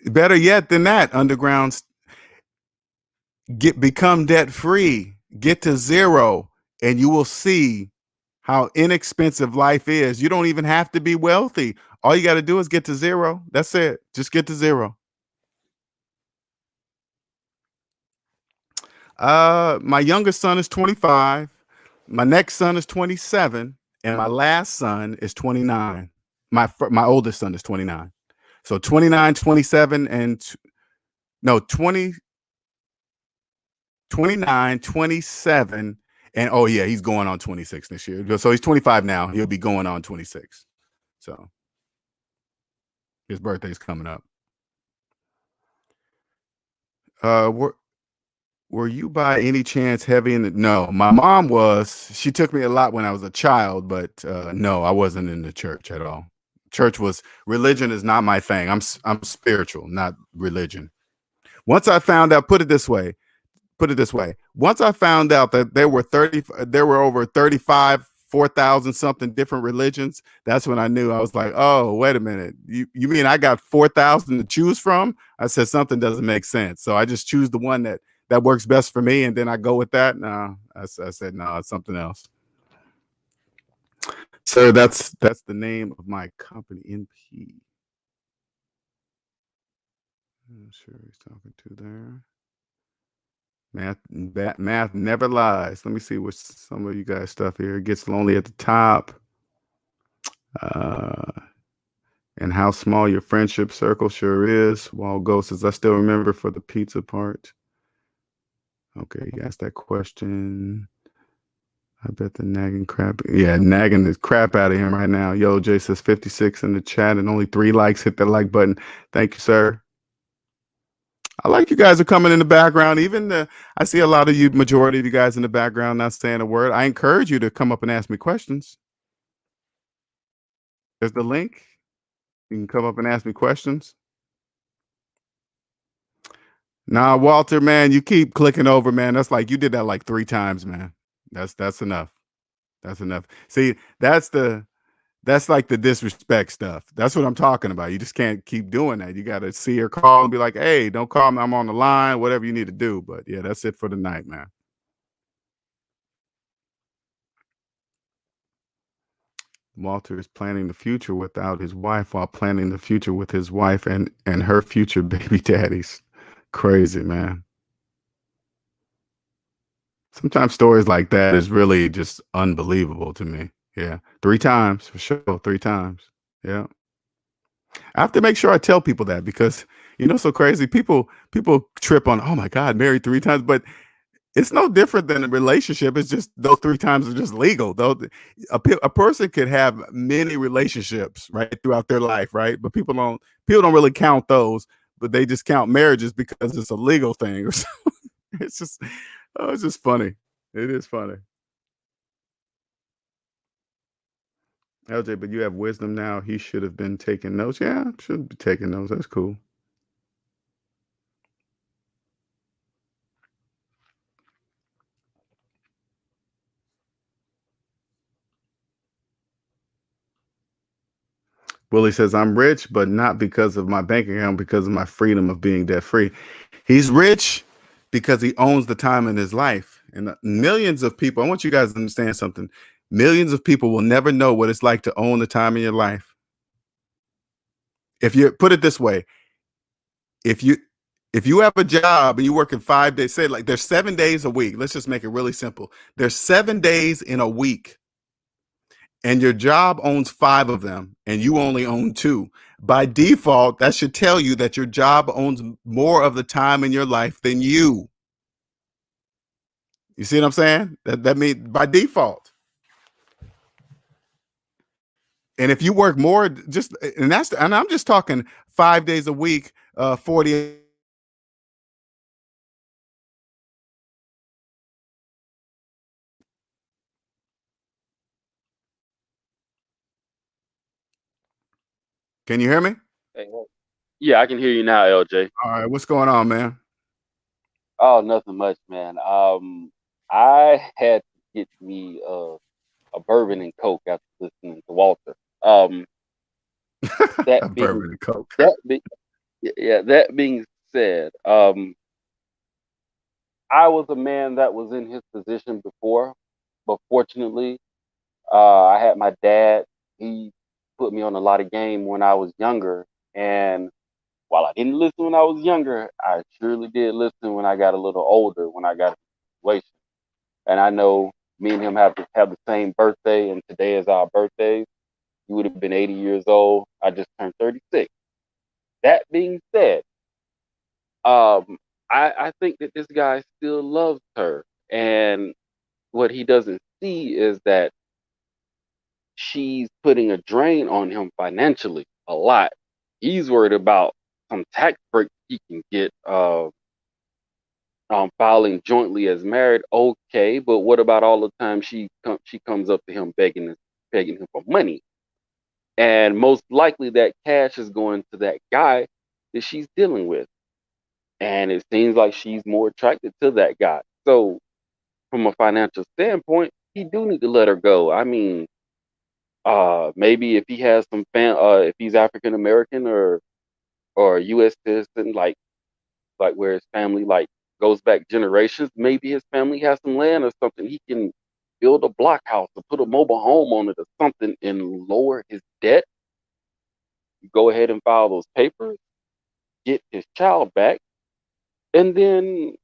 Better yet than that, undergrounds, become debt free, get to zero, and you will see how inexpensive life is. You don't even have to be wealthy. All you got to do is get to zero. That's it. Just get to zero. My youngest son is 25. My next son is 27, and my last son is 29. My oldest son is 29. So 29, 27, and no 20, 29, 27, and oh yeah, he's going on 26 this year. So he's 25 now. He'll be going on 26. So his birthday's coming up. Uh, were were you by any chance heavy in the? No, my mom was. She took me a lot when I was a child, but no, I wasn't in the church at all. Church was religion is not my thing. I'm spiritual, not religion. Once I found out, put it this way. Once I found out that there were over 35, 4,000 something different religions, that's when I knew. I was like, oh, wait a minute. You mean I got 4,000 to choose from? I said something doesn't make sense. So I just choose the one that works best for me, and then I go with that. No, I said no, it's something else. So that's the name of my company, NP. I'm sure he's talking to there. Math never lies. Let me see what some of you guys stuff here. It gets lonely at the top. Uh, and how small your friendship circle sure is. Wall Ghost says, I still remember for the pizza part. Okay, you asked that question. I bet the nagging crap. Yeah, nagging the crap out of him right now. Yo, Jay says 56 in the chat and only 3 likes. Hit that like button. Thank you, sir. I like you guys are coming in the background. I see a lot of you, majority of you guys in the background not saying a word. I encourage you to come up and ask me questions. There's the link. You can come up and ask me questions. Nah, Walter, man, you keep clicking over, man. That's like you did that like 3 times, man. That's enough. That's enough. See, that's like the disrespect stuff. That's what I'm talking about. You just can't keep doing that. You got to see her call and be like, hey, don't call me. I'm on the line, whatever you need to do. But yeah, that's it for the night, man. Walter is planning the future without his wife while planning the future with his wife and her future baby daddies. Crazy, man. Sometimes stories like that is really just unbelievable to me. Yeah. 3 times for sure. 3 times. Yeah. I have to make sure I tell people that because so crazy. People trip on, oh my God, married 3 times, but it's no different than a relationship. It's just those 3 times are just legal. Though a person could have many relationships right throughout their life, right? But people don't really count those, but they just count marriages because it's a legal thing or something. It's just it's just funny. It is funny. LJ, but you have wisdom now. He should have been taking notes. Yeah, should be taking notes. That's cool. Willie says, I'm rich, but not because of my bank account, because of my freedom of being debt free. He's rich because he owns the time in his life. And millions of people, I want you guys to understand something. Millions of people will never know what it's like to own the time in your life. If you put it this way, if you if you have a job and you work in 5 days, say like there's 7 days a week. Let's just make it really simple. There's 7 days in a week and your job owns five of them and you only own two, by default, that should tell you that your job owns more of the time in your life than you. You see what I'm saying? That means by default. And if you work more, and I'm just talking 5 days a week, 40. Can you hear me? Hey, yeah, I can hear you now, LJ. All right, what's going on, man? Oh, nothing much, man. I had to get me a bourbon and coke after listening to Walter. Um, that A being bourbon and coke. that be, yeah, that being said, I was a man that was in his position before, but fortunately, I had my dad. He put me on a lot of game when I was younger, and while I didn't listen when I was younger, I surely did listen when I got a little older, when I got a situation. And I know me and him have the same birthday, and today is our birthdays. He would have been 80 years old. I just turned 36. That being said, I think that this guy still loves her, and what he doesn't see is that she's putting a drain on him financially a lot. He's worried about some tax break he can get filing jointly as married. Okay, but what about all the time she comes up to him begging him for money, and most likely that cash is going to that guy that she's dealing with, and it seems like she's more attracted to that guy. So from a financial standpoint, he do need to let her go. I mean, maybe if he has if he's African American or U.S. citizen, like where his family like goes back generations, maybe his family has some land or something. He can build a block house or put a mobile home on it or something and lower his debt. Go ahead and file those papers, get his child back, and then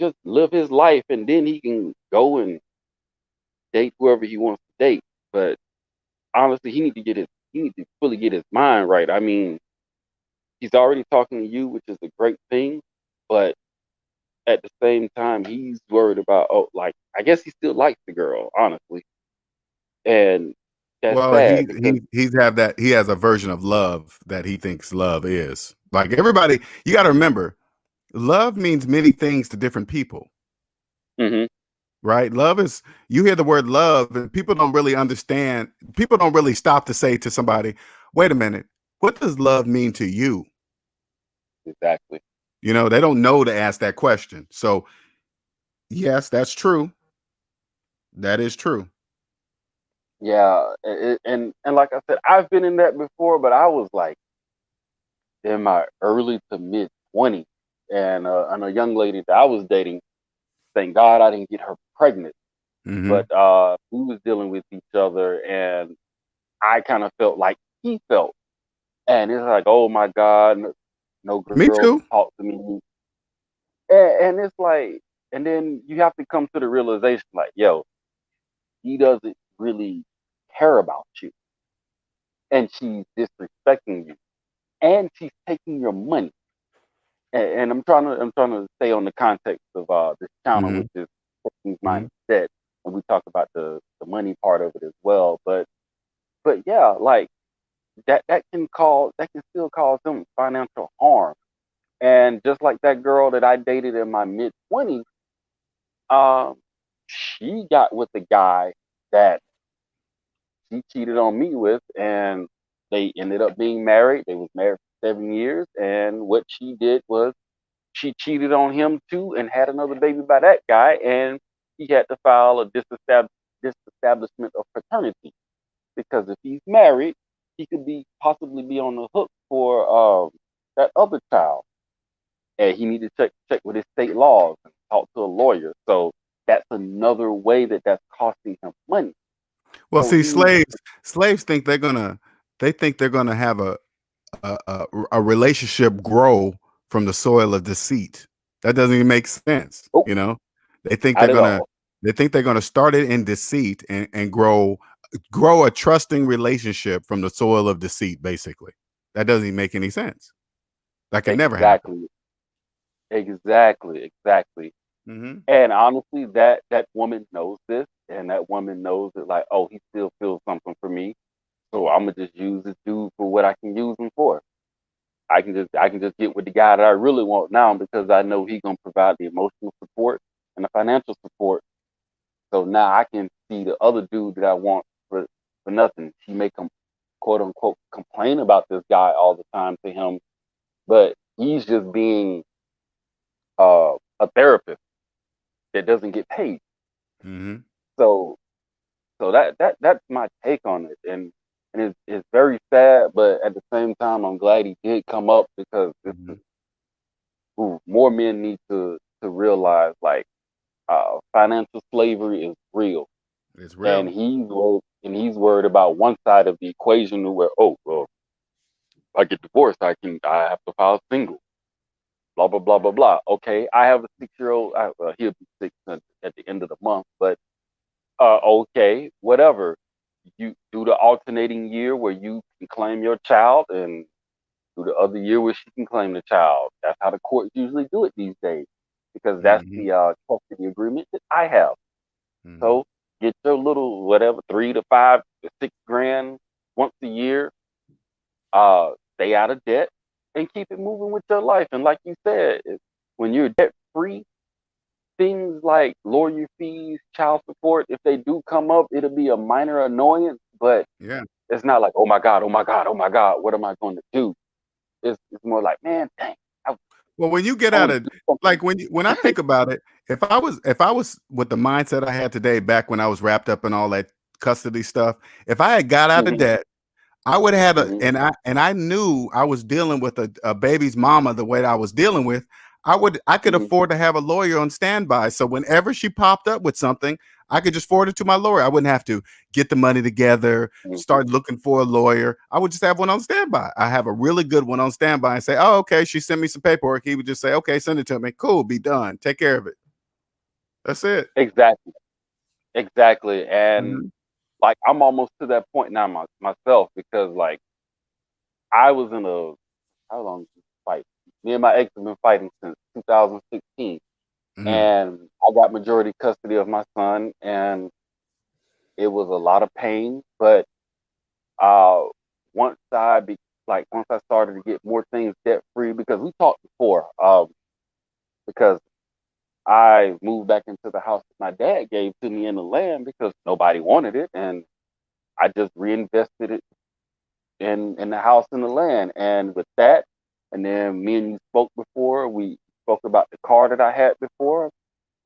just live his life. And then he can go and date whoever he wants to date. But honestly, he need to fully get his mind right. I mean, he's already talking to you, which is a great thing, but at the same time, he's worried about, oh, like, I guess he still likes the girl, honestly, and that's Well, sad because he has a version of love that he thinks love is. Like everybody, you got to remember, love means many things to different people, hmm right? Love is, you hear the word love and people don't really understand. People don't really stop to say to somebody, "Wait a minute, what does love mean to you?" exactly, They don't know to ask that question. So, yes, that's true. That is true. yeah, and like I said, I've been in that before, but I was like in my early to mid 20s, and a young lady that I was dating, thank God I didn't get her pregnant, Mhm. but we was dealing with each other, and I kind of felt like he felt, and it's like, oh my God, no Me girl too. can talk to me, and it's like, and then you have to come to the realization, like, yo, he doesn't really care about you, and she's disrespecting you, and she's taking your money. And I'm trying to stay on the context of this channel, Mhm. which is Mhm. Mindset, and we talk about the money part of it as well. But yeah, like that can still cause him financial harm. And just like that girl that I dated in my mid 20s, um, she got with the guy that she cheated on me with, and they ended up being married. They was married for 7 years, and what she did was she cheated on him too and had another baby by that guy, and he had to file a disestablishment of paternity because if he's married, he could be possibly be on the hook for that other child, and he need to check with his state laws and talk to a lawyer. So that's another way that's costing him money. Well, So see, he needs slaves think they think they're gonna have a relationship grow from the soil of deceit. That doesn't even make sense, oh, you know? They think they're not at gonna all. they think they're gonna start it in deceit and grow a trusting relationship from the soil of deceit, basically. That doesn't even make any sense. That can never happen. Exactly, exactly. Mhm. And honestly, that woman knows this, and that woman knows that like, oh, he still feels something for me, so I'm gonna just use this dude for what I can use him for. I can just get with the guy that I really want now because I know he's gonna provide the emotional support and the financial support. So now I can see the other dude that I want for nothing. She may quote unquote complain about this guy all the time to him, but he's just being a therapist that doesn't get paid. Mhm. So that's my take on it, and it's very sad, but at the same time, I'm glad he did come up because this is Mhm. more men need to realize like financial slavery is real, It's and real. he's worried about one side of the equation where oh well, if I get divorced, I have to file single, blah blah blah blah blah. Okay, I have a 6 year old. He'll be 6 at the end of the month, but okay, whatever. You do the alternating year where you can claim your child, and do the other year where she can claim the child. That's how the courts usually do it these days, because that's Mhm. the custody agreement that I have. Mhm. So get your little whatever 3 to 5 to 6 grand once a year. Stay out of debt and keep it moving with your life. And like you said, when you're debt free, things like lawyer fees, child support, if they do come up, it'll be a minor annoyance, but Yeah. it's not like, oh my God, oh my God, oh my God, what am I going to do? It's more like, man, dang, I, Well, when you get I out want to of do something. like when I think about it, if I was with the mindset I had today back when I was wrapped up in all that custody stuff, if I had got out of Hmm. debt, I would have had a Hmm. and I knew I was dealing with a baby's mama the way I was dealing with. I could Hmm. afford to have a lawyer on standby. So whenever she popped up with something, I could just forward it to my lawyer. I wouldn't have to get the money together, Hmm. start looking for a lawyer. I would just have one on standby. I have a really good one on standby and say, oh, okay, she sent me some paperwork. He would just say, okay, send it to me. Cool, be done. Take care of it. That's it. Exactly, exactly. And Mhm. like, I'm almost to that point now myself because like I was in a how long did we fight? Me and my ex have been fighting since 2016, Mhm. and I got majority custody of my son, and it was a lot of pain. But uh, once once I started to get more things debt free, because we talked before, because I moved back into the house that my dad gave to me in the land because nobody wanted it, and I just reinvested it in the house and the land. And with that, and then me and you spoke before. We spoke about the car that I had before.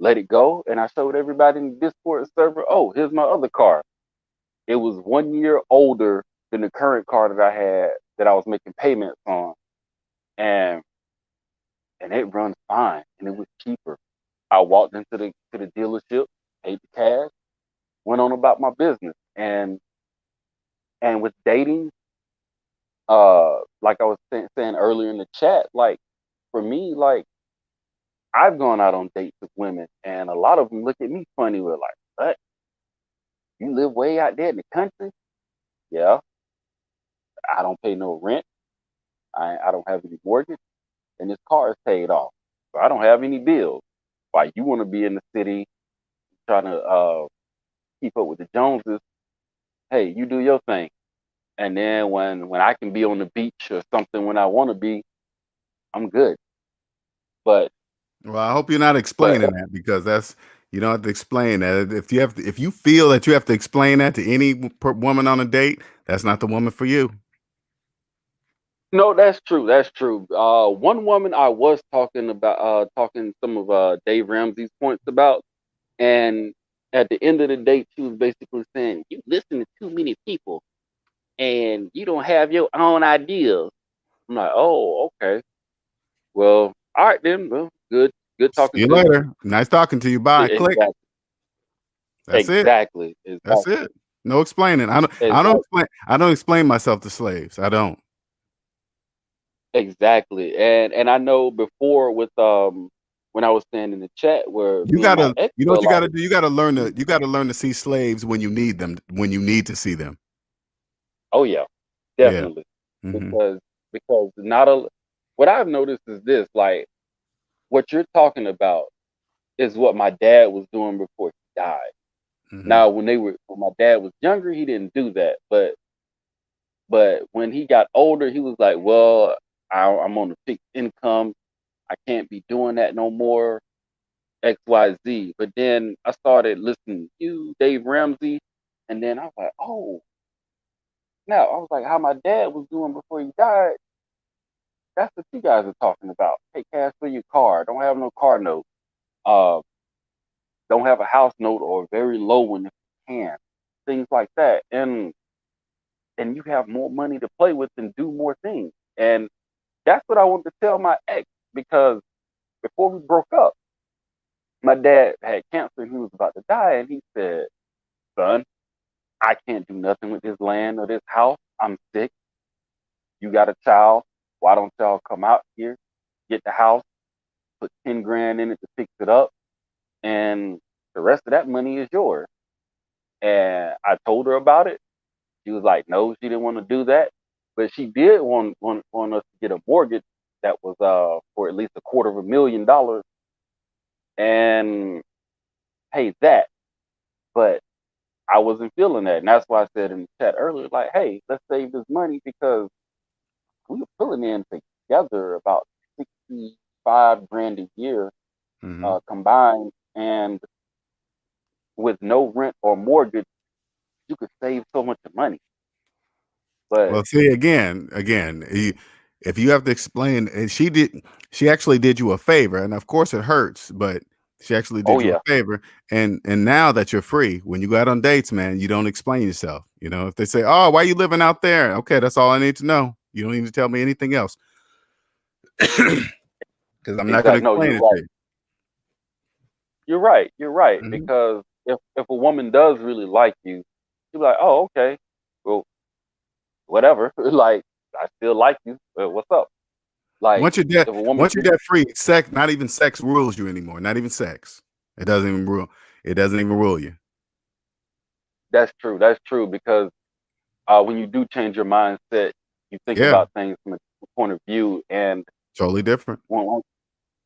Let it go, and I showed everybody in the Discord server. Oh, here's my other car. It was 1 year older than the current car that I had that I was making payments on, and it runs fine, and it was cheaper. I walked into the dealership, paid the cash, went on about my business, and with dating, like I was saying earlier in the chat, like for me, like I've gone out on dates with women, and a lot of them look at me funny. We're like, "What? You live way out there in the country?" Yeah, I don't pay no rent. I don't have any mortgage, and this car is paid off, so I don't have any bills. Why you want to be in the city trying to keep up with the Joneses? Hey, you do your thing. And then when I can be on the beach or something when I want to be, I'm good. But Well, I hope you're not but explaining that because that's you don't have to explain that. If you feel that you have to explain that to any woman on a date, that's not the woman for you. no, that's true. That's true. One woman I was talking some of Dave Ramsey's points about, and at the end of the date, she was basically saying, "You listen to too many people." and you don't have your own ideas. I'm like, oh, okay. Well, all right then. Well, good See talking you to you. later. Nice talking to you. Bye. Click. Exactly, That's it. exactly, That's exactly, it. No explaining. exactly, I don't explain myself to slaves. I don't. exactly. And I know before with when I was saying in the chat where You me and my gotta, ex you know what fell you out. gotta do? You gotta learn to see slaves when you need them, when you need to see them. Oh yeah, Yeah. definitely. Hmm. Because not a what I've noticed is this, like what you're talking about is what my dad was doing before he died. Hmm. Now when my dad was younger, he didn't do that. But when he got older, he was like, well, I'm on a fixed income. I can't be doing that no more. XYZ. But then I started listening to you, Dave Ramsey, and then I was like, oh, now I was like, how my dad was doing before he died. That's what you guys are talking about. Pay cash for your car. Don't have no car note. Uh, don't have a house note or a very low one if you can. Things like that. And you have more money to play with and do more things. And that's what I wanted to tell my ex because before we broke up, my dad had cancer and he was about to die. And he said, son, I can't do nothing with this land or this house. I'm sick. You got a child. Why don't y'all come out here, get the house, put 10 grand in it to fix it up, and the rest of that money is yours. And I told her about it. She was like, no, she didn't want to do that. But she did want us to get a mortgage that was for at least $250,000 and pay that. But I wasn't feeling that. And that's why I said in the chat earlier, like, hey, let's save this money because we were pulling in together about 65 grand a year Hmm. combined. And with no rent or mortgage, you could save so much money. But Well, see, if you have to explain, and she actually did you a favor, and of course it hurts, but she actually oh did you a yeah, favor, and now that you're free, when you go out on dates, man, you don't explain yourself. You know, if they say, "Oh, why you living out there?" Okay, that's all I need to know. You don't need to tell me anything else because I'm not going to exactly. No, explain you're it to right. you. You're right. You're right. Mhm. Because if a woman does really like you, she'll be like, oh, okay, well, whatever. Like, I still like you. What's up? Like, if a woman, Once you're debt free, sex, not even sex rules you anymore. Not even sex. It doesn't even rule. It doesn't even rule you. that's true. That's true. Because when you do change your mindset, you think Yeah, about things from a different point of view. And totally different. when,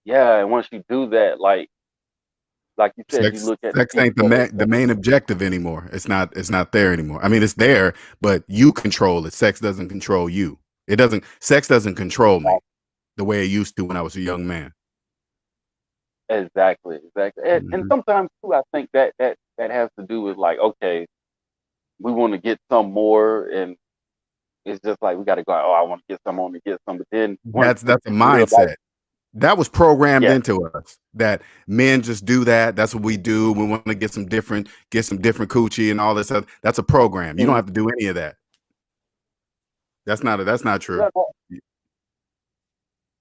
yeah, and once you do that, like you said, you Sex look at the sex people ain't the that the main objective anymore. It's not there anymore. I mean, it's there, but you control it. Sex doesn't control you. It doesn't Sex doesn't control me the way it used to when I was a young man. exactly, exactly. And Mhm. sometimes too, I think that has to do with like, okay, we want to get some more, and it's just like we got to go. Oh, I want to get some, I want to get some. But then once That's a in real life, mindset. That was programmed yeah, into us that men just do that. That's what we do. We want to get some different coochie and all this other. That's a program. You don't mhm. have to do any of that. That's not true. Yeah, no,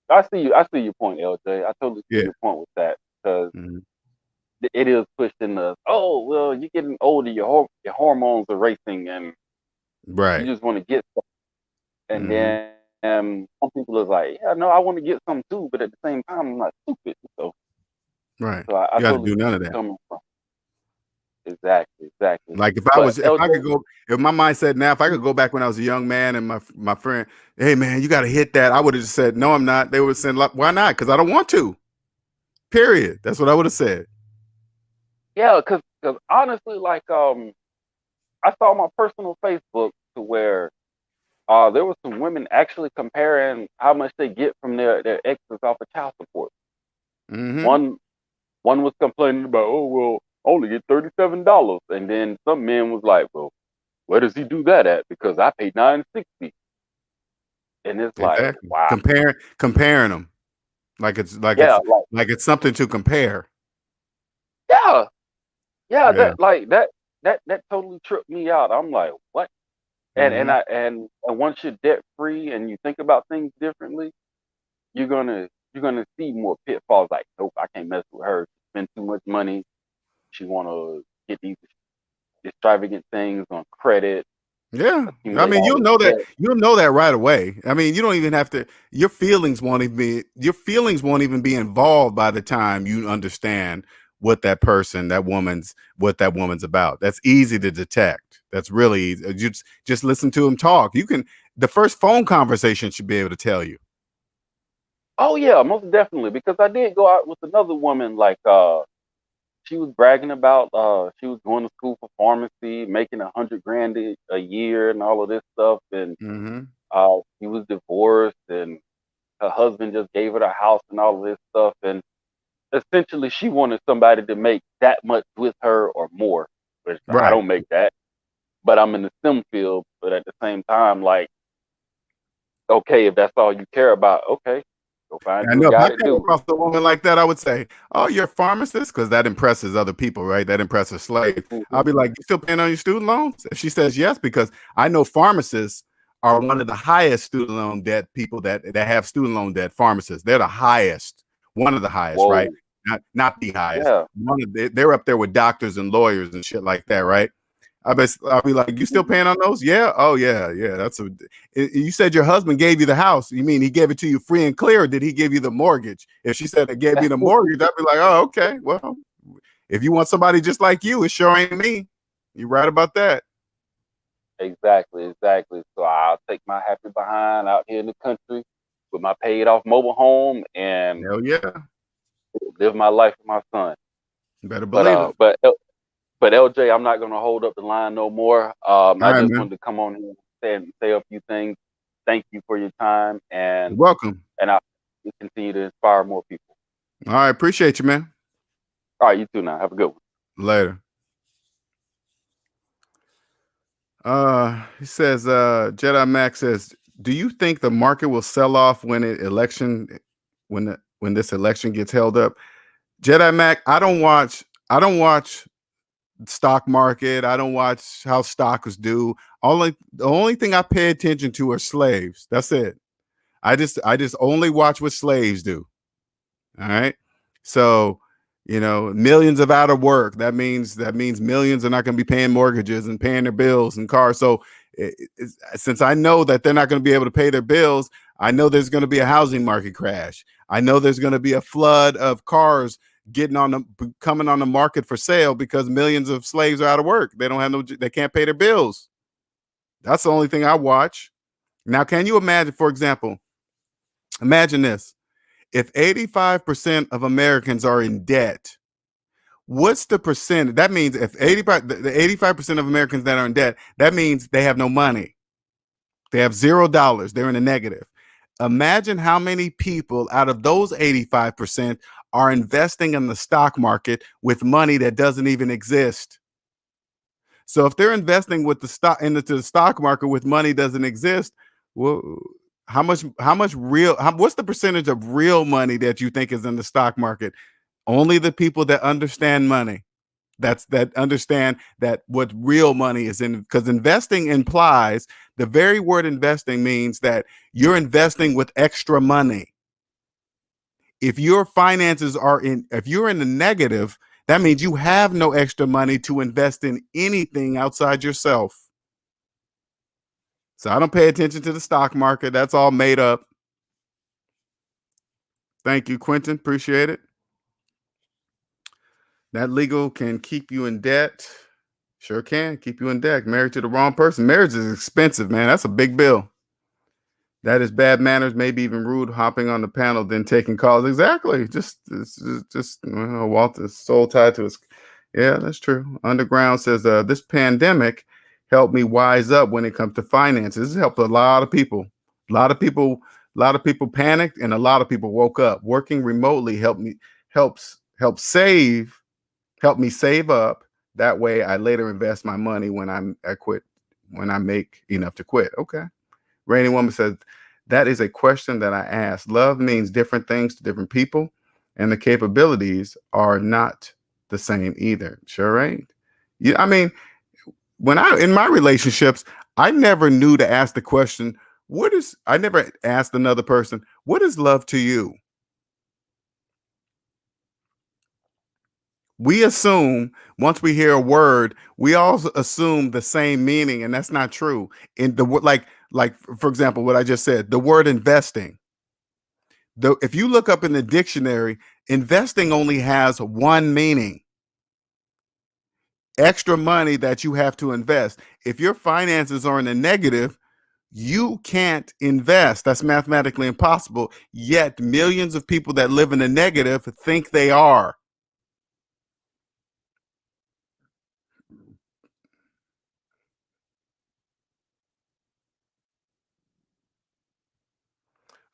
I see you. I see your point, LJ. I totally see Yeah. your point with that because Mhm. it is pushing us. Oh, well, you're getting older, your hormones are racing, and you Right. just want to get some. And Mhm. then some people is like, yeah, no, I want to get some too, but at the same time, I'm not stupid. Right. So I You got to totally do see none where of that. you're coming from. Exactly, exactly. Like But if I could LJ, go, if my mindset now, if I could go back when I was a young man and my friend, hey man, you got to hit that. I would have just said, no, I'm not. They would have said, like, why not? Because I don't want to. Period. That's what I would have said. yeah, because honestly, like I saw my personal Facebook to where there was some women actually comparing how much they get from their exes off of child support. Hmm. One one was complaining about, oh well, I only get $37, and then some men was like, well, where does he do that at? Because I paid $960, and it's like, Exactly. wow, Comparing them yeah, like like it's something to compare. yeah, yeah, Yeah. that totally tripped me out. I'm like, what? And Mhm. and once you're debt free and you think about things differently, you're gonna see more pitfalls. Like, nope, I can't mess with her. She spend too much money. She wanna get these extravagant things on credit, Yeah. I accumulate mean, all you'll this know that debt. you'll know that right away. I mean, you don't even have to your feelings won't even be involved by the time you understand what that woman's about. That's easy to detect. That's really easy. You just listen to him talk. The first phone conversation should be able to tell you. Oh yeah, most definitely. Because I did go out with another woman, like she was bragging about she was going to school for pharmacy, making 100 grand a year and all of this stuff, and Mhm. she was divorced, and her husband just gave her the house and all of this stuff, and essentially she wanted somebody to make that much with her or more. Which I Right. don't make that, but I'm in the STEM field. But at the same time, like, okay, if that's all you care about, okay, go find I you a know if guy I to came do across a woman like that, I would say, "Oh, you're a pharmacist," because that impresses other people, right? That impresses slaves. it. I'll be like, "You still paying on your student loans?" If she says yes, because I know pharmacists are one of the highest student loan debt people that have student loan debt. Pharmacists, they're the highest, one of the highest, right? Whoa, Not the highest. yeah. They're up there with doctors and lawyers and shit like that, right? I'll be like, you still Mhm. paying on those? Yeah. Oh yeah, yeah. You said your husband gave you the house. You mean he gave it to you free and clear, or did he give you the mortgage? If she said it gave me the mortgage, I'd be like, oh, okay. Well, if you want somebody just like you, it sure ain't me. You're right about that. Exactly, exactly. So I'll take my happy behind out here in the country with my paid off mobile home and Hell yeah. live my life with my son. You better But believe it. LJ, I'm not gonna hold up the line no more. All I right, just man. wanted to come on here and say a few things. Thank you for your time, You're welcome. and I will continue to inspire more people. All right, appreciate you, man. All right, you too. Now have a good one. Later. He says, Jedi Max says, do you think the market will sell off when this election gets held up? Jedi Mac, I don't watch stock market. I don't watch how stocks do. The only thing I pay attention to are slaves. That's it. I just only watch what slaves do. All right. So, millions of out of work. That means millions are not going to be paying mortgages and paying their bills and cars. So, since I know that they're not going to be able to pay their bills, I know there's going to be a housing market crash. I know there's going to be a flood of cars coming on the market for sale because millions of slaves are out of work. They can't pay their bills. That's the only thing I watch. Now, can you imagine, for example, imagine this. If 85% of Americans are in debt, what's the percent? That means if 85% of Americans that are in debt, that means they have no money. They have $0. They're in a negative. Imagine how many people out of those 85% are investing in the stock market with money that doesn't even exist. So if they're investing with the stock into the stock market with money doesn't exist, well, what's the percentage of real money that you think is in the stock market? Only the people that understand money. That understand that what real money is in, because investing implies, the very word investing means that you're investing with extra money. If you're in the negative, that means you have no extra money to invest in anything outside yourself. So I don't pay attention to the stock market. That's all made up. Thank you, Quentin. Appreciate it. That legal can keep you in debt. Sure can keep you in debt. Married to the wrong person. Marriage is expensive, man. That's a big bill. That is bad manners, maybe even rude, hopping on the panel, then taking calls. Exactly. Just Walter's soul tied to his. Yeah, that's true. Underground says, this pandemic helped me wise up when it comes to finances. This helped a lot of people. A lot of people, a lot of people panicked, and a lot of people woke up. Working remotely helps help me save up. That way, I later invest my money I quit when I make enough to quit. Okay. Rainy Woman says, that is a question that I asked. Love means different things to different people, and the capabilities are not the same either. Sure, right? Yeah, I mean, in my relationships, I never knew to ask the question, I never asked another person, what is love to you? We assume once we hear a word, we all assume the same meaning, and that's not true. In the like for example, what I just said, the word investing. If you look up in the dictionary, investing only has one meaning: extra money that you have to invest. If your finances are in the negative, you can't invest. That's mathematically impossible. Yet millions of people that live in the negative think they are.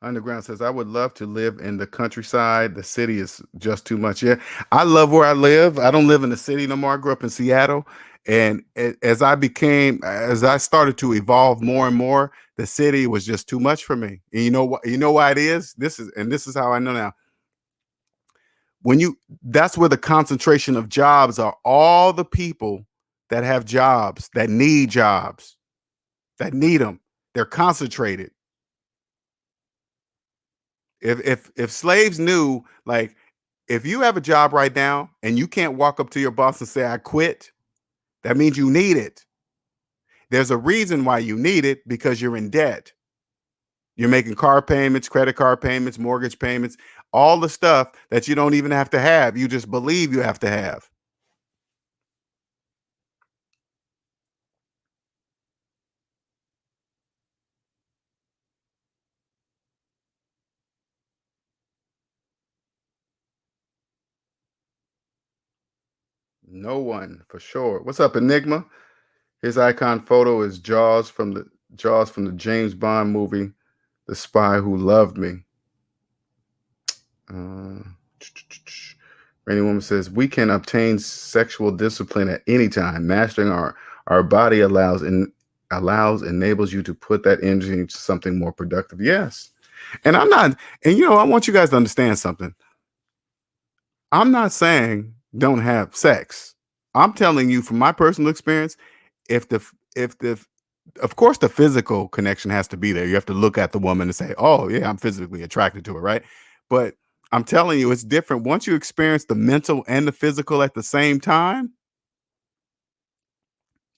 Underground says, I would love to live in the countryside. The city is just too much. Yeah, I love where I live. I don't live in the city no more. I grew up in Seattle. And as I started to evolve more and more, the city was just too much for me. And you know what? You know why it is? This is how I know now. That's where the concentration of jobs are. All the people that have jobs, that need jobs, that need them, they're concentrated. If slaves knew, like, if you have a job right now and you can't walk up to your boss and say I quit, that means you need it. There's a reason why you need it, because you're in debt. You're making car payments, credit card payments, mortgage payments, all the stuff that you don't even have to have. You just believe you have to have. No one for sure. What's up, Enigma? His icon photo is Jaws from the James Bond movie, The Spy Who Loved Me. Uh, Rainy Woman says, we can obtain sexual discipline at any time. Mastering our body enables you to put that energy into something more productive. Yes. And I want you guys to understand something. I'm not saying don't have sex. I'm telling you from my personal experience, if the if the of course the physical connection has to be there. You have to look at the woman and say, "Oh, yeah, I'm physically attracted to her," right? But I'm telling you, it's different. Once you experience the mental and the physical at the same time,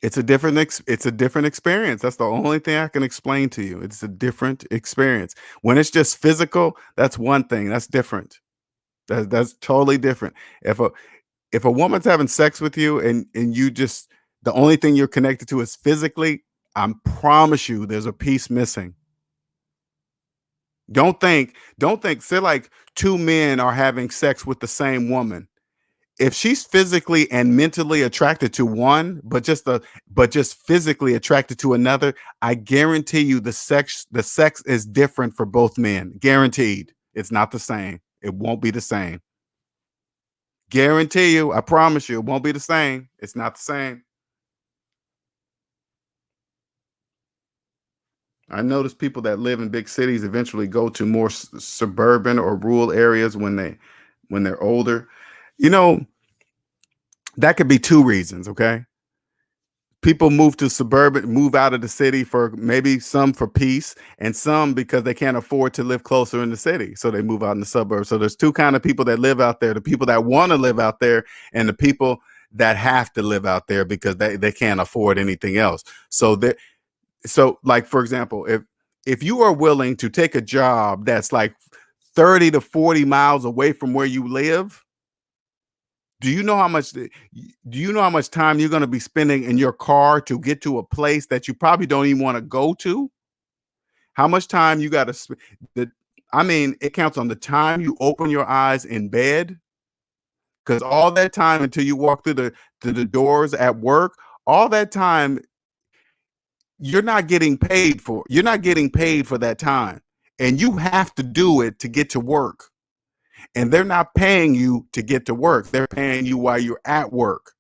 it's a different experience. That's the only thing I can explain to you. It's a different experience. When it's just physical, that's one thing. That's different. That's totally different. If a woman's having sex with you and you just the only thing you're connected to is physically, I promise you there's a piece missing. Don't think, say like two men are having sex with the same woman. If she's physically and mentally attracted to one, but just physically attracted to another, I guarantee you the sex is different for both men. Guaranteed. It's not the same. It won't be the same. Guarantee you, I promise you, it won't be the same. It's not the same. I notice people that live in big cities eventually go to more suburban or rural areas when they're older. You know, that could be two reasons, okay? People move out of the city for maybe some for peace and some because they can't afford to live closer in the city. So they move out in the suburbs. So there's two kind of people that live out there, the people that want to live out there and the people that have to live out there because they can't afford anything else. So like for example, if you are willing to take a job that's like 30 to 40 miles away from where you live, do you know how much time you're going to be spending in your car to get to a place that you probably don't even want to go to? How much time you got to spend? I mean, it counts on the time you open your eyes in bed, because all that time until you walk through the doors at work, all that time you're not getting paid for that time, and you have to do it to get to work, and they're not paying you to get to work. They're paying you while you're at work.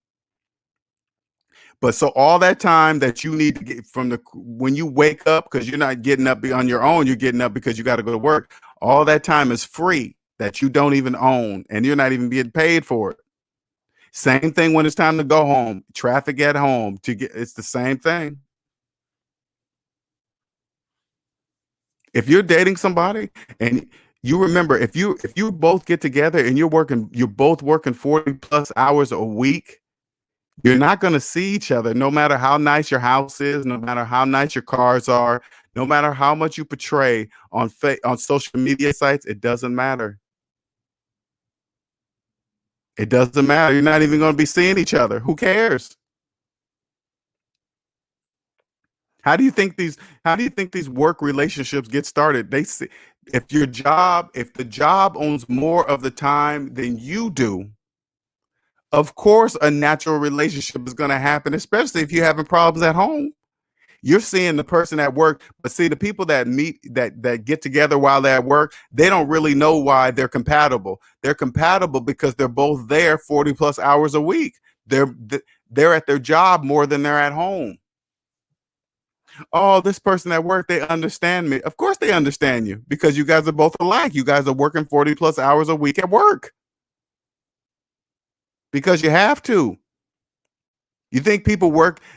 But so all that time that you need to get from the when you wake up, because you're not getting up on your own, you're getting up because you got to go to work. All that time is free that you don't even own, and you're not even being paid for it. Same thing when it's time to go home. Traffic at home to get it's the same thing. If you're dating somebody and you remember, if you both get together and you're both working 40 plus hours a week, you're not going to see each other no matter how nice your house is, no matter how nice your cars are, no matter how much you portray on social media sites. It doesn't matter. It doesn't matter. You're not even going to be seeing each other. Who cares? How do you think these work relationships get started? They see, if the job owns more of the time than you do, of course a natural relationship is going to happen, especially if you're having problems at home. You're seeing the person at work, but see, the people that meet that get together while they're at work, they don't really know why they're compatible. They're compatible because they're both there 40 plus hours a week. They're at their job more than they're at home. Oh, this person at work, they understand me. Of course they understand you, because you guys are both alike. You guys are working 40 plus hours a week at work because you have to. You think people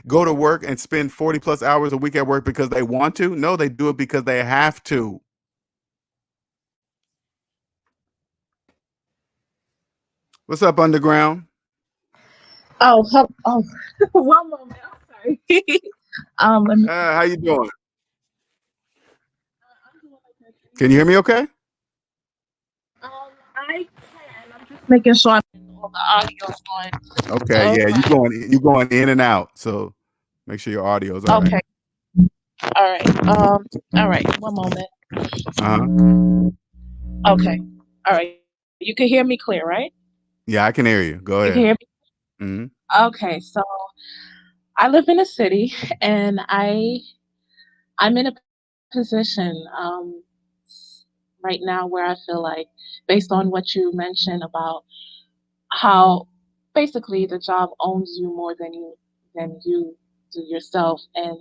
go to work and spend 40 plus hours a week at work because they want to? No, they do it because they have to. What's up, Underground? Oh, one moment. I'm sorry. Let me. How you doing? I'm doing okay. Can you Can you hear me okay? I can. I'm just making sure all the audio's going. Okay, All yeah, right. you going in and out. So make sure your audio is all right. Okay. All right. All right. One moment. Uh-huh. Okay. All right. You can hear me clear, right? Yeah, I can hear you. You Go can hear ahead. me. Hmm. Okay. So I live in a city, and I'm in a position right now where I feel like, based on what you mentioned about how basically the job owns you more than you do yourself, and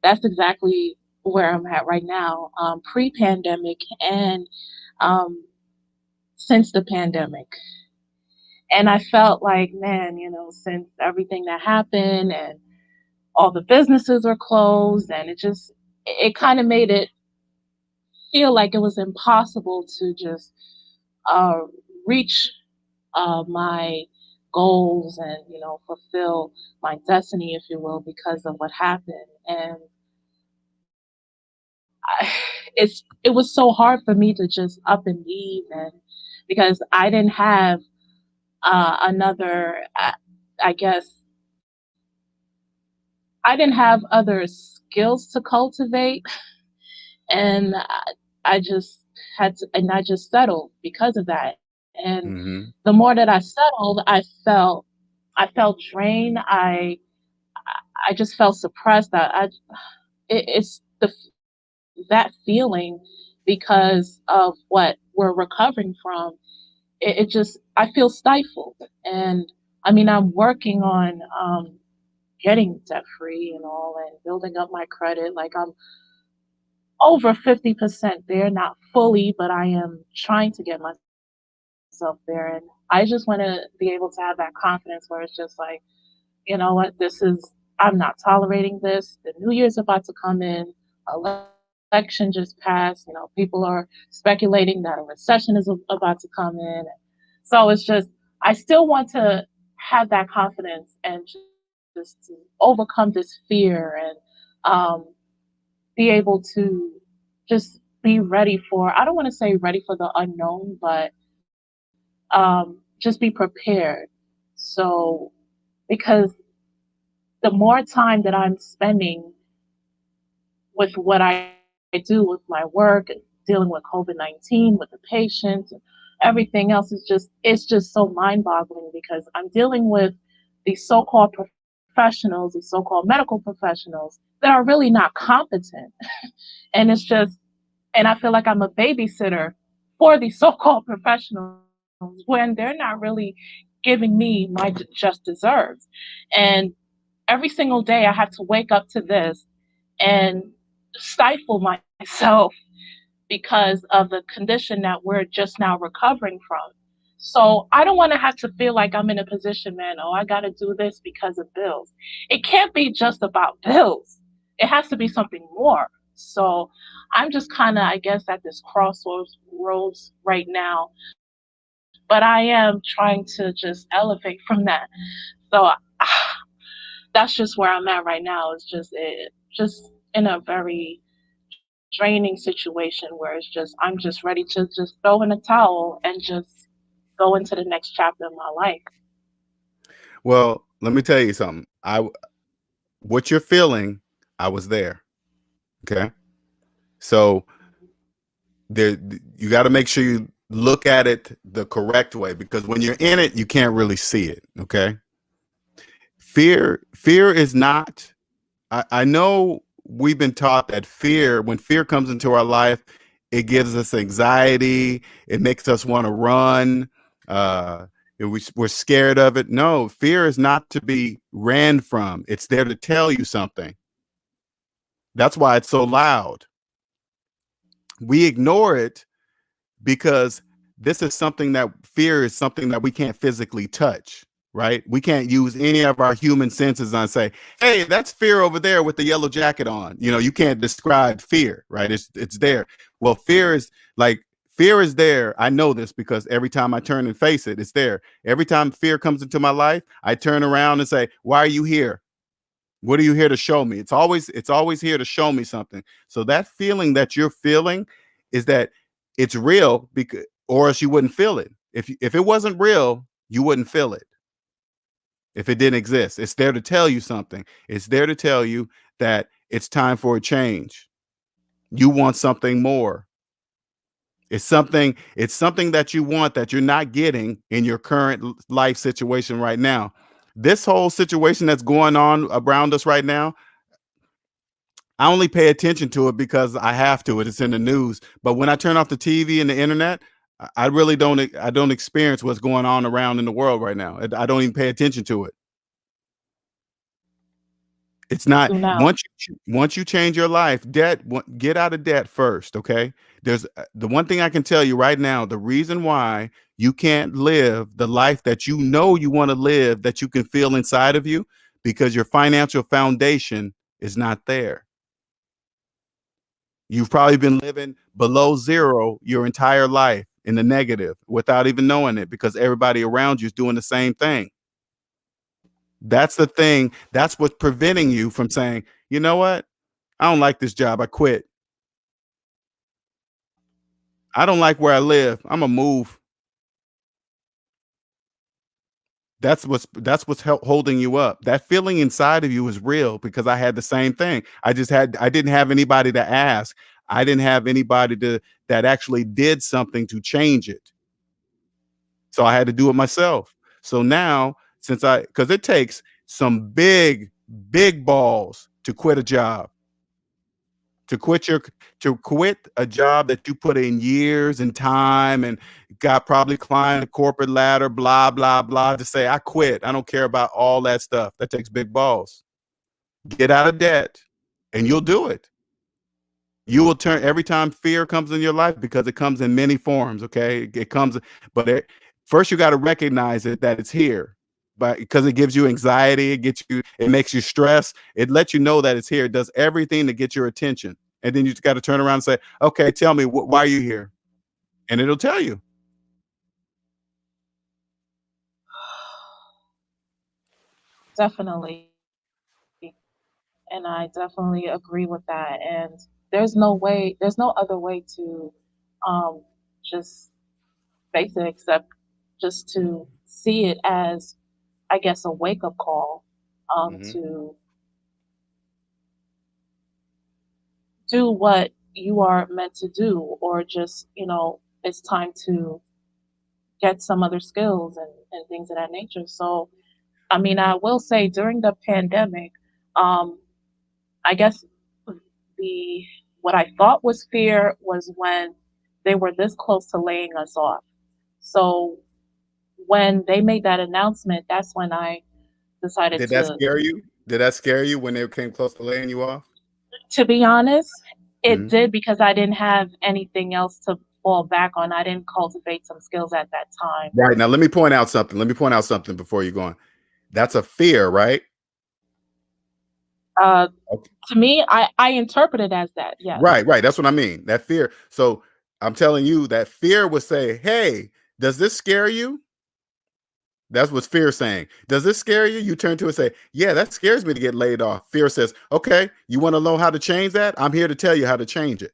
that's exactly where I'm at right now, pre-pandemic and um, since the pandemic. And I felt like, man, since everything that happened and all the businesses were closed, and it kind of made it feel like it was impossible to just uh, reach my goals and fulfill my destiny, if you will, because of what happened. And it was so hard for me to just up and leave, and because I didn't have another, I guess I didn't have other skills to cultivate, and I just I just settled because of that. And the Hmm. more that I settled, I felt drained. I just felt suppressed. It's that feeling because of what we're recovering from. It just, I feel stifled, and I mean, I'm working on getting debt free and all, and building up my credit. Like, I'm over 50% there, not fully, but I am trying to get myself there. And I just want to be able to have that confidence where it's just like, you know what, I'm not tolerating this. The new year's about to come in, election just passed, people are speculating that a recession is about to come in. So it's just, I still want to have that confidence and just to overcome this fear, and um, be able to just be ready for, I don't want to say ready for the unknown, but just be prepared. So, because the more time that I'm spending with what I do with my work and dealing with COVID-19, with the patients and everything else, it's just so mind-boggling, because I'm dealing with these so-called professionals, these so-called medical professionals that are really not competent. And it's just, and I feel like I'm a babysitter for these so-called professionals when they're not really giving me my just deserves. And every single day I have to wake up to this and stifle myself because of the condition that we're just now recovering from. So I don't want to have to feel like I'm in a position, man, oh, I got to do this because of bills. It can't be just about bills. It has to be something more. So I'm just kind of, I guess, at this crossroads roads right now. But I am trying to just elevate from that. So that's just where I'm at right now. It's just in a very draining situation where it's just I'm just ready to just throw in a towel and just go into the next chapter of my life. Well, let me tell you something. What you're feeling, I was there. Okay. So there, you got to make sure you look at it the correct way, because when you're in it, you can't really see it. Okay. Fear is not, I know we've been taught that when fear comes into our life, it gives us anxiety. It makes us want to run. Uh, we're scared of it. No, fear is not to be ran from. It's there to tell you something. That's why it's so loud. We ignore it because fear is something that we can't physically touch, right? We can't use any of our human senses and say, hey, that's fear over there with the yellow jacket on. You can't describe fear, right? It's there. Well, fear is there. I know this because every time I turn and face it, it's there. Every time fear comes into my life, I turn around and say, why are you here? What are you here to show me? It's always here to show me something. So that feeling that you're feeling is that it's real, because or else you wouldn't feel it. If it wasn't real, you wouldn't feel it. If it didn't exist, it's there to tell you something. It's there to tell you that it's time for a change. You want something more. It's something that you want that you're not getting in your current life situation right now. This whole situation that's going on around us right now, I only pay attention to it because I have to. It's in the news. But when I turn off the TV and the internet, I really don't. I don't experience what's going on around in the world right now. I don't even pay attention to it. It's not Tune out. once you change your life, get out of debt first. Okay. There's the one thing I can tell you right now. The reason why you can't live the life that you know you want to live, that you can feel inside of you, because your financial foundation is not there. You've probably been living below zero your entire life, in the negative, without even knowing it, because everybody around you is doing the same thing. That's the thing. That's what's preventing you from saying, you know what? I don't like this job. I quit. I don't like where I live. I'm gonna move. That's what's holding you up. That feeling inside of you is real, because I had the same thing. I didn't have anybody to ask. I didn't have anybody that actually did something to change it. So I had to do it myself. So now, because it takes some big balls to quit a job, to quit a job that you put in years and time and got probably climbed the corporate ladder, blah, blah, blah, to say, I quit. I don't care about all that stuff. That takes big balls. Get out of debt and you'll do it. You will turn every time fear comes in your life, because it comes in many forms. Okay. It comes, but first you got to recognize it, that it's here. But because it gives you anxiety, it makes you stress. It lets you know that it's here. It does everything to get your attention. And then you just got to turn around and say, okay, tell me, why are you here? And it'll tell you. Definitely. And I definitely agree with that. And there's no other way to um, just face it except just to see it as, I guess, a wake up call Mhm. to do what you are meant to do, or just, it's time to get some other skills and things of that nature. So, I mean, I will say during the pandemic, um, I guess the what I thought was fear was when they were this close to laying us off. So when they made that announcement, that's when I decided Did that scare you? Did that scare you when they came close to laying you off? to be honest, it Mhm. did because I didn't have anything else to fall back on. I didn't cultivate some skills at that time. Right. Now, let me point out something. Let me point out something before you go on. That's a fear, right? Uh, Okay. to me, I interpret it as that. Yes. Right, right. That's what I mean. That fear. So I'm telling you that fear would say, "Hey, does this scare you?" That's what fear saying. Does this scare you? You turn to it and say, "Yeah, that scares me to get laid off." Fear says, "Okay, you want to know how to change that? I'm here to tell you how to change it."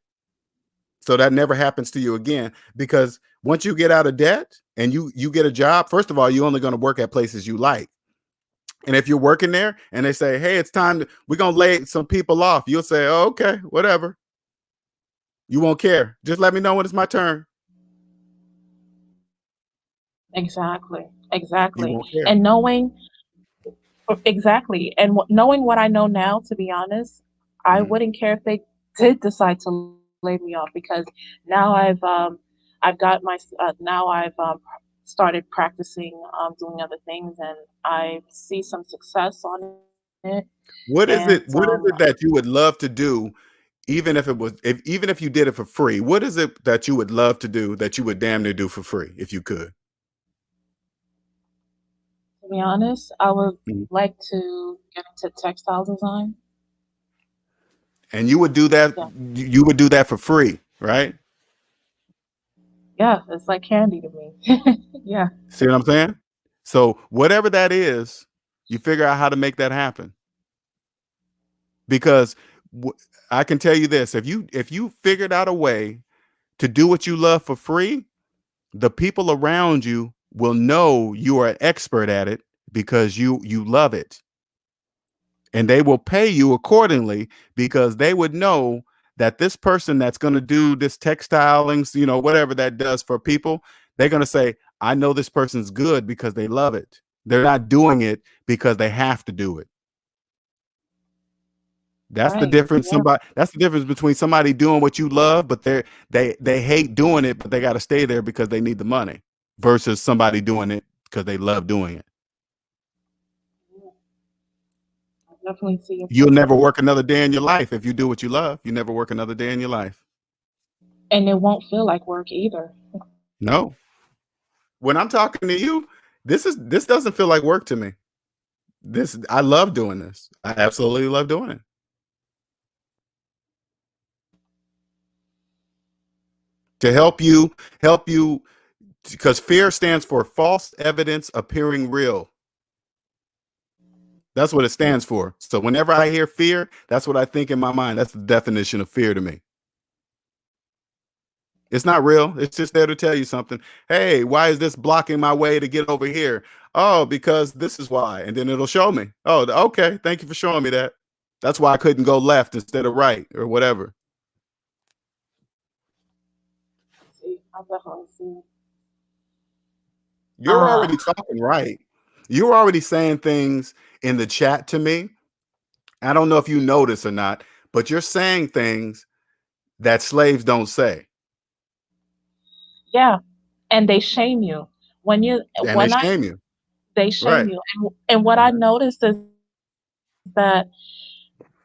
So that never happens to you again, because once you get out of debt and you get a job, first of all, you're only going to work at places you like. And if you're working there and they say, "Hey, it's time to, we're going to lay some people off," you'll say, "Oh, okay, whatever." You won't care. Just let me know when it's my turn. Exactly. You Exactly. won't care. And knowing exactly, and knowing what I know now, to be honest, I Mhm. wouldn't care if they did decide to lay me off, because now I've got my now I've started practicing doing other things, and I see some success on it. What is And it? What is it that you would love to do, even if it was, if even if you did it for free? What is it that you would love to do that you would damn near do for free if you could? to be honest, I would Mhm. like to get into textile design. And you would do that. Yeah, You would do that for free, right? yeah, it's like candy to me. Yeah, See what I'm saying? So whatever that is, you figure out how to make that happen. Because w- I can tell you this: if you figured out a way to do what you love for free, the people around you will know you are an expert at it because you love it, and they will pay you accordingly because they would know that this person that's going to do this textiling, whatever that does for people, they're going to say, "I know this person's good because they love it. They're not doing it because they have to do it." That's the right. difference. Yeah, That's the difference between somebody doing what you love, but they hate doing it, but they got to stay there because they need the money, versus somebody doing it because they love doing it. yeah, I definitely see your You'll point. never work another day in your life if you do what you love. You never work another day in your life. And it won't feel like work either. No. When I'm talking to you, this doesn't feel like work to me. This I love doing this. I absolutely love doing it. To help you because fear stands for false evidence appearing real. That's what it stands for. So whenever I hear fear, that's what I think in my mind. That's the definition of fear to me. It's not real. It's just there to tell you something. Hey, why is this blocking my way to get over here? Oh, because this is why. And then it'll show me. Oh, okay. Thank you for showing me that. That's why I couldn't go left instead of right or whatever. See, I definitely see. You're Uh, already talking right. You're already saying things in the chat to me. I don't know if you notice or not, but you're saying things that slaves don't say. yeah, and they shame you when you And they when I shame you. they shame Right. you, and what I Right. noticed is that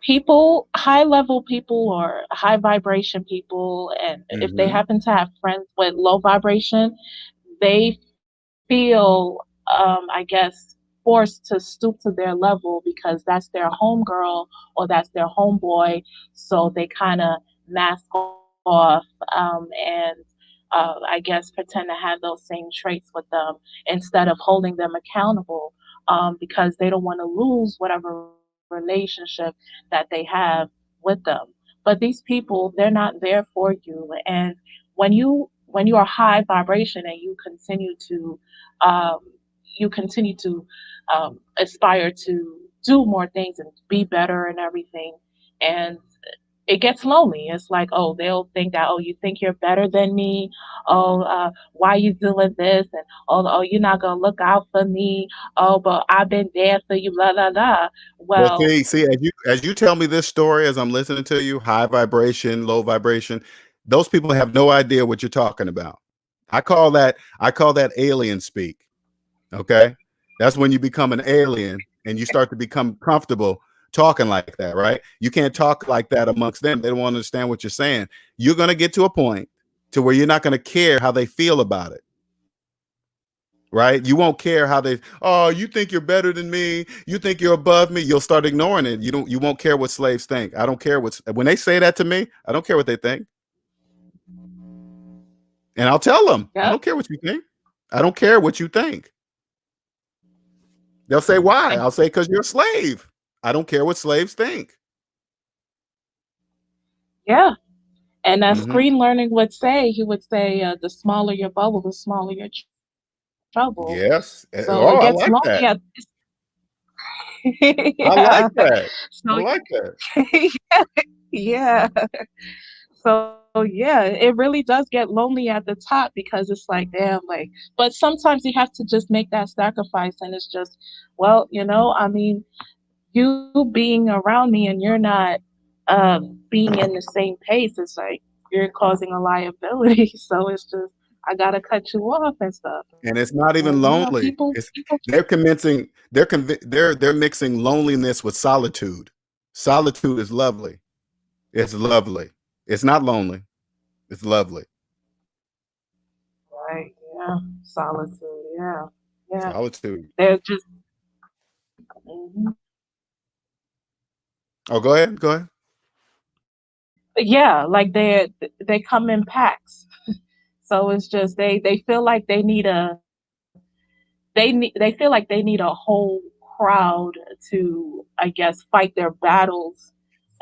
people, high level people or high vibration people, and if they Hmm. happen to have friends with low vibration, they feel, I guess, forced to stoop to their level because that's their homegirl or that's their homeboy. So they kind of mask off, and I guess pretend to have those same traits with them instead of holding them accountable, because they don't want to lose whatever relationship that they have with them. But these people, they're not there for you. And when you are high vibration and um, you continue to aspire to do more things and be better and everything. And it gets lonely. It's like, oh, they'll think that, oh, you think you're better than me. Oh, why you doing this? And oh, you're not gonna look out for me. Oh, but I've been there for you. Blah blah blah. Well, Well, see, as you tell me this story, as I'm listening to you, high vibration, low vibration, those people have no idea what you're talking about. I call that alien speak. Okay, that's when you become an alien and you start to become comfortable talking like that, right? You can't talk like that amongst them. They don't understand what you're saying. You're gonna get to a point to where you're not gonna care how they feel about it. right? You won't care how they, oh, you think you're better than me, you think you're above me. You'll start ignoring it. You won't care what slaves think. I don't care when they say that to me, I don't care what they think. And I'll tell them, I Yep. don't care what you think. I don't care what you think. They'll say, why? I'll say, because you're a slave. I don't care what slaves think. Yeah. And as Hmm. screen learning would say, he would say, the smaller your bubble, the smaller your trouble. Yes. So Oh, it I gets like that. lonely at I like yeah. that. I So like that. yeah. So yeah, it really does get lonely at the top because it's like, damn, like, but sometimes you have to just make that sacrifice, and it's just, well, I mean, you being around me and you're not being in the same pace, it's like you're causing a liability. So it's just I gotta cut you off and stuff. And it's not And even lonely. people They're commencing. They're mixing loneliness with solitude. Solitude is lovely. It's lovely. It's not lonely. It's lovely. right, yeah, solitude, yeah, yeah. Solitude. They're just mhm. Oh, go ahead. Go ahead. Yeah, like they come in packs. So it's just they feel like they feel like they need a whole crowd to, I guess, fight their battles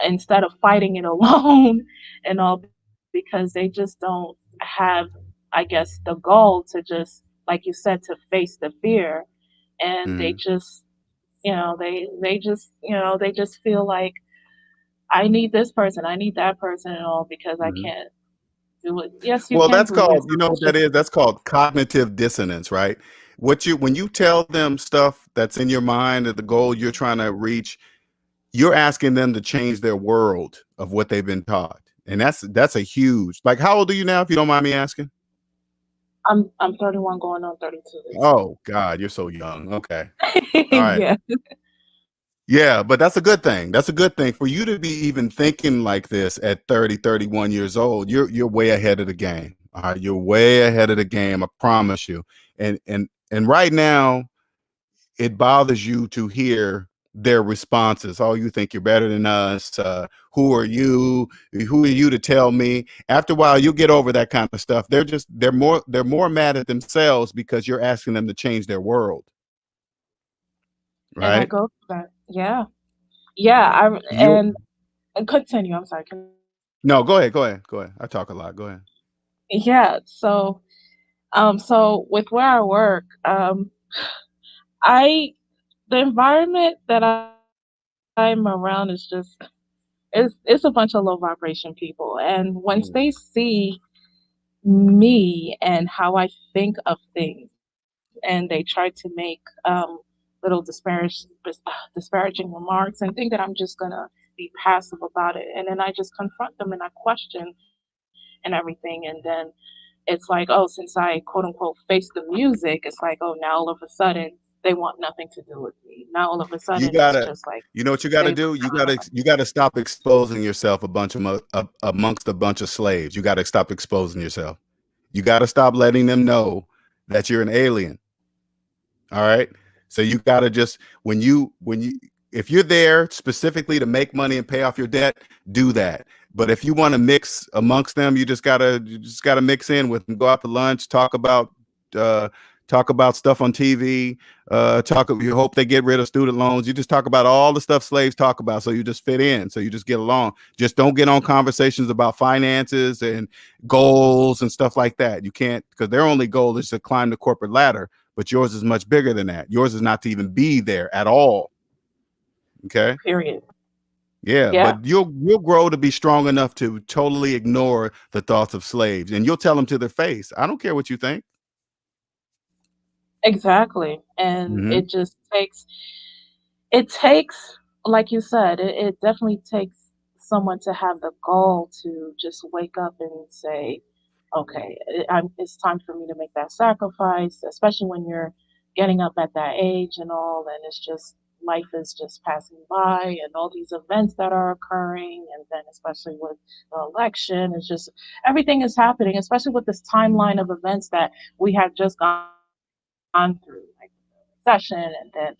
instead of fighting it alone and all, because they just don't have, I guess, the gall to just, like you said, to face the fear. And they Mhm. just, they just feel like I need this person, I need that person and all because I Mhm. can't do it. Yes, you Well, can that's do this. called, you know It's what that just is? That's called cognitive dissonance, right? When you tell them stuff that's in your mind, that the goal you're trying to reach, you're asking them to change their world of what they've been taught. And that's a huge, like, how old are you now, if you don't mind me asking? I'm 31 going on 32 this year. Oh God, you're so young. Okay. All right. Yeah. Yeah, but that's a good thing. That's a good thing for you to be even thinking like this at 30, 31 years old. You're way ahead of the game. All right, you're way ahead of the game. I promise you. And right now, it bothers you to hear their responses. Oh, you think you're better than us? Who are you? Who are you to tell me? After a while, you'll get over that kind of stuff. They're more mad at themselves because you're asking them to change their world, And I right? go through that. Yeah. Yeah. You And continue. I'm sorry. No, go ahead, go ahead, go ahead. I talk a lot. Go ahead. Yeah. So with where I work, I the environment that I'm around is just it's a bunch of low vibration people. And once Mm. they see me and how I think of things, and they try to make little disparaging remarks and think that I'm just gonna be passive about it. And then I just confront them and I question and everything. And then it's like, oh, since I quote unquote face the music, it's like, oh, now all of a sudden they want nothing to do with me. Now all of a You sudden it's gotta, just like you know what you gotta they do? I don't know. You gotta stop exposing yourself amongst a bunch of slaves. You gotta stop exposing yourself. You gotta stop letting them know that you're an alien. All right. So you got to just when you if you're there specifically to make money and pay off your debt, do that. But if you want to mix amongst them, you just gotta mix in with them. Go out to lunch, uh, talk about stuff on TV. You hope they get rid of student loans. You just talk about all the stuff slaves talk about, so you just fit in, so you just get along. Just don't get on conversations about finances and goals and stuff like that. You can't, because their only goal is to climb the corporate ladder, but yours is much bigger than that. Yours is not to even be there at all. Okay. Period. Yeah, Yeah, but you'll grow to be strong enough to totally ignore the thoughts of slaves, and you'll tell them to their face, I don't care what you think. exactly. And Hmm. it takes, like you said, it definitely takes someone to have the gall to just wake up and say, okay, it's time for me to make that sacrifice, especially when you're getting up at that age and all, and it's just life is just passing by and all these events that are occurring. And then, especially with the election, it's just everything is happening, especially with this timeline of events that we have just gone through. through like the recession and then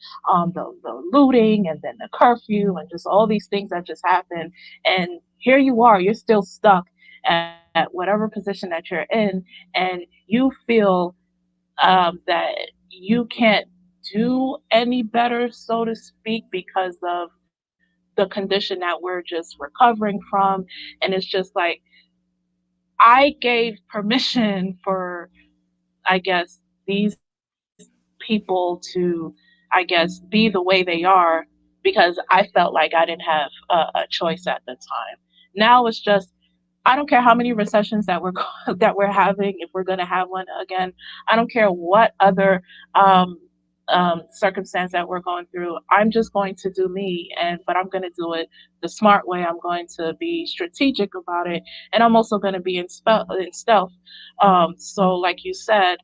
the looting and then the curfew and just all these things that just happened. And here you are, you're still stuck at whatever position that you're in, and you feel that you can't do any better, so to speak, because of the condition that we're just recovering from. And it's just like, I gave permission for, I guess, these people to, I guess, be the way they are because I felt like I didn't have a choice at the time. Now it's just, I don't care how many recessions that we're that we're having, if we're going to have one again. I don't care what other um, circumstance that we're going through. I'm just going to do me, and but I'm going to do it the smart way. I'm going to be strategic about it, and I'm also going to be in stealth. So, like you said,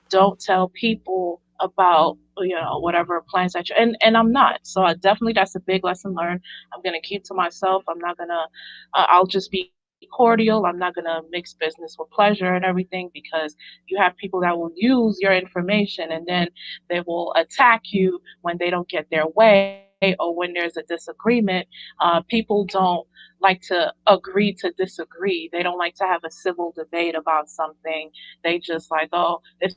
don't tell people about whatever plans that you, and I'm not. So I definitely, that's a big lesson learned. I'm gonna keep to myself. I'm not gonna. I'll just be cordial. I'm not gonna mix business with pleasure and everything, because you have people that will use your information and then they will attack you when they don't get their way or when there's a disagreement. People don't like to agree to disagree. They don't like to have a civil debate about something. They just like, oh, if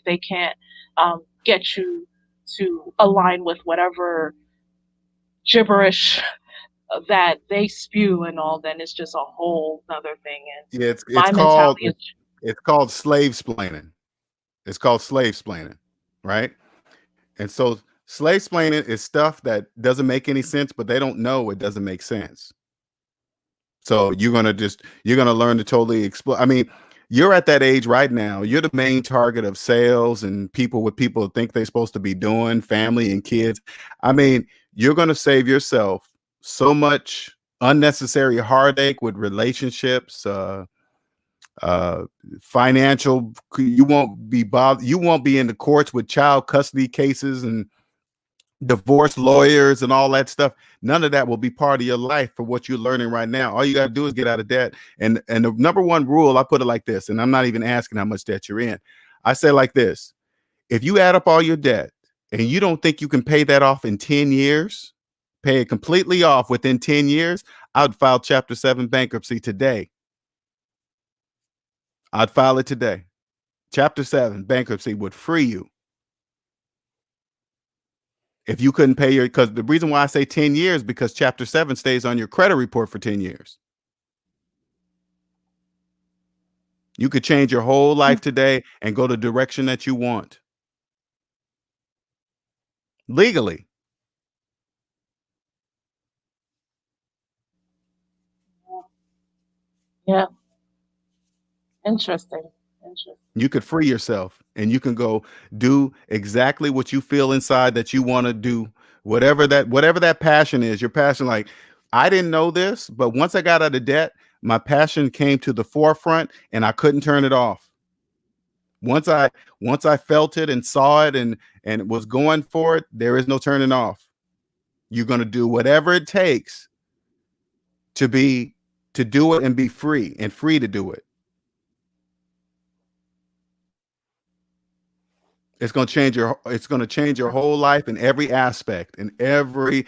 they can't get you to align with whatever gibberish that they spew and all, then it's just a whole other thing. And Yeah, my mentality is, it's called slave splaining. It's called slave splaining, right? And so slave splaining is stuff that doesn't make any sense, but they don't know it doesn't make sense. So you're gonna learn to totally explore. I mean, you're at that age right now. You're the main target of sales and people, what people think they're supposed to be doing, family and kids. I mean, you're gonna save yourself so much unnecessary heartache with relationships, uh financial. You won't be bothered. You won't be in the courts with child custody cases and divorce lawyers and all that stuff. None of that will be part of your life for what you're learning right now. All you got to do is get out of debt. And the number one rule, I put it like this, and I'm not even asking how much debt you're in. I say like this: if you add up all your debt and you don't think you can pay that off in 10 years, pay it completely off within 10 years, I'd file Chapter 7 bankruptcy today. I'd file it today. Chapter 7 bankruptcy would free you if you couldn't pay your, because the reason why I say 10 years, because Chapter 7 stays on your credit report for 10 years. You could change your whole life today and go the direction that you want legally. yeah, interesting, interesting. You could free yourself and you can go do exactly what you feel inside that you want to do. Whatever that passion is, your passion, like, I didn't know this, but once I got out of debt, my passion came to the forefront and I couldn't turn it off. Once I felt it and saw it and was going for it, there is no turning off. You're going to do whatever it takes to be to do it and be free and free to do it. It's going to change your whole life in every aspect, in every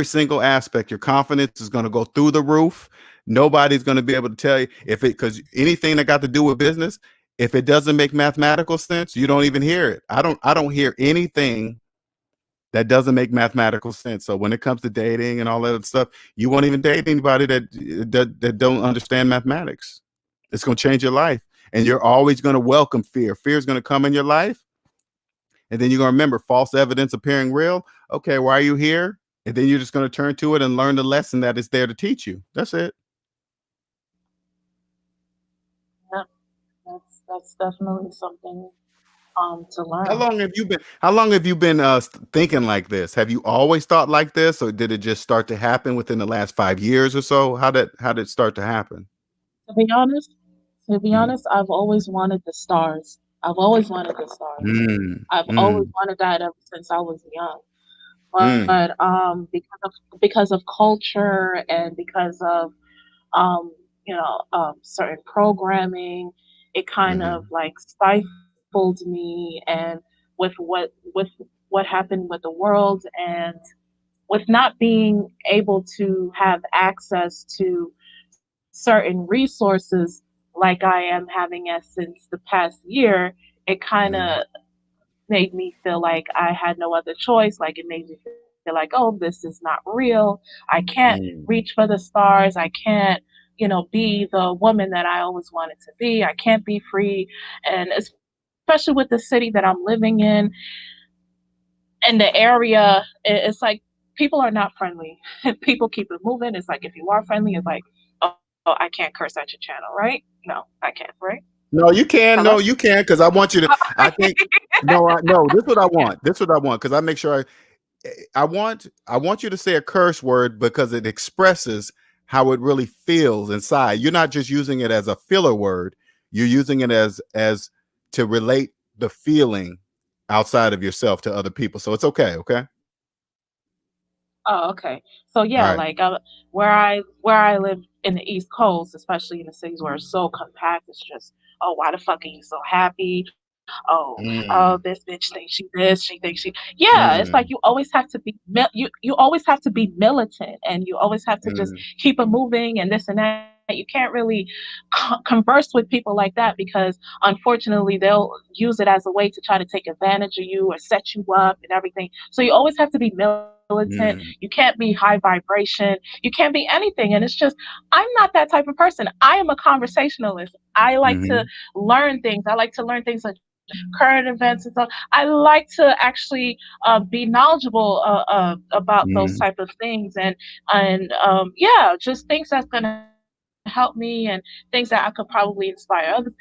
single aspect. Your confidence is going to go through the roof. Nobody's going to be able to tell you if it, because anything that got to do with business, if it doesn't make mathematical sense, you don't even hear it. I don't hear anything that doesn't make mathematical sense. So when it comes to dating and all that other stuff, you won't even date anybody that don't understand mathematics. It's going to change your life, and you're always going to welcome fear. Fear is going to come in your life, and then you're going to remember false evidence appearing real. Okay, why are you here? And then you're just going to turn to it and learn the lesson that it's there to teach you. That's it. Yeah, that's definitely something to How learn. long have you been? How long have you been thinking like this? Have you always thought like this, or did it just start to happen within the last 5 years or so? How did it start to happen? To be honest, Mm, I've always wanted the stars. I've always wanted the stars. mm, I've always mm, wanted that ever since I was young. But mm, because of culture and because of certain programming, it kind of mhm. like stifles me, and with what happened with the world, and with not being able to have access to certain resources like I am having as since the past year, it kind mm, of made me feel like I had no other choice. Like it made me feel like, oh, this is not real. I can't reach mm, for the stars. I can't, be the woman that I always wanted to be. I can't be free. And especially with the city that I'm living in the area, it's like people are not friendly. People keep it moving. It's like if you are friendly, it's like, oh, I can't curse at your channel, right? No, I can't, right? no, you can. Hello? No, you can. Because I want you to. I think. No, no. This is what I Yeah. want. This is what I want. Because I make sure I want you to say a curse word because it expresses how it really feels inside. You're not just using it as a filler word. You're using it as to relate the feeling outside of yourself to other people. So it's okay. Okay. Oh, okay. So All yeah, right. like where I live in the East Coast, especially in the cities where it's so compact, it's just, oh, why the fuck are you so happy? Oh, this Mm, bitch thinks she this, she thinks she. Yeah, it's like you mm, always have to be you always have to be militant, and you always have to just mm, keep it moving and this and that. You can't really converse with people like that because unfortunately they'll use it as a way to try to take advantage of you or set you up and everything. So you always have to be militant. You mm, can't be high vibration. You can't be anything. And it's just, I'm not that type of person. I am a conversationalist. I like to mhm, learn things. I like to learn things such as current events and stuff. I like to actually be knowledgeable about those mhm, type of things, and yeah, just things that's going to help me, and things that I could probably inspire other people.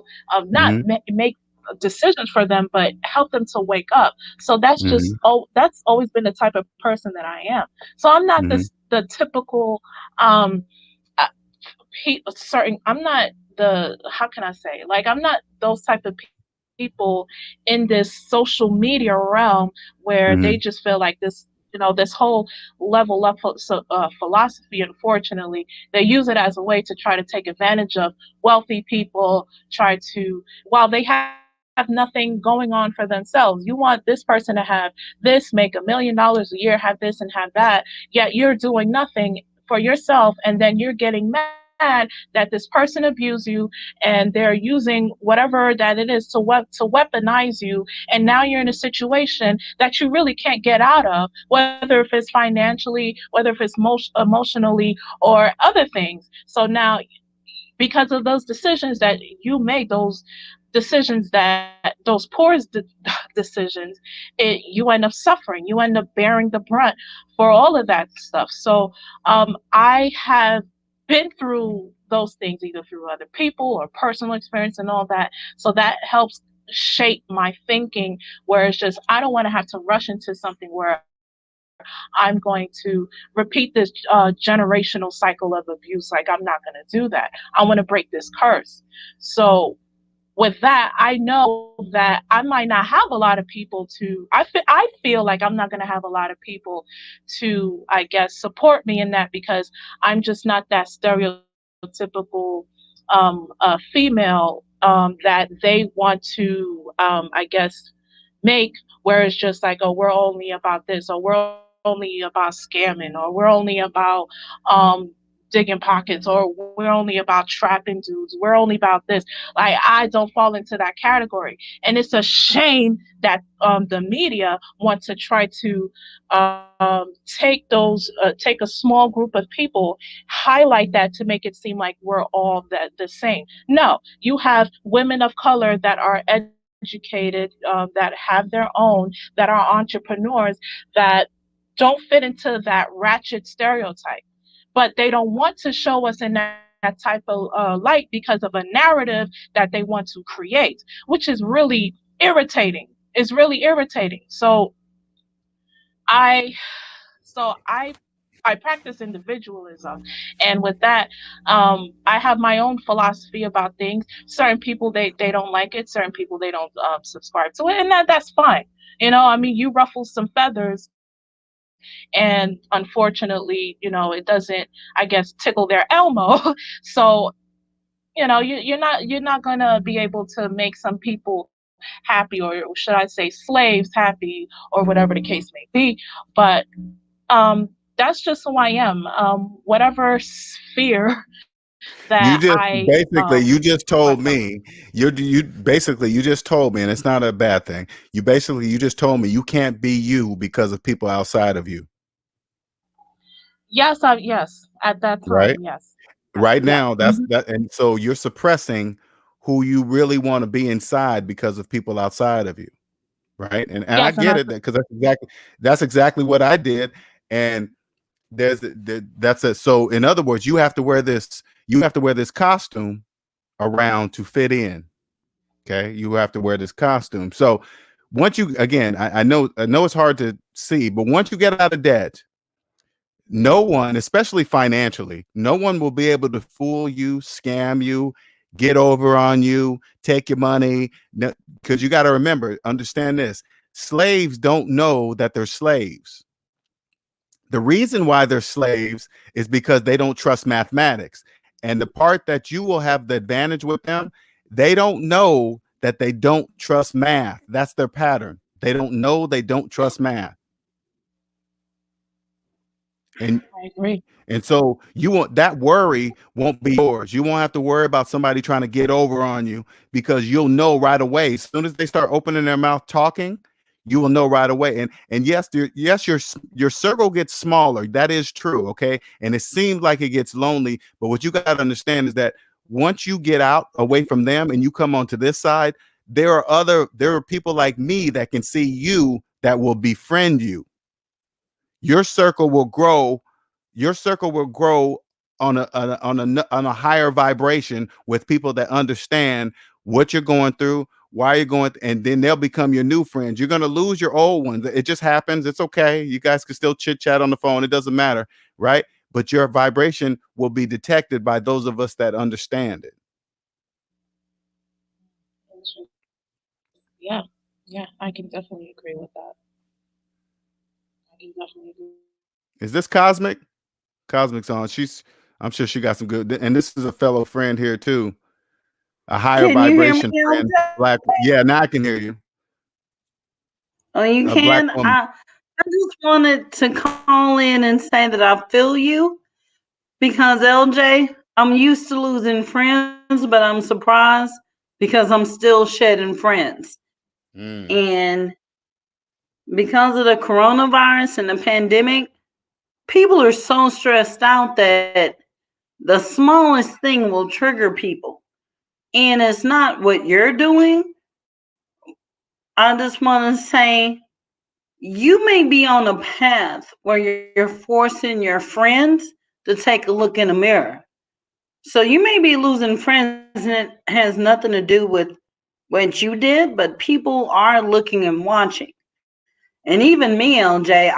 Not mhm, make decisions for them, but help them to wake up. So that's just, mhm, oh, that's always been the type of person that I am. So I'm not mhm, the typical um uh, certain, I'm not the, how can I say, like I'm not those type of people in this social media realm where they just mhm, feel like this whole level up philosophy. Unfortunately, they use it as a way to try to take advantage of wealthy people, try to, while they have nothing going on for themselves. You want this person to have this, make $1 million a year, have this and have that, yet you're doing nothing for yourself, and then you're getting mad that this person abused you, and they're using whatever that it is to weaponize you, and now you're in a situation that you really can't get out of, whether if it's financially, whether if it's emotionally, or other things. So now, because of those decisions that you make, those decisions, that those poor decisions, you end up suffering, you end up bearing the brunt for all of that stuff. So I have been through those things either through other people or personal experience and all that. So that helps shape my thinking, where it's just, I don't want to have to rush into something where I'm going to repeat this generational cycle of abuse. Like, I'm not going to do that. I want to break this curse. So with that, I know that I might not have a lot of people to, I feel like I'm not going to have a lot of people to, I guess, support me in that, because I'm just not that stereotypical female that they want to, I guess, make, where it's just like, oh, we're only about this, or we're only about scamming, or we're only about um, digging pockets, or we're only about trapping dudes, we're only about this. Like, I don't fall into that category, and it's a shame that the media want to try to take a small group of people, highlight that to make it seem like we're all the same. No, you have women of color that are educated, that have their own, that are entrepreneurs, that don't fit into that ratchet stereotype, but they don't want to show us in that type of light because of a narrative that they want to create, which is really irritating. It's really irritating. I I practice individualism, and with that, I have my own philosophy about things. Certain people, they don't like it. Certain people, they don't subscribe to it, and that's fine. I mean, you ruffle some feathers, and unfortunately, it doesn't, I guess, tickle their Elmo. So you're not gonna be able to make some people happy, or should I say slaves happy, or whatever the case may be. But that's just who I am. Whatever sphere that You just I basically you just put told myself. me you basically you just told me, and it's not a bad thing. You just told me you can't be you because of people outside of you, Yes, at that right? time, yes. Right Yes. now, that's that, and so you're suppressing who you really want to be inside because of people outside of you, right? And I Yes, and get I it because that's exactly what I did, and that's it. So in other words, you have to wear this costume around to fit in. Okay, you have to wear this costume. So once you again, I know it's hard to see, but once you get out of debt, no one, especially financially, no one will be able to fool you, scam you, get over on you, take your money. Because you got to remember, understand this: slaves don't know that they're slaves. The reason why they're slaves is because they don't trust mathematics. And the part that you will have the advantage with them, they don't know that they don't trust math. That's their pattern. They don't know they don't trust math. And agree. And so you want that worry won't be yours. You won't have to worry about somebody trying to get over on you because you'll know right away. As soon as they start opening their mouth talking, you will know right away. And yes, your circle gets smaller. That is true. Okay. And it seems like it gets lonely. But what you got to understand is that once you get out away from them and you come onto this side, there are people like me that can see you that will befriend you. Your circle will grow. Your circle will grow on a higher vibration with people that understand what you're going through, why you're going, and then they'll become your new friends. You're going to lose your old ones. It just happens. It's okay. You guys can still chit chat on the phone. It doesn't matter, right? But your vibration will be detected by those of us that understand it. Yeah, yeah, I can definitely agree with that. I can definitely agree. Is this Cosmic? Cosmic's on. I'm sure she got some good. And this is a fellow friend here too, a higher Can you hear me, vibration friend. LJ? Black. Yeah, now I can hear you. Oh, you A black can? woman. I just wanted to call in and say that I feel you because LJ, I'm used to losing friends, but I'm surprised because I'm still shedding friends. Mm, And because of the coronavirus and the pandemic, people are so stressed out that the smallest thing will trigger people. And it's not what you're doing. I just want to say you may be on a path where you're forcing your friends to take a look in the mirror. So you may be losing friends and it has nothing to do with what you did, but people are looking and watching. And even me, LJ,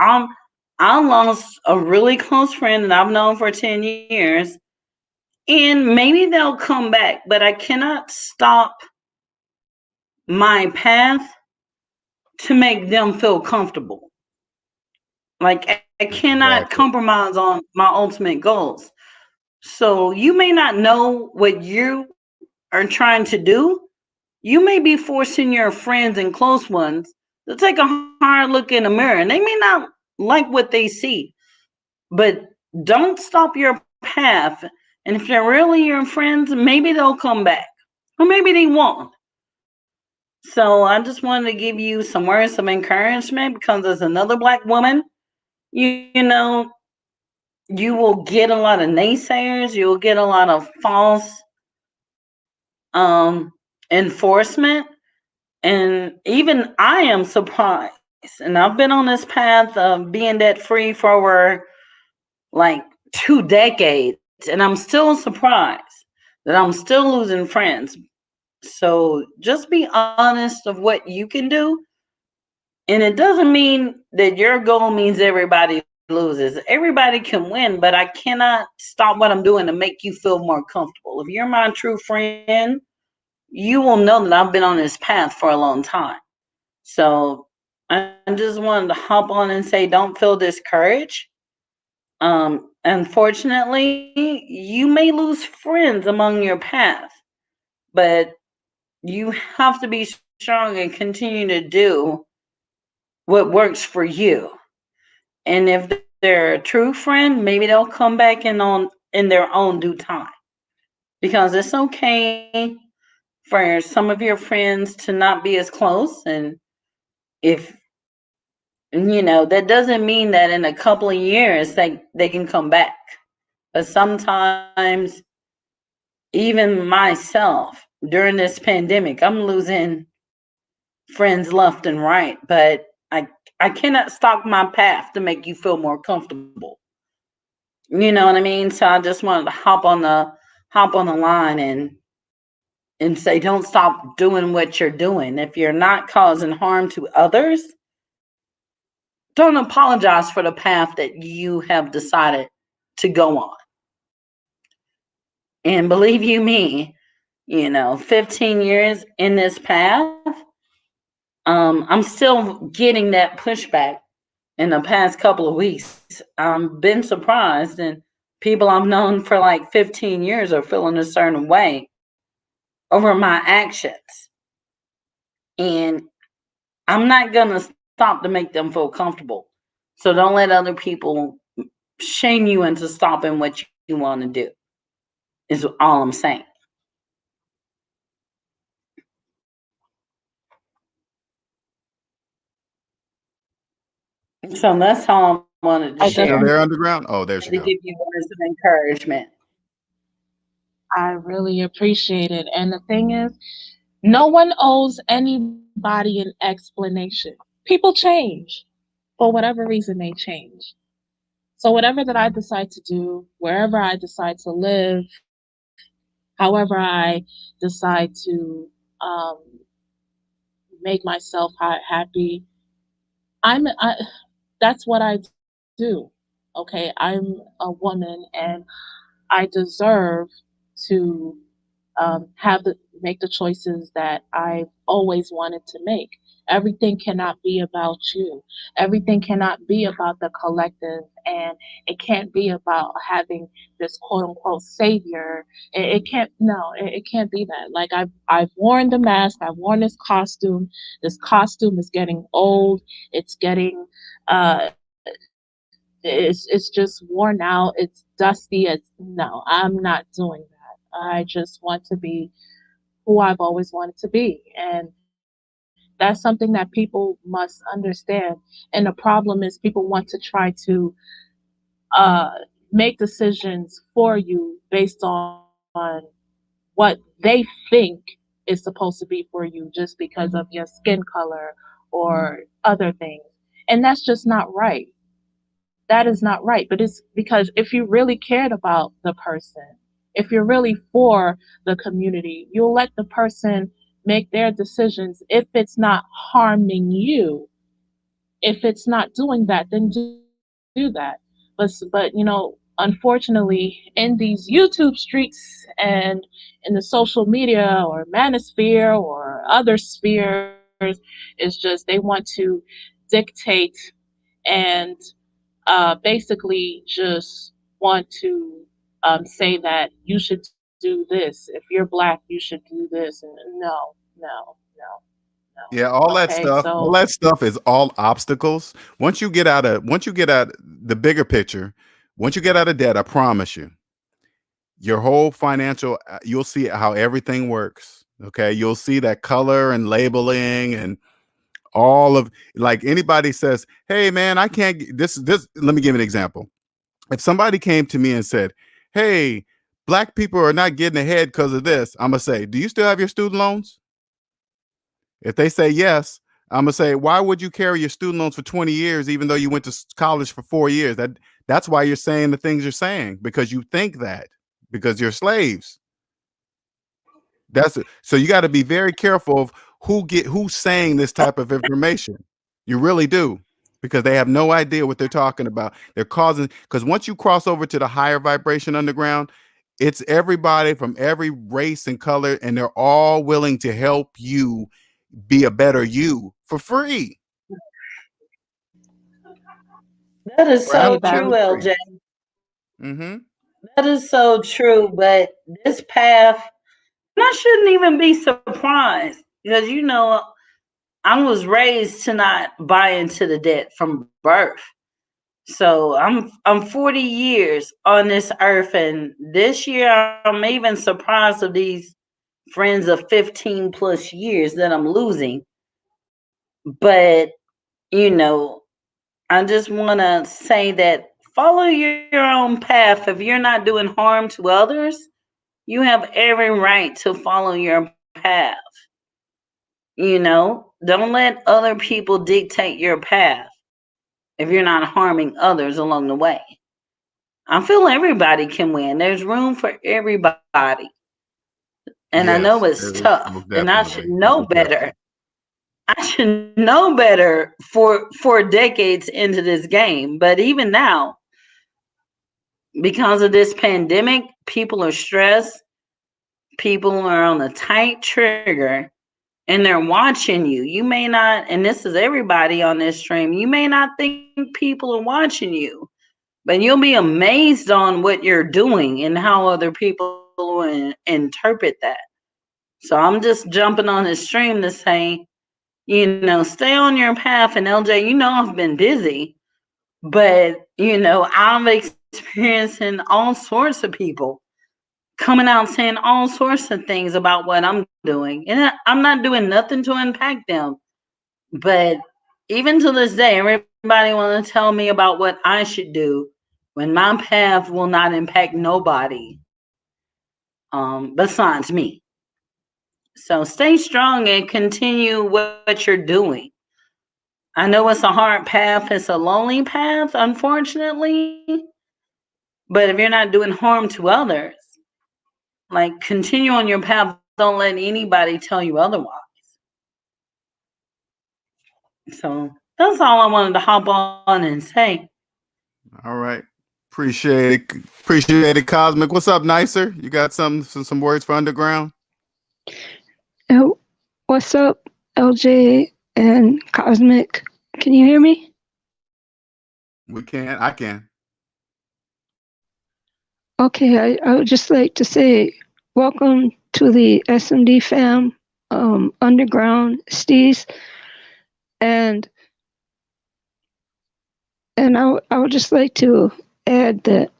I lost a really close friend that I've known for 10 years. And maybe they'll come back, but I cannot stop my path to make them feel comfortable. Like I cannot exactly. compromise on my ultimate goals. So you may not know what you are trying to do. You may be forcing your friends and close ones to take a hard look in the mirror, and they may not like what they see. But don't stop your path. And if they're really your friends, maybe they'll come back, or maybe they won't. So I just wanted to give you some words of encouragement because as another black woman, you know, you will get a lot of naysayers, you'll get a lot of false enforcement. And even I am surprised. And I've been on this path of being debt free for over like 2 decades. And I'm still surprised that I'm still losing friends. So just be honest of what you can do. And it doesn't mean that your goal means everybody loses. Everybody can win, but I cannot stop what I'm doing to make you feel more comfortable. If you're my true friend, you will know that I've been on this path for a long time. So I just wanted to hop on and say, don't feel discouraged. Unfortunately, you may lose friends among your path, but you have to be strong and continue to do what works for you. And if they're a true friend, maybe they'll come back in their own due time. Because it's okay for some of your friends to not be as close, and if that doesn't mean that in a couple of years they can come back. But sometimes, even myself, during this pandemic, I'm losing friends left and right, but I cannot stop my path to make you feel more comfortable. You know what I mean? So I just wanted to hop on the line and say, don't stop doing what you're doing. If you're not causing harm to others, don't apologize for the path that you have decided to go on. And believe you me, 15 years in this path, I'm still getting that pushback in the past couple of weeks. I've been surprised, and people I've known for like 15 years are feeling a certain way over my actions. And I'm not going to stop to make them feel comfortable. So don't let other people shame you into stopping what you want to do, is all I'm saying. So that's all I wanted to I Still share, there, definitely, underground? Oh, there she to go. give you words of encouragement. I really appreciate it. And the thing is, no one owes anybody an explanation. People change. For whatever reason, they change. So, whatever that I decide to do, wherever I decide to live, however I decide to um, make myself happy, I, that's what I do. Okay, I'm a woman and I deserve to have the make the choices that I've always wanted to make. Everything cannot be about you. Everything cannot be about the collective, and it can't be about having this quote unquote savior. It can't. No, it can't be that. Like I've worn the mask. I've worn this costume. This costume is getting old. It's getting uh it's just worn out. It's dusty. It's no, I'm not doing that. I just want to be who I've always wanted to be. And that's something that people must understand. And the problem is people want to try to uh, make decisions for you based on what they think is supposed to be for you just because of your skin color or other things. And that's just not right. That is not right. But it's because if you really cared about the person, if you're really for the community, you'll let the person make their decisions if it's not harming you. If it's not doing that, then do that. But unfortunately, in these YouTube streets and in the social media or manosphere or other spheres, it's just they want to dictate and basically just want to say that you should do this. If you're black, you should do this. And no, no, no, Yeah, no. Okay, all so that stuff is all obstacles. Once you get out the bigger picture, once you get out of debt, I promise you, your whole financial you'll see how everything works. Okay, you'll see that color and labeling and all of, like, anybody says, "Hey man, I can't this let me give you an example. If somebody came to me and said, "Hey, black people are not getting ahead because of this," I'm gonna say, "Do you still have your student loans?" If they say yes, I'm gonna say, "Why would you carry your student loans for 20 years even though you went to college for 4 years?" That's why you're saying the things you're saying, because you think that, because you're slaves. That's it. So you got to be very careful of who's saying this type of information. You really do, because they have no idea what they're talking about. They're causing, because once you cross over to the higher vibration underground, it's everybody from every race and color, and they're all willing to help you be a better you for free. That is For so very true, absolutely valid. free. LJ. Mm-hmm. That is so true. But this path, and I shouldn't even be surprised. Because I was raised to not buy into the debt from birth. So I'm 40 years on this earth, and this year I'm even surprised of these friends of 15 plus years that I'm losing. But I just want to say that follow your own path. If you're not doing harm to others, you have every right to follow your path. Don't let other people dictate your path if you're not harming others along the way. I feel everybody can win. There's room for everybody. And I know Yes, it's there is, tough. most And I should definitely. know Most better. definitely. I should know better for decades into this game. But even now, because of this pandemic, people are stressed. People are on a tight trigger and they're watching you. You may not, and this is everybody on this stream, you may not think people are watching you, but you'll be amazed on what you're doing and how other people will interpret that. So I'm just jumping on this stream to say, stay on your path. And LJ, I've been busy, but I'm experiencing all sorts of people coming out saying all sorts of things about what I'm doing. And I'm not doing nothing to impact them. But even to this day, everybody want to tell me about what I should do when my path will not impact nobody besides me. So stay strong and continue what you're doing. I know it's a hard path. It's a lonely path, unfortunately. But if you're not doing harm to others, like continue on your path. Don't let anybody tell you otherwise. So that's all I wanted to hop on and say. All right. Appreciate it. Appreciate it, Cosmic. What's up, Nicer? You got some words for Underground? Oh, what's up, LJ and Cosmic? Can you hear me? We can. I can. Okay, I would just like to say welcome to the SMD fam, Underground Steez, and I would just like to add that.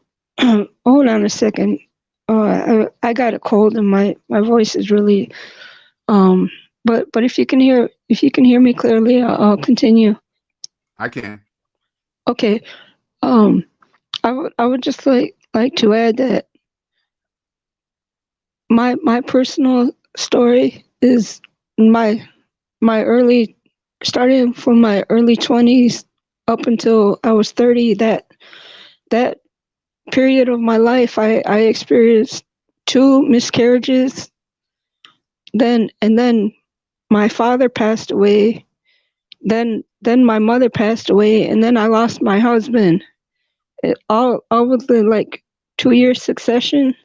Hold on a second. I got a cold and my voice is really but if you can hear me clearly, I'll continue. I can. Okay. Um, I would just like to add that my personal story is my early starting from my early 20s up until I was 30. That period of my life, I experienced two miscarriages. Then my father passed away. Then my mother passed away, and then I lost my husband. All within like 2 years succession,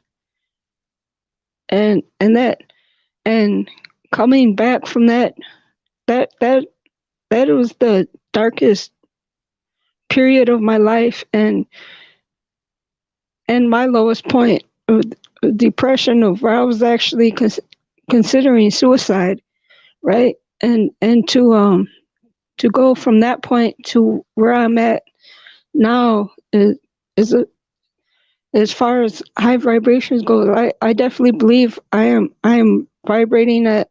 and and coming back from that that that was the darkest period of my life, and my lowest point of depression, of where I was actually considering suicide, right? And to go from that point to where I'm at now is a, as far as high vibrations go. I definitely believe I am vibrating at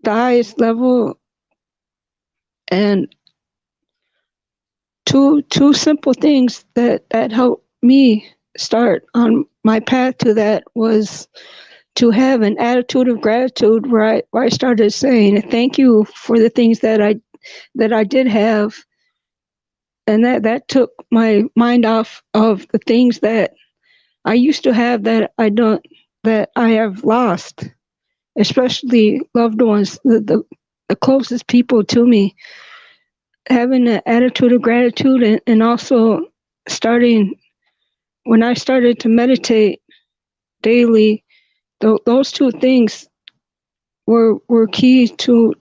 the highest level, and two simple things that helped me start on my path to that was to have an attitude of gratitude, where I started saying thank you for the things that I did have, and that took my mind off of the things that I used to have that I have lost, especially loved ones, the closest people to me. Having an attitude of gratitude, and also starting when I started to meditate daily, those two things were key to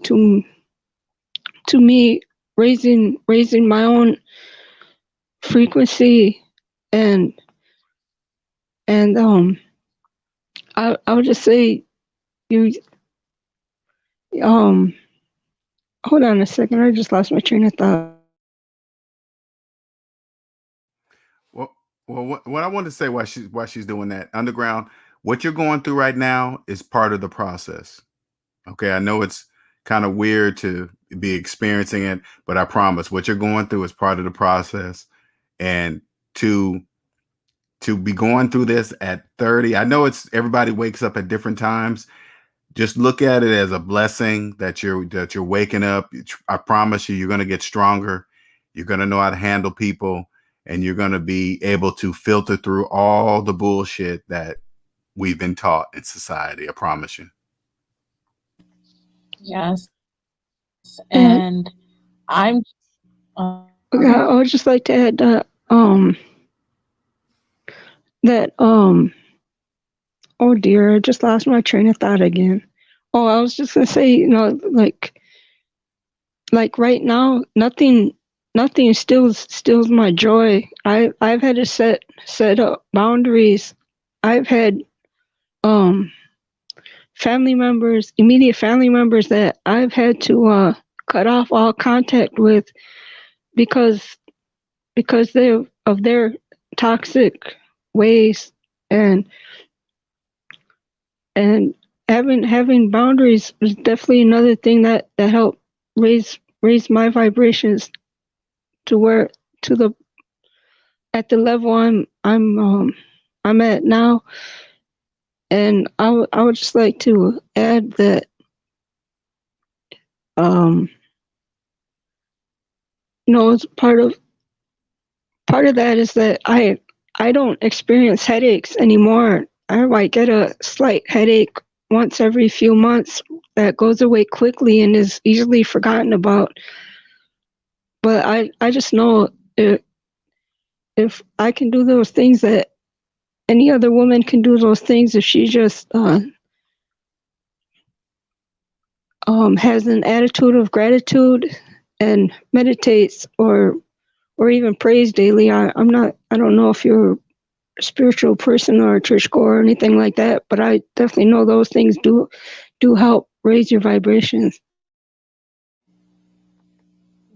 me raising my own frequency, and I would just say you hold on a second. I just lost my train of thought. Well, what I want to say, why she's doing that, underground, what you're going through right now is part of the process. Okay, I know it's kind of weird to be experiencing it, but I promise what you're going through is part of the process. And to be going through this at 30, I know it's everybody wakes up at different times. Just look at it as a blessing that you're waking up. I promise you, you're going to get stronger. You're going to know how to handle people, and you're going to be able to filter through all the bullshit that we've been taught in society. I promise you. Yes. And And I'm I would just like to add that oh dear, I just lost my train of thought again. Oh, I was just gonna say, like right now, nothing stills my joy. I've had to set up boundaries. I've had immediate family members that I've had to cut off all contact with because of their toxic ways, and and having boundaries was definitely another thing that helped raise my vibrations to where to the at the level I'm at now. And I would just like to add that um it's part of that is that I don't experience headaches anymore. I might get a slight headache once every few months that goes away quickly and is easily forgotten about. But I just know if I can do those things, that any other woman can do those things if she just has an attitude of gratitude and meditates or even prays daily. I don't know if you're a spiritual person or a churchgoer or anything like that, but I definitely know those things do help raise your vibrations.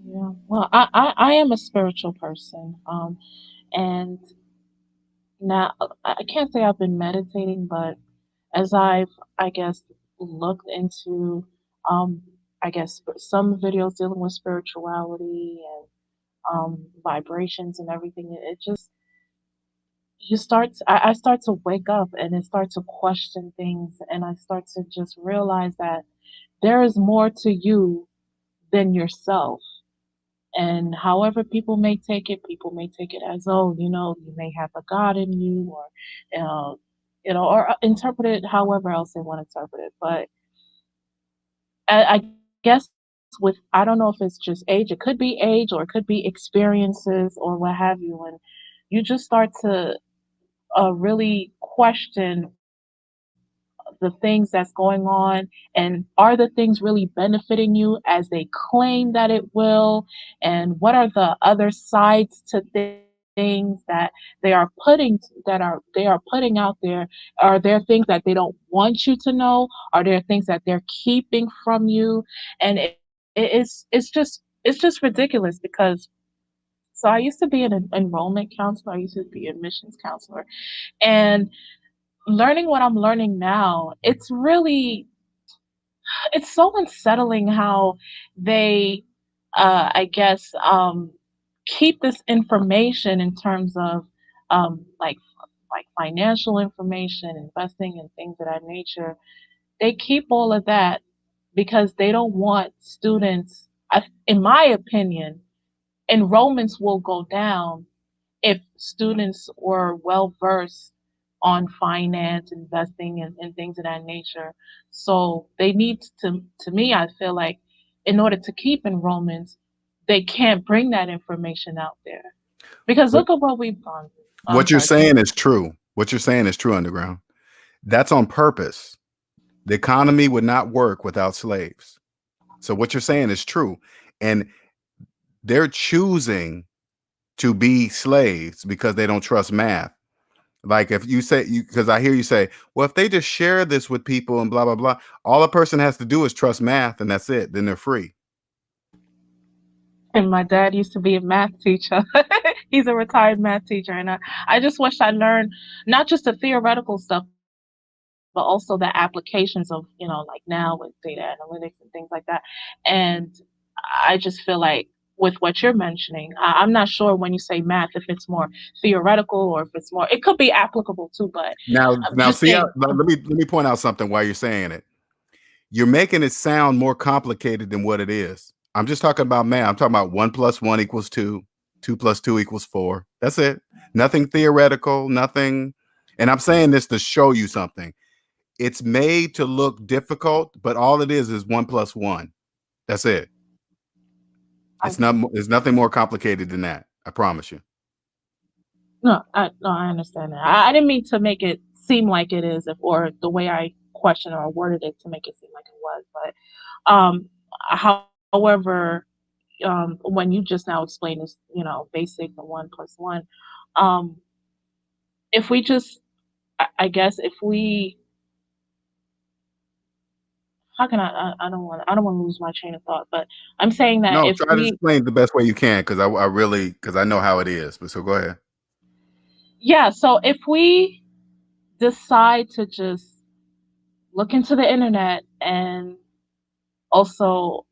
yeah. Well, I am a spiritual person. And now I can't say I've been meditating, but as I've, I guess, looked into, um, I guess, some videos dealing with spirituality and vibrations and everything, it just I start to wake up and I start to question things, and I start to just realize that there is more to you than yourself. And however people may take it as, oh, you may have a God in you, or uh, or interpret it however else they want to interpret it. But I guess with, I don't know if it's just age, it could be age or it could be experiences or what have you, and you just start to really question the things that's going on, and are the things really benefiting you as they claim that it will, and what are the other sides to things that they are putting out there. Are there things that they don't want you to know? Are there things that they're keeping from you? And it's just ridiculous, because so I used to be an enrollment counselor, I used to be a admissions counselor, and learning what I'm learning now, it's so unsettling how they, I guess, keep this information in terms of like financial information, investing, and things of that nature. They keep all of that because they don't want students. In my opinion, enrollments will go down if students were well versed on finance, investing, and things of that nature. So they need to me, I feel like, in order to keep enrollments, they can't bring that information out there. Because What look at what we've gone through. I'm what you're sorry, go saying ahead. is true. What you're saying is true, underground. That's on purpose. The economy would not work without slaves. So what you're saying is true. And they're choosing to be slaves because they don't trust math. Like if you say because I hear you say, well, if they just share this with people and blah blah blah, all a person has to do is trust math and that's it. Then they're free. And my dad used to be a math teacher. He's a retired math teacher, and I just wish I learned not just the theoretical stuff, but also the applications of, like now with data analytics and things like that. And I just feel like with what you're mentioning, I'm not sure when you say math if it's more theoretical or if it's more. It could be applicable too, but I'm Now just see how saying. let me point out something while you're saying it. You're making it sound more complicated than what it is. I'm just talking about math. I'm talking about 1 + 1 = 2, 2 + 2 = 4. That's it. Nothing theoretical, nothing. And I'm saying this to show you something. It's made to look difficult, but all it is 1 + 1. That's it. It's not. Okay. It's nothing more complicated than that. I promise you. No, I understand that. I didn't mean to make it seem like it is, or the way I questioned or worded it to make it seem like it was. But however, when you just now explained this, basic the 1 + 1, um, if we just, I guess, if we, how can I don't want to lose my train of thought, but I'm saying that No, if try to we, explain the best way you can because I really because I know how it is. But so go ahead. yeah, so if we decide to just look into the internet and also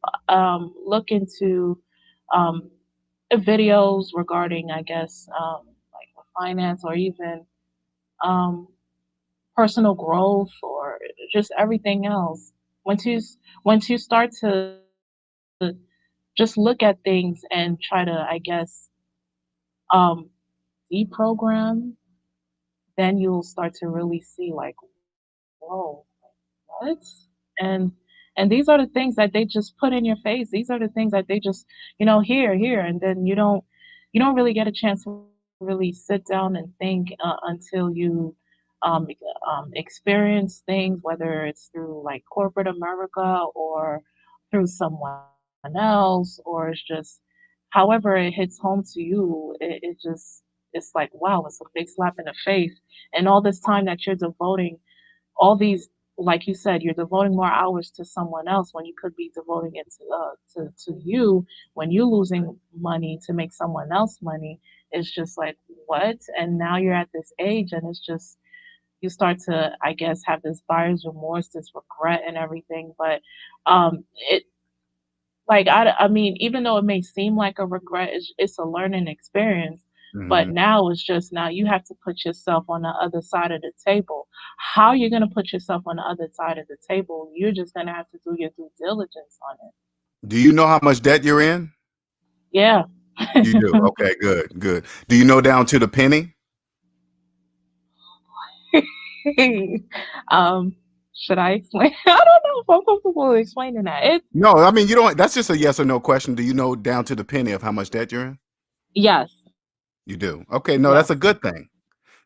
look into um, videos regarding, I guess, like finance or even um, personal growth or just everything else. Once you start to just look at things and try to, I guess, um, deprogram, then you'll start to really see like, whoa, what? And and these are the things that they just put in your face. These are the things that they just, here, and then you don't really get a chance to really sit down and think until you experience things, whether it's through like corporate America or through someone else, or it's just however it hits home to you. It just it's like wow, it's a big slap in the face, and all this time that you're devoting all these like you said, you're devoting more hours to someone else when you could be devoting it to you when you're losing money to make someone else money. It's just like what? And now you're at this age and it's just you start to, I guess, have this buyer's remorse, this regret and everything. But it like I mean, even though it may seem like a regret, it's a learning experience. But Mhm. now it's just now you have to put yourself on the other side of the table. How you're gonna put yourself on the other side of the table? You're just gonna have to do your due diligence on it. Do you know how much debt you're in? Yeah. You do. Okay, good, good. Do you know down to the penny? um, should I explain? I don't know if I'm comfortable explaining that. No, I mean you don't. That's just a yes or no question. Do you know down to the penny of how much debt you're in? Yes, You do. Okay, no, that's yes. a good thing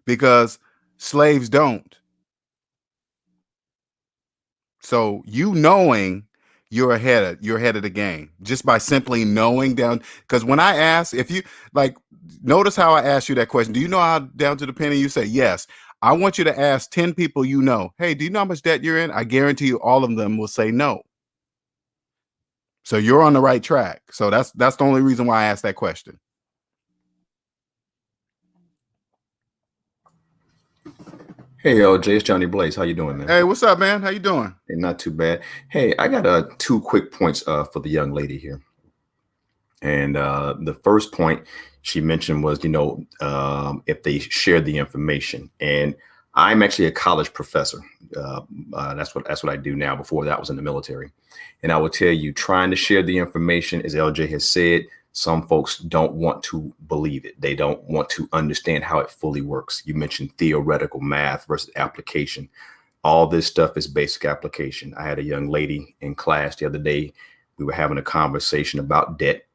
because slaves don't. So you knowing you're ahead of the game just by simply knowing down. Because when I ask, if you like, notice how I asked you that question. Do you know how down to the penny? You say yes. I want you to ask 10 people you know. Hey, do you know how much debt you're in? I guarantee you, all of them will say no. So you're on the right track. So that's the only reason why I asked that question. Hey, LJ, it's Johnny Blaze. How you doing, man? Hey, what's up, man? How you doing? Hey, not too bad. Hey, I got two quick points for the young lady here. And the first point she mentioned was, if they share the information. And I'm actually a college professor. That's what I do now. Before that, I was in the military. And I will tell you, trying to share the information, as LJ has said, some folks don't want to believe it. They don't want to understand how it fully works. You mentioned theoretical math versus application. All this stuff is basic application. I had a young lady in class the other day. We were having a conversation about debt,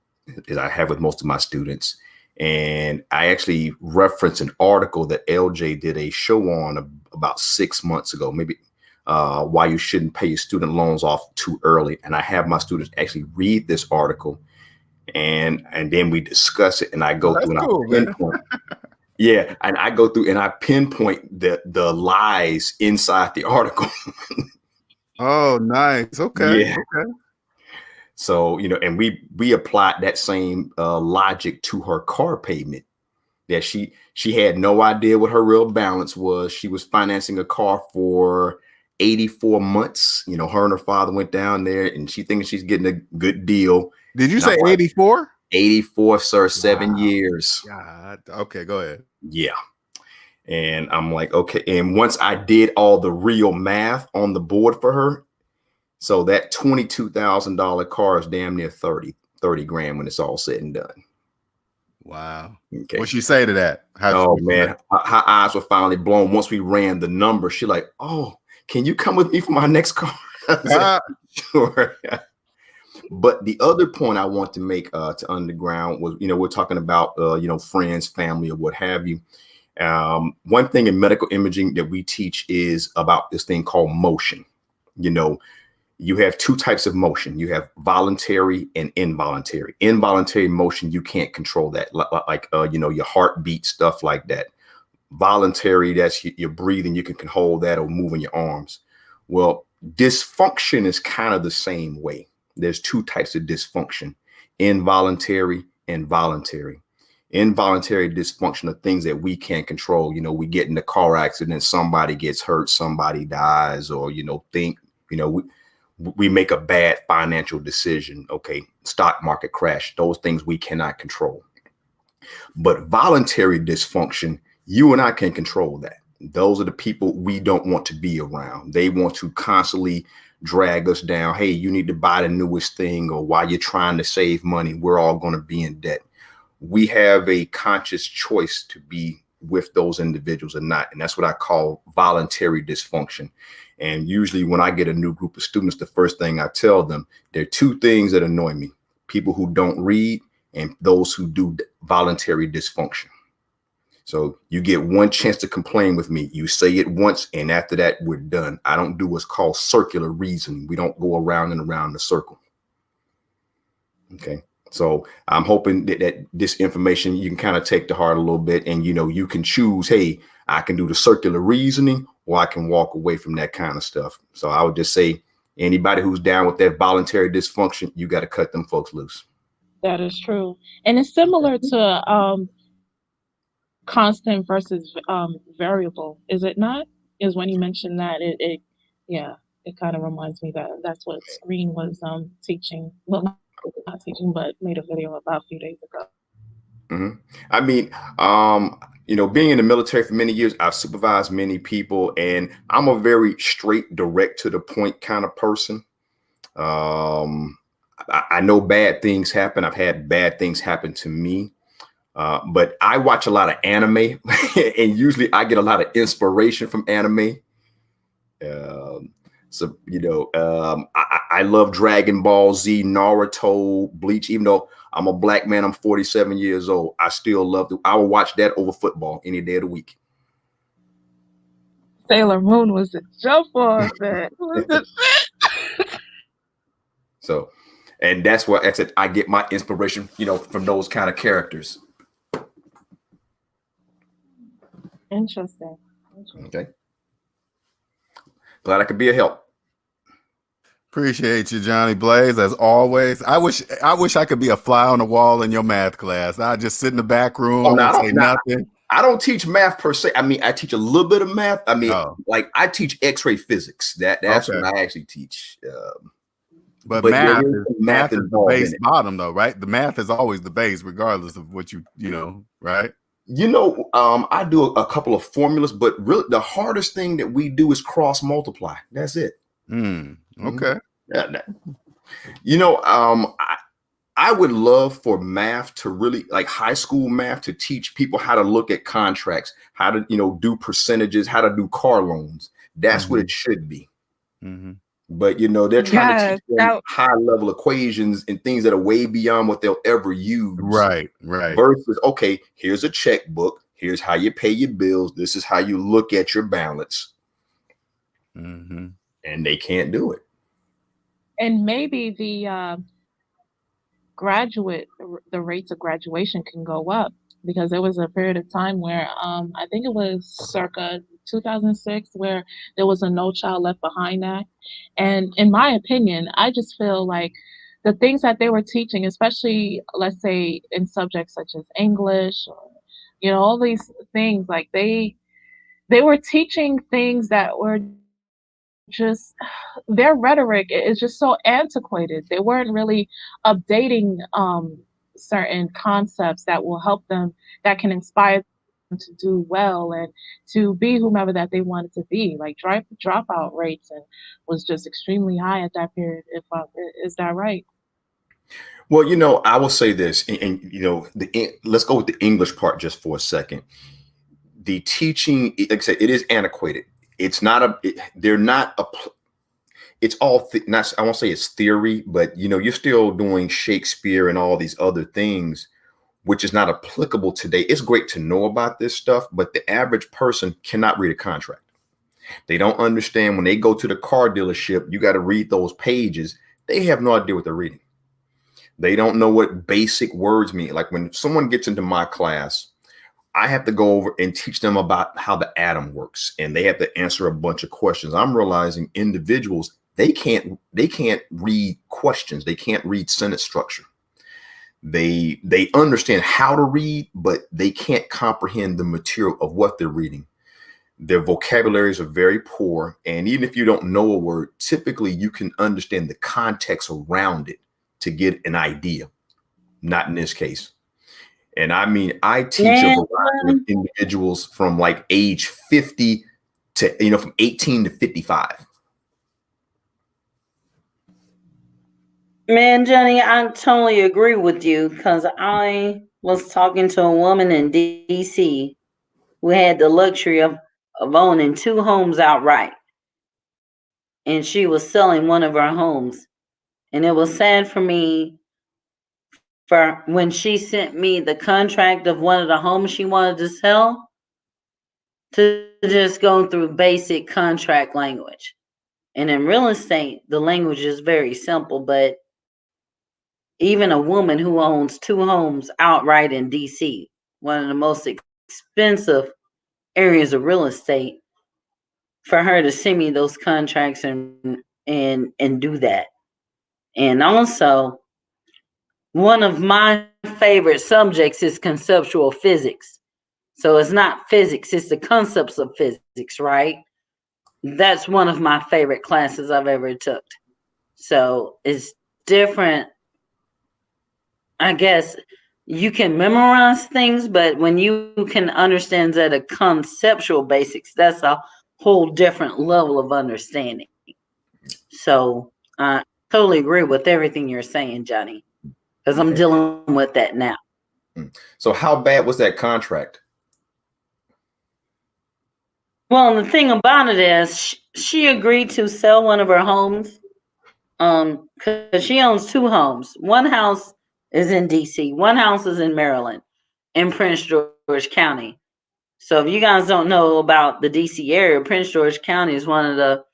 as I have with most of my students. And I actually referenced an article that LJ did a show on about 6 months ago, maybe why you shouldn't pay your student loans off too early. And I have my students actually read this article and then we discuss it and I Oh, go that's through and I cool, man. pinpoint. Yeah, and I go through and I pinpoint the lies inside the article. Oh, nice. Okay. Yeah. Okay. So, and we applied that same logic to her car payment. That she had no idea what her real balance was. She was financing a car for 84 months. Her and her father went down there, and she thinking she's getting a good deal. Did you And I'm say like, 84? 84, sir, Wow. 7 years. God. Okay, go ahead. Yeah. And I'm like, okay. And once I did all the real math on the board for her, so that $22,000 car is damn near 30 grand when it's all said and done. Wow. Okay. What'd she say to that? Oh man, her eyes were finally blown once we ran the number. She like, oh, can you come with me for my next car? I said, sure. But the other point I want to make to Underground was, we're talking about, friends, family, or what have you. One thing in medical imaging that we teach is about this thing called motion. You have two types of motion. You have voluntary and involuntary. Involuntary motion, you can't control that, like your heartbeat, stuff like that. Voluntary, that's your breathing, you can hold that, or moving your arms. Well, dysfunction is kind of the same way. There's two types of dysfunction: involuntary and voluntary. Involuntary dysfunction are things that we can't control. We get in a car accident, somebody gets hurt, somebody dies, or we make a bad financial decision. Okay, stock market crash, those things we cannot control. But voluntary dysfunction, you and I can control that. Those are the people we don't want to be around. They want to constantly drag us down. Hey, you need to buy the newest thing, or while you're trying to save money, we're all going to be in debt. We have a conscious choice to be with those individuals or not. And that's what I call voluntary dysfunction. And usually when I get a new group of students, the first thing I tell them, there are two things that annoy me: people who don't read and those who do voluntary dysfunction. So you get one chance to complain with me. You say it once, and after that, we're done. I don't do what's called circular reasoning. We don't go around and around the circle. Okay. So I'm hoping that this information you can kind of take to heart a little bit, and you can choose, hey, I can do the circular reasoning, or I can walk away from that kind of stuff. So I would just say, anybody who's down with that voluntary dysfunction, you got to cut them folks loose. That is true. And it's similar to constant versus variable, is it not? Is when you mentioned that it kind of reminds me that that's what Screen was teaching. Well, not teaching, but made a video about a few days ago. Mm-hmm. I mean, being in the military for many years, I've supervised many people, and I'm a very straight, direct to the point kind of person. I know bad things happen. I've had bad things happen to me. But I watch a lot of anime, and usually I get a lot of inspiration from anime. I love Dragon Ball Z, Naruto, Bleach. Even though I'm a black man, I'm 47 years old, I still love I will watch that over football any day of the week. Sailor Moon was a jump off that. So, and that's what I get my inspiration, from those kind of characters. Interesting. Okay. Glad I could be a help. Appreciate you, Johnny Blaze, as always. I wish I could be a fly on the wall in your math class. I just sit in the back room. I won't say nothing. I don't teach math per se. I mean, I teach a little bit of math. I mean, like I teach X-ray physics. That's what I actually teach. But math is the base bottom, though, right? The math is always the base, regardless of what right? I do a couple of formulas, but really the hardest thing that we do is cross multiply. That's it. Okay. I would love for math to really, like high school math, to teach people how to look at contracts, how to, do percentages, how to do car loans. That's what it should be. But, they're trying to teach them high level equations and things that are way beyond what they'll ever use. Right. Versus, okay, here's a checkbook. Here's how you pay your bills. This is how you look at your balance. And they can't do it. And maybe the rates of graduation can go up because there was a period of time where I think it was circa 2006 where there was a No Child Left Behind Act. And in my opinion, I just feel like the things that they were teaching, especially let's say in subjects such as English or all these things, like they were teaching things that were just their rhetoric is just so antiquated. They weren't really updating certain concepts that will help them, that can inspire them to do well and to be whomever that they wanted to be. Like dropout rates and was just extremely high at that period. If is that right? Well, I will say this, and let's go with the English part just for a second. The teaching, like I said, it is antiquated. It's not they're not it's all not, I won't say it's theory, but you're still doing Shakespeare and all these other things, which is not applicable today. It's great to know about this stuff, but the average person cannot read a contract. They don't understand when they go to the car dealership, you got to read those pages. They have no idea what they're reading. They don't know what basic words mean. Like when someone gets into my class, I have to go over and teach them about how the atom works, and they have to answer a bunch of questions. I'm realizing individuals, they can't read questions. They can't read sentence structure. They understand how to read, but they can't comprehend the material of what they're reading. Their vocabularies are very poor. And even if you don't know a word, typically you can understand the context around it to get an idea. Not in this case. And I mean, I teach a variety of individuals from like age 50 to, from 18 to 55. Man, Johnny, I totally agree with you because I was talking to a woman in DC who had the luxury of owning 2 homes outright. And she was selling one of her homes. And it was sad for me for when she sent me the contract of one of the homes she wanted to sell to just go through basic contract language. And in real estate, the language is very simple, but even a woman who owns 2 homes outright in DC, one of the most expensive areas of real estate, for her to send me those contracts and do that. And also, one of my favorite subjects is conceptual physics. So it's not physics, it's the concepts of physics, right? That's one of my favorite classes I've ever took. So it's different. I guess you can memorize things, but when you can understand that a conceptual basics, that's a whole different level of understanding. So I totally agree with everything you're saying, Johnny, because I'm dealing with that now. So how bad was that contract? Well, the thing about it is she agreed to sell one of her homes because she owns 2 homes. One house is in DC, one house is in Maryland, in Prince George County. So if you guys don't know about the DC area, Prince George County is one of the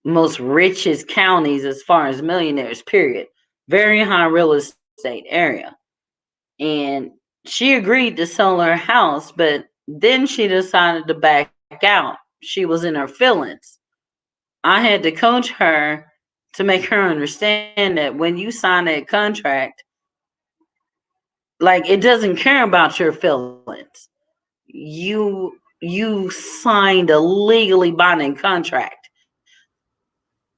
most richest counties as far as millionaires, period. Very high real estate area. And she agreed to sell her house, but then she decided to back out. She was in her feelings. I had to coach her to make her understand that when you sign that contract, like it doesn't care about your feelings. You signed a legally binding contract,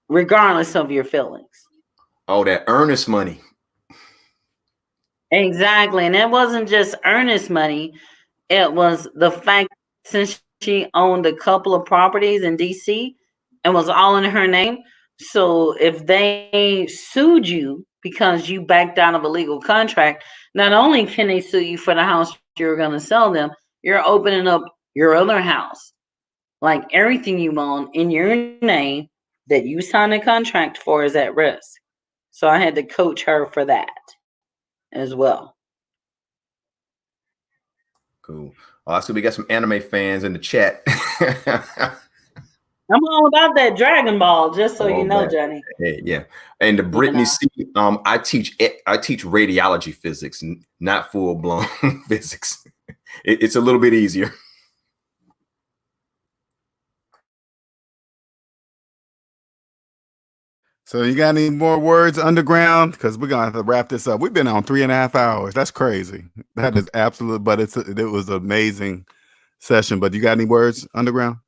regardless of your feelings. Oh, that earnest money. Exactly. And it wasn't just earnest money. It was the fact since she owned a couple of properties in DC and was all in her name. So if they sued you because you backed out of a legal contract, not only can they sue you for the house you're going to sell them, you're opening up your other house. Like everything you own in your name that you signed a contract for is at risk. So I had to coach her for that as well. Cool. So we got some anime fans in the chat. I'm all about that Dragon Ball, just so you Oh know, man. Johnny. Hey, yeah. And the Brittany C, I teach radiology physics, not full blown physics. It's a little bit easier. So you got any more words, Underground? Because we're gonna have to wrap this up. We've been on 3.5 hours. That's crazy. That is absolute, but it was an amazing session. But you got any words, Underground?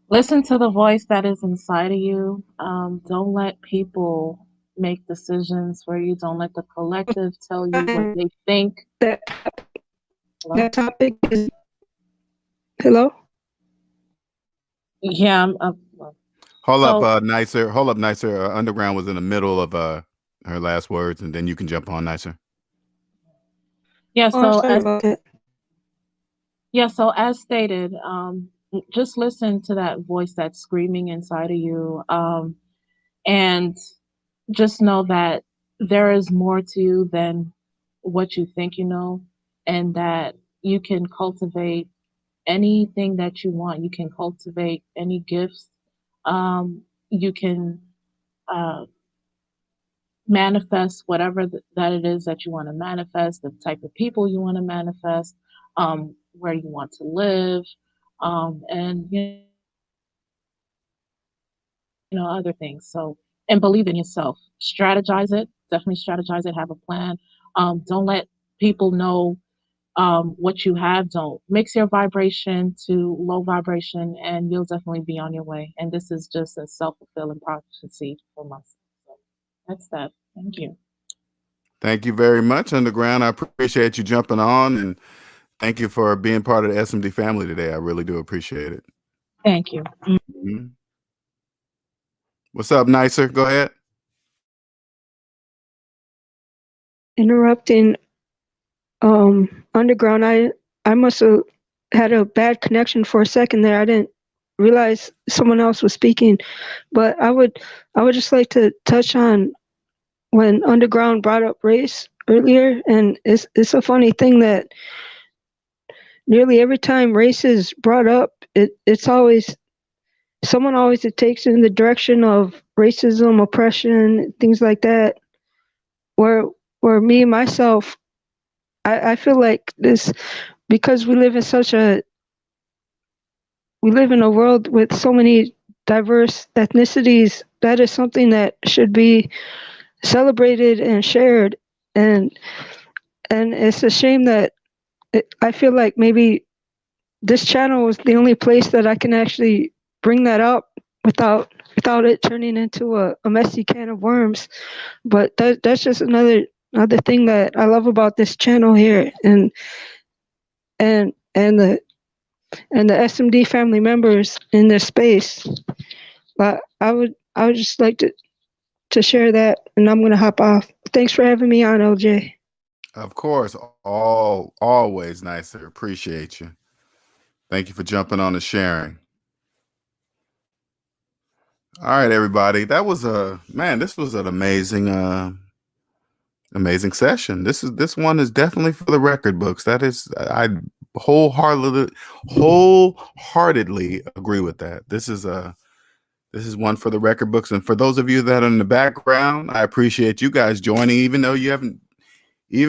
Listen to the voice that is inside of you. Don't let people make decisions for you. Don't let the collective tell you what they think. That Hello? topic is hello. Yeah, Hold so up, Nicer. Hold up, Nicer. Underground was in the middle of her last words, and then you can jump on, Nicer. yeah, Oh, I'm so sorry about that. as stated, just listen to that voice that's screaming inside of you, and just know that there is more to you than what you think you know, and that you can cultivate anything that you want. You can cultivate any gifts. You can uh, manifest whatever that it is that you want to manifest, the type of people you want to manifest, where you want to live, and other things. So, and believe in yourself. Strategize it. Definitely strategize it. Have a plan. Don't let people know what you have. Don't mix your vibration to low vibration, and you'll definitely be on your way. And this is just a self-fulfilling prophecy for myself. So that's that. Thank you. Thank you very much, Underground. I appreciate you jumping on, and thank you for being part of the SMD family today. I really do appreciate it. Thank you. Mm-hmm. What's up, Nicer? Go ahead. Interrupting Underground. I must have had a bad connection for a second there. I didn't realize someone else was speaking, but I would just like to touch on when Underground brought up race earlier, and it's a funny thing that nearly every time race is brought up, it's always someone always it takes in the direction of racism, oppression, things like that. Where me myself, I feel like this because we live in a world with so many diverse ethnicities. That is something that should be celebrated and shared, and it's a shame that I feel like maybe this channel is the only place that I can actually bring that up without it turning into a messy can of worms. But that's just another thing that I love about this channel here, and the SMD family members in this space. But I would just like to share that, and I'm gonna hop off. Thanks for having me on, LJ. Of course, always Nicer. Appreciate you. Thank you for jumping on and sharing. All right, everybody. That was this was an amazing amazing session. This one is definitely for the record books. That is, I wholeheartedly agree with that. This is one for the record books. And for those of you that are in the background, I appreciate you guys joining, even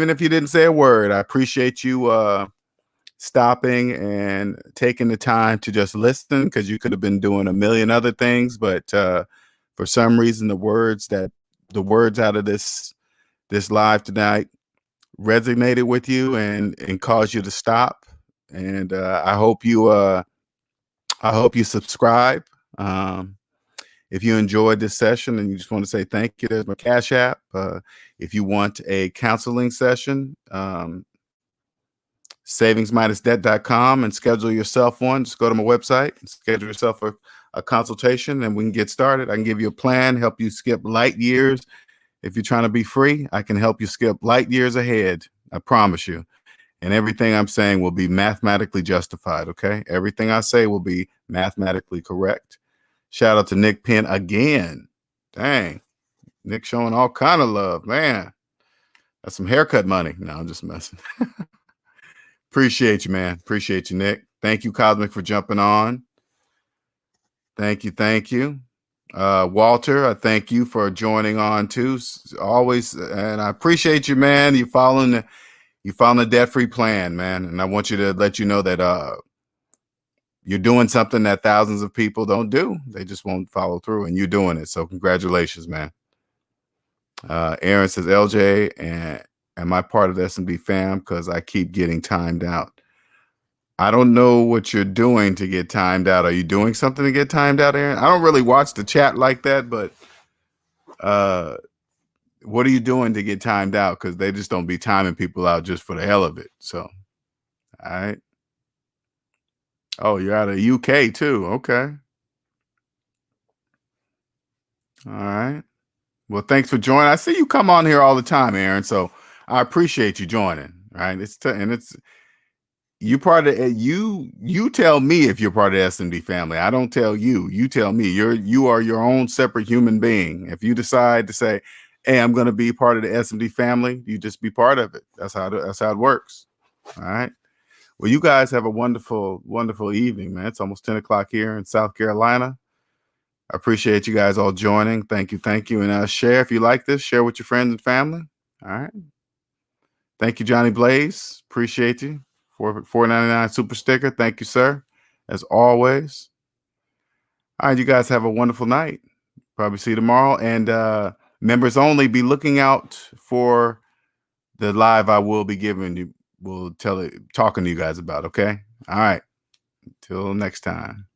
if you didn't say a word. I appreciate you stopping and taking the time to just listen, because you could have been doing a million other things, but for some reason the words out of this live tonight resonated with you and caused you to stop. And I hope you subscribe. If you enjoyed this session and you just want to say thank you, there's my Cash App. If you want a counseling session, SavingsMinusDebt.com, and schedule yourself one. Just go to my website and schedule yourself a consultation, and we can get started. I can give you a plan, help you skip light years. If you're trying to be free, I can help you skip light years ahead. I promise you. And everything I'm saying will be mathematically justified, okay? Everything I say will be mathematically correct. Shout out to Nick Penn again. Dang. Nick showing all kind of love, man. That's some haircut money. No, I'm just messing. Appreciate you, man. Appreciate you, Nick. Thank you, Cosmic, for jumping on. Thank you. Thank you. Walter, I thank you for joining on too. Always, and I appreciate you, man. You following the debt-free plan, man. And I want you to let you know that you're doing something that thousands of people don't do. They just won't follow through, and you're doing it. So congratulations, man. Aaron says, LJ, and am I part of the SMB fam? Because I keep getting timed out. I don't know what you're doing to get timed out. Are you doing something to get timed out, Aaron? I don't really watch the chat like that, but what are you doing to get timed out? Because they just don't be timing people out just for the hell of it. So, all right. Oh, you're out of UK too. Okay. All right. Well, thanks for joining. I see you come on here all the time, Aaron. So I appreciate you joining. Right. It's you part of you tell me if you're part of the SMD family. I don't tell you. You tell me. You are your own separate human being. If you decide to say, hey, I'm going to be part of the SMD family, you just be part of it. That's how it works. All right. Well, you guys have a wonderful, wonderful evening, man. It's almost 10 o'clock here in South Carolina. I appreciate you guys all joining. Thank you. Thank you. And share if you like this, share with your friends and family. All right. Thank you, Johnny Blaze. Appreciate you. $4.99 super sticker. Thank you, sir. As always. All right, you guys have a wonderful night. Probably see you tomorrow. And members only, be looking out for the live I will be giving you. Talking to you guys about. Okay. All right. Till next time.